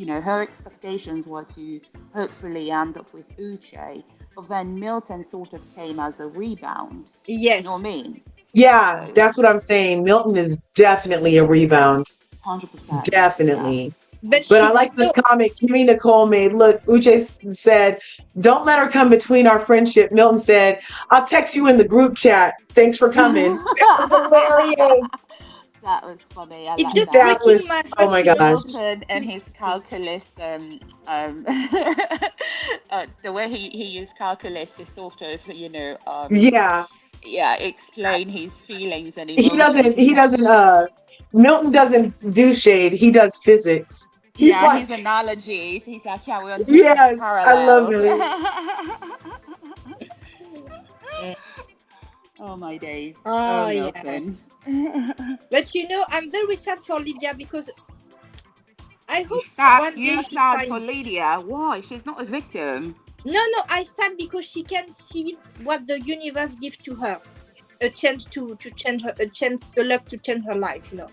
her expectations were to hopefully end up with Uche, but then Milton sort of came as a rebound. You know what I Yes. mean? Yeah. So, That's what I'm saying. Milton is definitely a rebound. 100%. Yeah. Definitely. But But I she, 100%. like this comment Kimmy Nicole made. Look, Uche said, don't let her come between our friendship. Milton said, I'll text you in the group chat. Thanks for coming. That was hilarious. That was funny. I it's like just that. That breaking was, my oh heart, my gosh. Milton and to his see. calculus, the way he used calculus to sort of, Yeah. yeah, explain his feelings and He emotions. doesn't, he doesn't, Milton doesn't do shade. He does physics. He's Yeah, like, his analogies. He's like, yeah, we're on different yes, I love parallels. it. Mm. Oh my days. Oh Oh Milton. yes. But I'm very sad for Lydia because I You hope sad? one day You she sad for finds. Lydia? Why? She's not a victim. No, I sad because she can see what the universe gives to her. A chance to change her, a luck to change her life. Because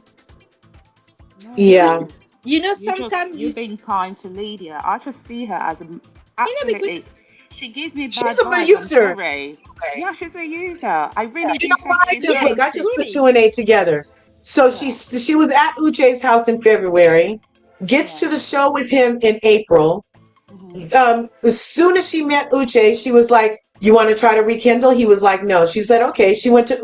Yeah. No, sometimes you're being kind to Lydia. I just see her as because absolutely. She gives me She's bad a vibes. I'm user. sorry. Yeah, she's a user. I really You do know think why? she's Because yes, look, I going to. just put truly. two and eight together. So Yeah, she was at Uche's house in February, gets to yeah. the show with him in April. Hmm. As soon as she met Uche, she was like, "You want to try to rekindle?" He was like, "No." She said, "Okay." She went to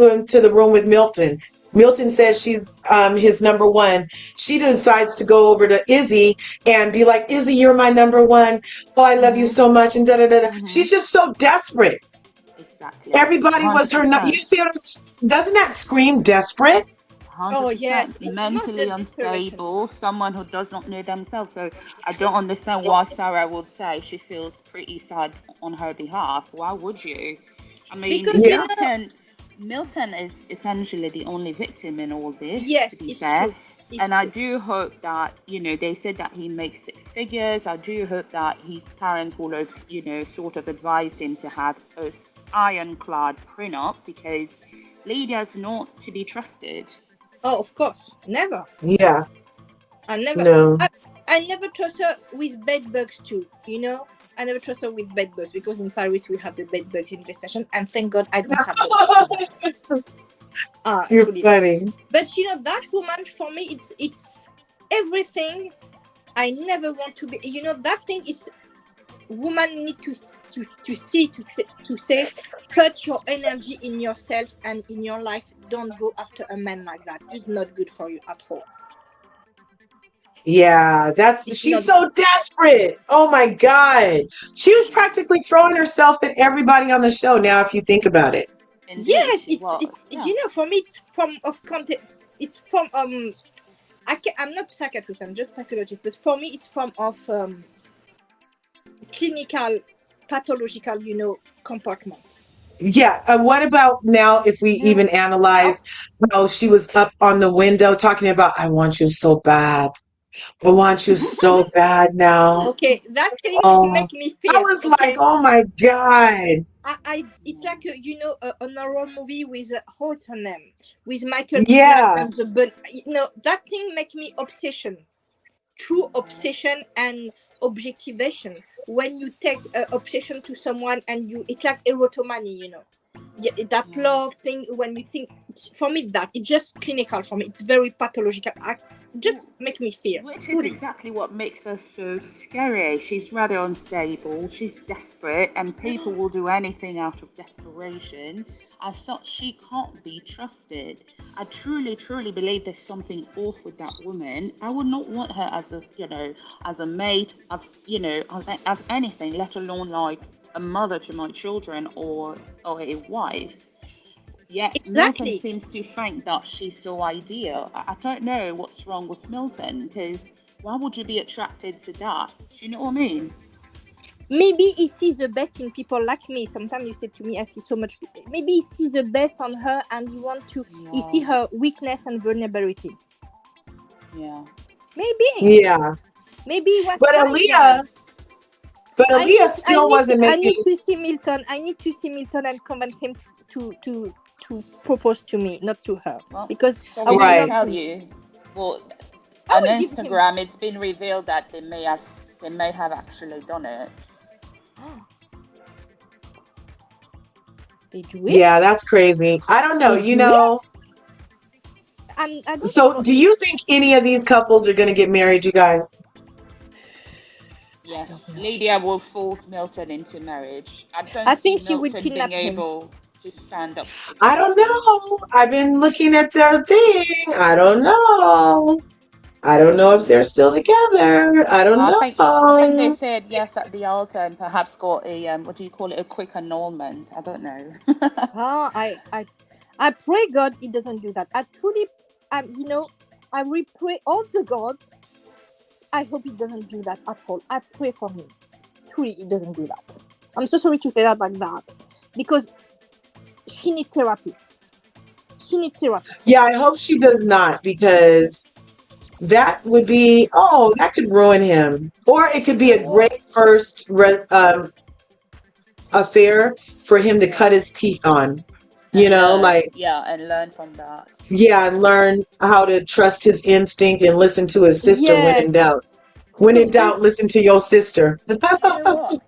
the room with Milton. Milton says she's his number one. She decides to go over to Izzy and be like, "Izzy, you're my number one. Oh, I love you Hmm. so much." And da da da. Hmm. She's just so desperate. Exactly. Everybody was her. You 100%. see what doesn't that scream desperate? 100% Yes, it's not the mentally desperation. unstable, someone who does not know themselves. So I don't understand why Sarah would say she feels pretty sad on her behalf. Why would you? I mean, Because Yeah, Milton is essentially the only victim in all this, to yes, be it's fair. true. It's And I true. do hope that, they said that he makes six figures. I do hope that his parents will have, sort of advised him to have a ironclad prenup because Lydia's not to be trusted. Oh, of course, never. yeah, I never. no. I never trust her with bed bugs too. I never trust her with bed bugs because in Paris we have the bed bugs infestation, and thank God I don't have those. You're Truly. funny. But that woman for me, it's everything I never want to be. That thing is woman need to see to say put your energy in yourself and in your life. Don't go after a man like that. It's not good for you at all. Yeah, It's she's not good. so desperate. Oh my God. She was practically throwing herself at everybody on the show now, if you think about it. Indeed, Yes, she it's was. Yeah. for me it's from of content. It's from I'm not psychiatrist. I'm just psychologist. But for me, it's from of clinical, pathological, compartment. Yeah. What about now if we No. even analyze how she was up on the window talking about, I want you so bad. I want you so bad now. Okay, that thing Oh, make me I fear. was like, Okay, oh my God. it's like a horror movie with what's her name, with Michael B. Yeah. and the bun. That thing make me obsession. True obsession and objectivation. When you take obsession to someone and it's like erotomany. Yeah, that Yeah. love thing. When you think, for me, that it's just clinical. For me, it's very pathological. Yeah. Just make me fear. Which is Truly. exactly what makes her so scary. She's rather unstable, she's desperate, and people will do anything out of desperation. As such, she can't be trusted. I truly, truly believe there's something off with that woman. I would not want her as as a mate, as anything, let alone like a mother to my children or a wife. Yet Milton Exactly. seems to think that she's so ideal. I don't know what's wrong with Milton because why would you be attracted to that? Do you know what I mean? Maybe he sees the best in people like me. Sometimes you say to me, I see so much. Maybe he sees the best on her and he see Yeah, her weakness and vulnerability. yeah. Maybe. Yeah. Maybe he was But kind, yeah. Aaliyah, but Aaliyah still wasn't I making. need to see Milton. I need to see Milton and convince him to propose to me, not to her, Well, because I sorry will to Right. love tell him. you. Well, I on will give him. Instagram, it's been revealed that they may have actually done it. They do Yeah, it. that's crazy. I don't know. They do it. I don't So know. do you think any of these couples are going to get married, you guys? I don't Yes, know. Lydia will force Milton into marriage. I I don't see think she will Milton being kidnap him. able to stand up I don't against him. know. I've been looking at their thing. I don't know. I don't know if they're still together. I don't I think they know. said yes at the altar and perhaps got a what do you call it, a quick annulment. I don't know. Ah, I pray God he doesn't do that. I truly, I will pray all the gods. I hope he doesn't do that at all. I pray for him. Truly, he doesn't do that. I'm so sorry to say that like that, because she needs therapy. She needs therapy. Yeah, I hope she does not, because that would be, oh, that could ruin him. Or it could be a great first affair for him to cut his teeth on. You know, like, and learn from that. yeah, and learn how to trust his instinct and listen to his sister when in doubt. Yes. When in Because doubt, listen to your sister. You know what?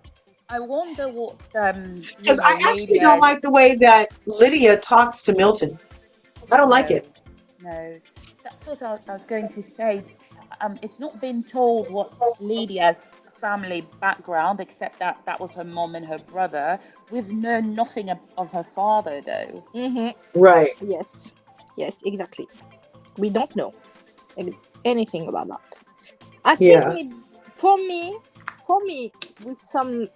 I wonder what Because I actually don't Lydia's. like the way that Lydia talks to Milton. I don't like it. No, that's what I was going to say. It's not been told what's Lydia's family background, except that that was her mom and her brother. We've known nothing of her father, though. Right. Yes. Yes, exactly. We don't know anything about that. I think Yeah. for me, with some,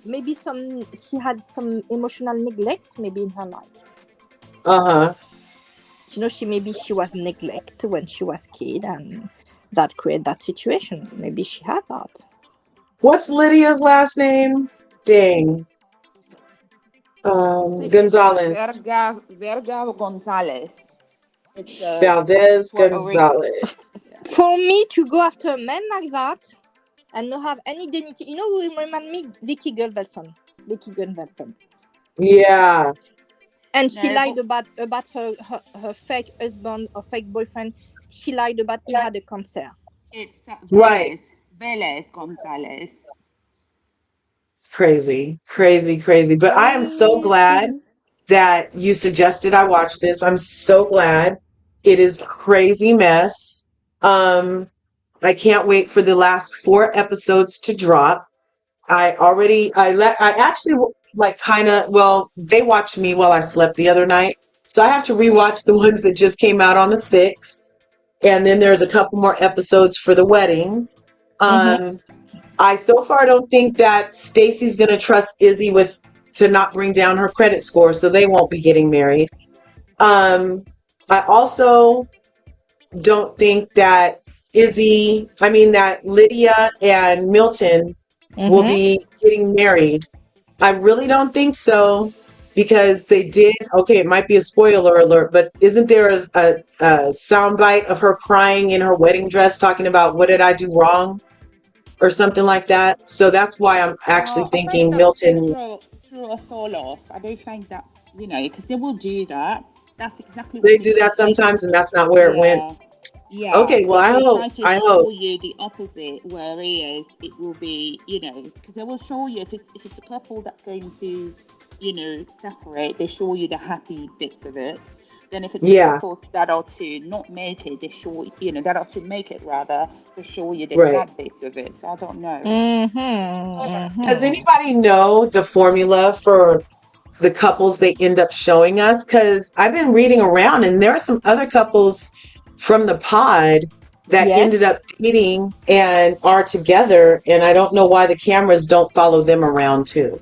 maybe she had some emotional neglect, maybe in her life. Uh-huh. You know, she was neglected when she was kid, and that created that situation. Maybe she had that. What's Lydia's last name? Dang. Gonzalez. Verga Gonzalez. It's Valdez Puerto Rico. Gonzalez. For me to go after a man like that and not have any dignity, you know who remind me? Vicky Gunvalson. Yeah. And she No, lied but about her fake husband or fake boyfriend. She lied about he had a cancer. it's Right. Velez Gonzalez. It's crazy. Crazy, crazy. But I am so glad Crazy. that you suggested I watch this. I'm so glad. It is crazy mess. I can't wait for the last 4 episodes to drop. I actually like kind of, well, they watched me while I slept the other night. So I have to rewatch the ones that just came out on the 6th. And then there's a couple more episodes for the wedding. I so far don't think that Stacy's going to trust Izzy with to not bring down her credit score, so they won't be getting married. I also don't think that that Lydia and Milton will be getting married. I really don't think so, because they did. Okay, it might be a spoiler alert, but isn't there a soundbite of her crying in her wedding dress, talking about what did I do wrong or something like that? So that's why I'm actually I think thinking that's to Milton. throw us all off. I don't think that's because they will do that. That's exactly what They they do do. that sometimes, and that's not where it went. Yeah, yeah. Okay, well, If I they hope. try to I show hope. you the opposite where he is, it will be because they will show you if it's a couple that's going to separate. They show you the happy bits of it. Then if it's a Yeah, couple that are to not make it, they show that are to make it rather. They show you the right. sad bits of it. So I don't know. Does anybody know the formula for the couples they end up showing us? Because I've been reading around, and there are some other couples from the pod that ended Yes. up dating and are together, and I don't know why the cameras don't follow them around too.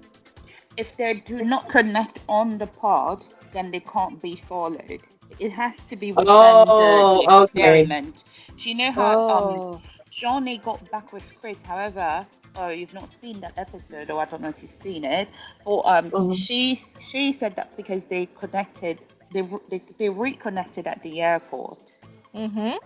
If they do not connect on the pod, then they can't be followed. It has to be within the Oh, okay. experiment. Do you know how Oh. Johnny got back with Chris? However, oh, you've not seen that episode, or I don't know if you've seen it, but Mhm. she said that's because they connected. They reconnected at the airport.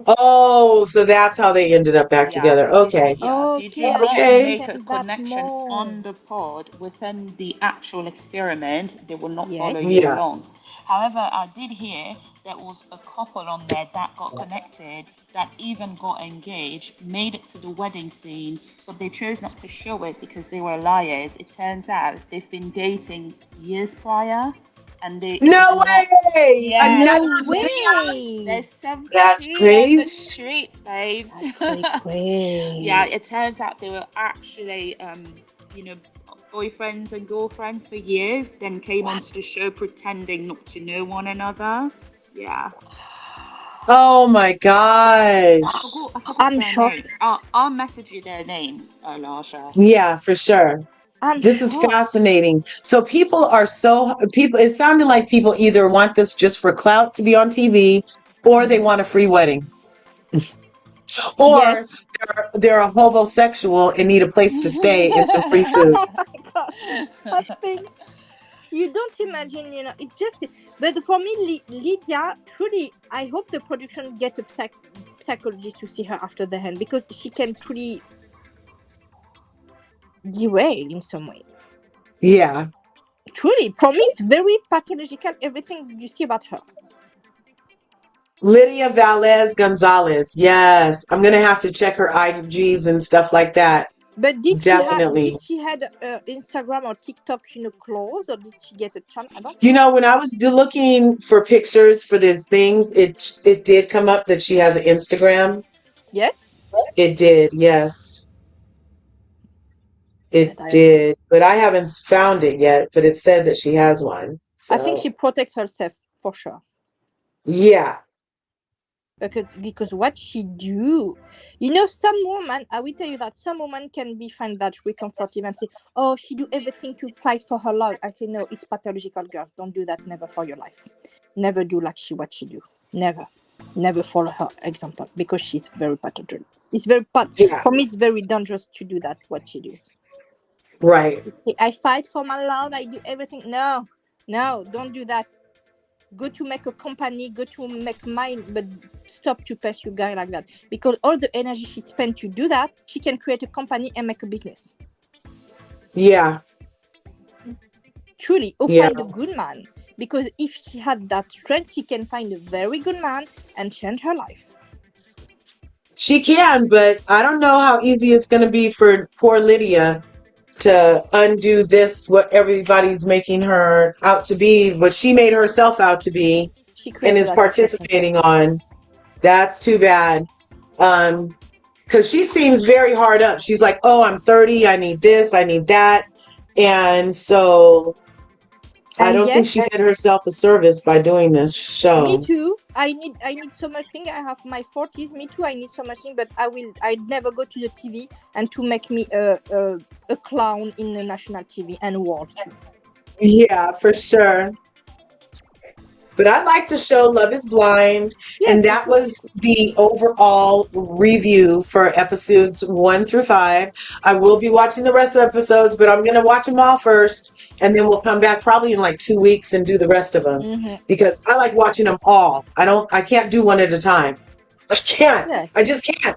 Oh, so that's how they ended up back Yeah, together. Okay. they do Okay, I not Okay. make a understand that connection more. on the pod within the actual experiment. They will not follow Yes. you Yeah. along. However, I did hear there was a couple on there that got connected, that even got engaged, made it to the wedding scene, but they chose not to show it because they were liars. It turns out they've been dating years prior, and it was No not. way! Yes, Another No Lydia? way. there's some That's tea on crazy. the streets, babes. That's very Yeah, great. it turns out they were actually, you know, boyfriends and girlfriends for years, then came What? onto the show pretending not to know one another. Yeah. Oh my gosh. I forgot I'm their names. shocked. I'll message you their names, Lasha. Yeah, for sure. I'm This is shocked. fascinating. So people, it sounded like people either want this just for clout to be on TV, or they want a free wedding, or Yes. they're a homosexual and need a place to stay and some free food. Oh my god. I think. You don't imagine, it's just. But for me, Lydia, truly, I hope the production get a psychologist to see her after the hand, because she can truly derail in some way. Yeah. Truly, for me, it's very pathological, everything you see about her. Lydia Valles Gonzalez. Yes. I'm going to have to check her IGs and stuff like that. But Definitely. did she had Instagram or TikTok, closed, or did she get a channel? I don't know. You know, when I was looking for pictures for these things, it did come up that she has an Instagram. Yes. It did, yes. It did. But I haven't found it yet, but it said that she has one. I think So she protects herself for sure. yeah. Because what she do, some woman, I will tell you that some woman can be find that comforting and say, oh, she do everything to fight for her love. I say, no, it's pathological, girls. Don't do that, never for your life. Never do like what she do. Never follow her example, because she's very pathological. It's very for me, it's very dangerous to do that, what she do. Right. Say, I fight for my love, I do everything. No, don't do that. Go to make a company, go to make mine, but stop to pursue guy like that, because all the energy she spent to do that, she can create a company and make a business. Yeah. Truly, or find a good man, because if she had that strength, she can find a very good man and change her life. She can, but I don't know how easy it's going to be for poor Lydia to undo this, what everybody's making her out to be, what she made herself out to be, and is participating on. That's too bad. Because she seems very hard up. She's like, oh, I'm 30, I need this, I need that. And so I don't think she did herself a service by doing this show. Me too. I need so much thing. I have my 40s. Me too. I need so much thing, but I'd never go to the TV and to make me a clown in the national TV and world too. Yeah, for sure. But I like the show Love is Blind. Yes, and that was the overall review for episodes 1 through 5. I will be watching the rest of the episodes, but I'm going to watch them all first. And then we'll come back probably in like 2 weeks and do the rest of them. Because I like watching them all. I can't do one at a time. I can't. Yes. I just can't.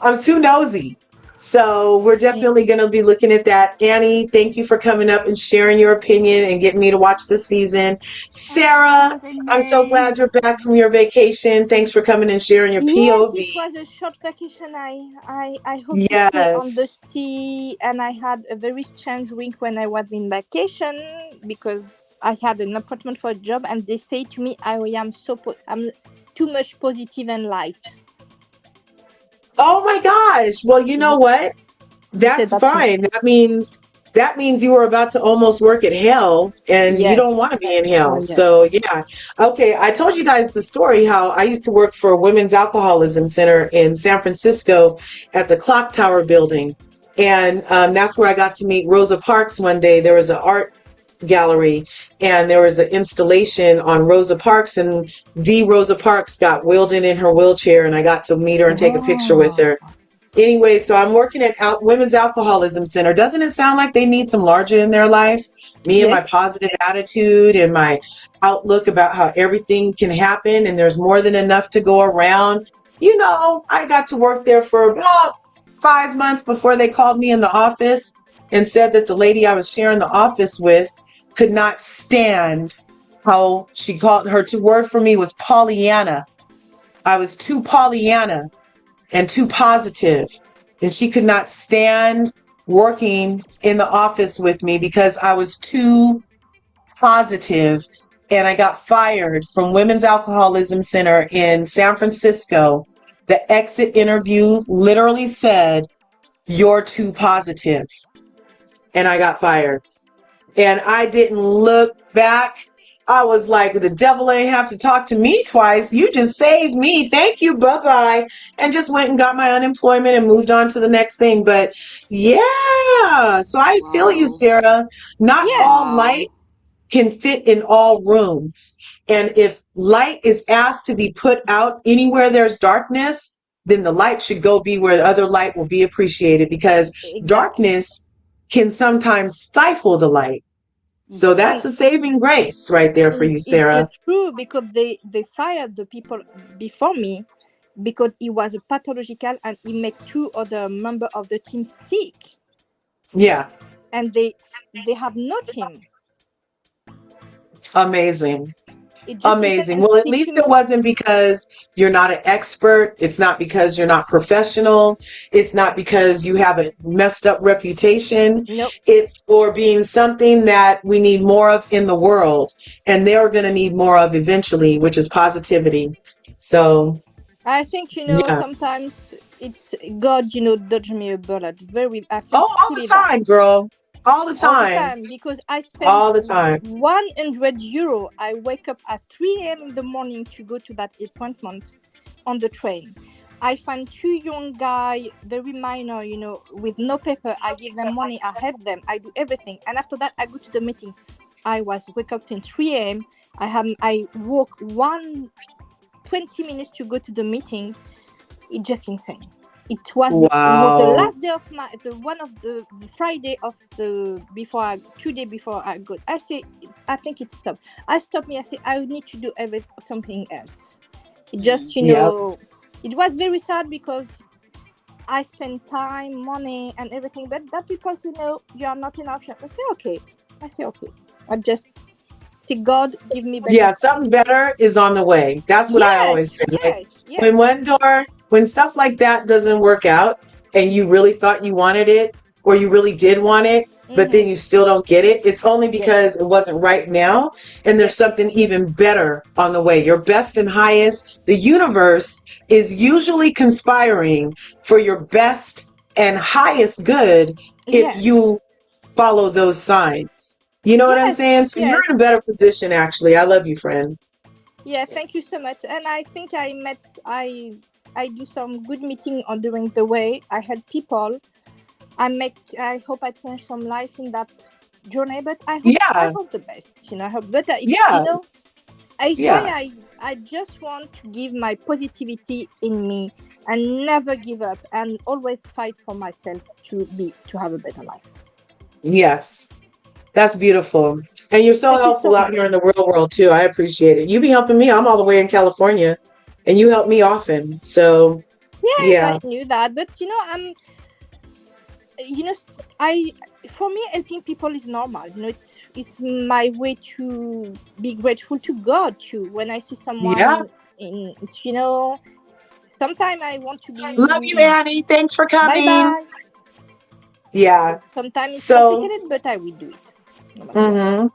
I'm too nosy. So we're definitely going to be looking at that. Annie, thank you for coming up and sharing your opinion and getting me to watch the season. Sarah, I'm so glad you're back from your vacation. Thanks for coming and sharing your POV. Yes, it was a short vacation. I hope to stay on the sea, and I had a very strange week when I was in vacation, because I had an appointment for a job, and they say to me, I'm too much positive and light. Oh my gosh. Well, you know what? That's fine. That means you were about to almost work at hell, and you don't want to be in hell. So yeah. Okay. I told you guys the story how I used to work for a women's alcoholism center in San Francisco at the Clock Tower building. And that's where I got to meet Rosa Parks one day. There was an art gallery, and there was an installation on Rosa Parks, and the Rosa Parks got wheeled in her wheelchair, and I got to meet her and take a picture with her. Anyway, so I'm working at Women's Alcoholism Center. Doesn't it sound like they need some larger in their life? Me and my positive attitude and my outlook about how everything can happen and there's more than enough to go around. I got to work there for about 5 months before they called me in the office and said that the lady I was sharing the office with could not stand how she called her word for me was Pollyanna. I was too Pollyanna and too positive, and she could not stand working in the office with me because I was too positive, and I got fired from Women's Alcoholism Center in San Francisco. The exit interview literally said, "You're too positive," and I got fired. And I didn't look back. I was like, the devil ain't have to talk to me twice. You just saved me. Thank you. Bye-bye. And just went and got my unemployment and moved on to the next thing. But yeah, so I feel you, Sarah. Not all light can fit in all rooms. And if light is asked to be put out anywhere there's darkness, then the light should go be where the other light will be appreciated, because darkness can sometimes stifle the light. So that's And a saving grace right there for you, it's Sarah. true because they fired the people before me because he was a pathological and he made two other member of the team sick, Yeah. and they have no team. Amazing. It's just insane. Amazing. And Well, at if least it you wasn't because you're not an expert. It's not because you're not professional. It's not because you have a messed up reputation. no, It's for being something that we need more of in the world. And they're going to need more of eventually, which is positivity. So, I think yeah. sometimes it's God dodge me a bullet. Very, I think Oh, all the truly that time, girl. All the all the time. time because I spend All the time. €100. I wake up at 3 a.m. in the morning to go to that appointment on the train. I find two young guy, very minor, with no paper. I give them money. I help them. I do everything, and after that, I go to the meeting. I was wake up till 3 a.m. I walk 20 minutes to go to the meeting. It's just insane. It was the Wow. last day of the Friday of the before 2 day before I go. I think it stopped. I stopped me. I say I need to do something else. It just Yep. it was very sad because I spent time, money, and everything. But that people say no, you are not enough. I say okay. I just say God give me better Yeah, time. something better is on the way. That's what I always Yes, say. Like yes, when yes. when stuff like that doesn't work out and you really thought you wanted it or you really did want it, but then Mm-hmm. you still don't get it, it's only because Yes, it wasn't right now and there's yes, something even better on the way. Your best and highest, the universe is usually conspiring for your best and highest good if yes, you follow those signs. You know what I'm yes, saying? So you're in a yes. better position, actually. I love you, friend. Yeah, thank you so much. And I think I do some good meeting on during the way. I help people. I hope I change some life in that journey, but I Yeah, hope the best. I hope, but it's yeah, it's why yeah. I just want to give my positivity in me and never give up and always fight for myself to have a better life. Yes, that's beautiful. And you're so Thank you so helpful out much. here in the real world, too. I appreciate it. You be helping me. I'm all the way in California, and you help me often. So, Yes, I yeah, knew that, but I'm you know s- I for me helping people is normal. It's my way to be grateful to God too. When I see yeah. someone in sometimes I want to Love you, be Annie. Thanks for bye coming. bye. Yeah. Sometimes it's So, complicated, but I will do it no matter what. hmm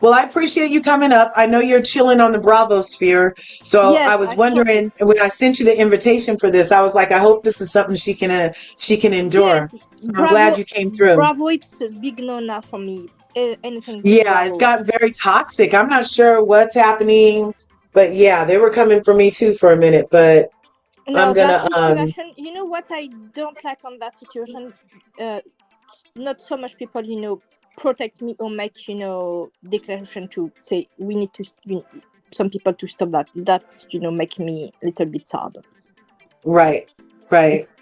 well, I appreciate you coming up. I know you're chilling on the Bravo sphere. So I Yes, was I stopped wondering it. when I sent you the invitation for this, I was like, I hope this is something she can endure. Yes, So I'm glad you came through. bravo. It's a big no now for me. Anything but Yeah, it's bravo. gotten very toxic. I'm not sure what's happening, but yeah, they were coming for me too for a minute, but I'm No, that gonna situation. You know what I don't like on that situation? Uh, Not so much people, protect me or make, declaration to say we need to, some people to stop that. That, make me a little bit sad. right, right. It's,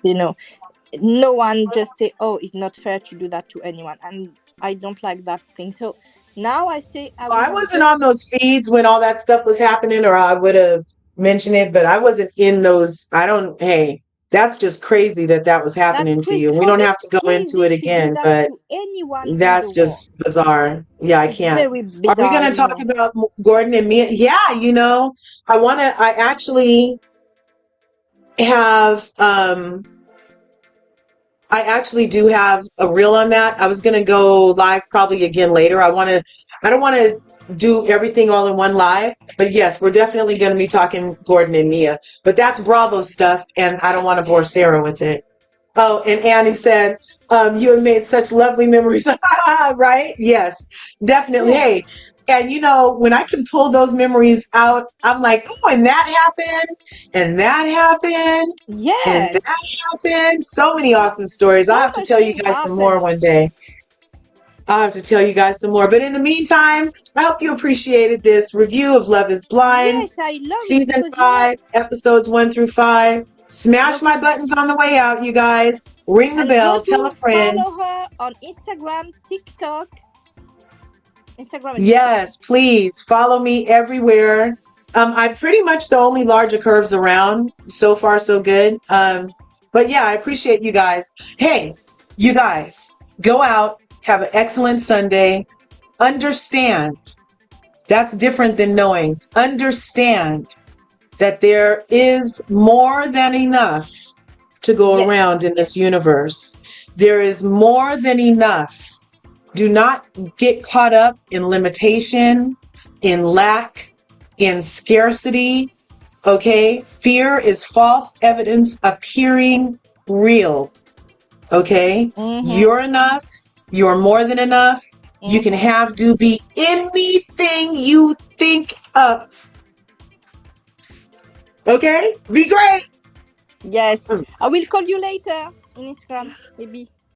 no one just say, oh, it's not fair to do that to anyone. And I don't like that thing. So now I say I Well, will I have a wasn't better. on those feeds when all that stuff was happening, or I would have mentioned it, but I wasn't in those. I don't, hey, that's just crazy that that was That's happening to crazy. you. We For don't me, have it's to go into crazy it to do again, that but to anyone in the that's world. just bizarre. Yeah, I It's can't. very Are we bizarre, going to talk about Gordon and Mia? Yeah, I actually have, I actually do have a reel on that. I was going to go live probably again later. I don't want to do everything all in one live, but yes, we're definitely going to be talking Gordon and Mia, but that's Bravo stuff. And I don't want to bore Sarah with it. Oh, and Annie said, you have made such lovely memories. Right? Yes, definitely. Yeah. Hey, and when I can pull those memories out, I'm like, oh, and that happened, and that happened, and that Yes. happened. So many awesome stories. I'll So have to much tell you things guys some more happen. one day. I'll have to tell you guys some more. But in the meantime, I hope you appreciated this review of Love is Blind, Yes, I love it season because 5, episodes 1 through 5. Smash my love buttons on the way out, you guys. Ring the and go bell, tell a to friend. follow her on Instagram, TikTok. Instagram and Yes, please follow me everywhere. I'm pretty much the only larger curves around. So far, so good. But yeah, I appreciate you guys. Hey, you guys, go out, have an excellent Sunday. Understand that's different than knowing. Understand that there is more than enough to go Yes. around in this universe. There is more than enough. Do not get caught up in limitation, in lack, in scarcity. Okay? Fear is false evidence appearing real. Okay? You're enough. You're more than enough. You can have, do, be anything you think of. Okay? Be great. Yes. I will call you later in Instagram, maybe.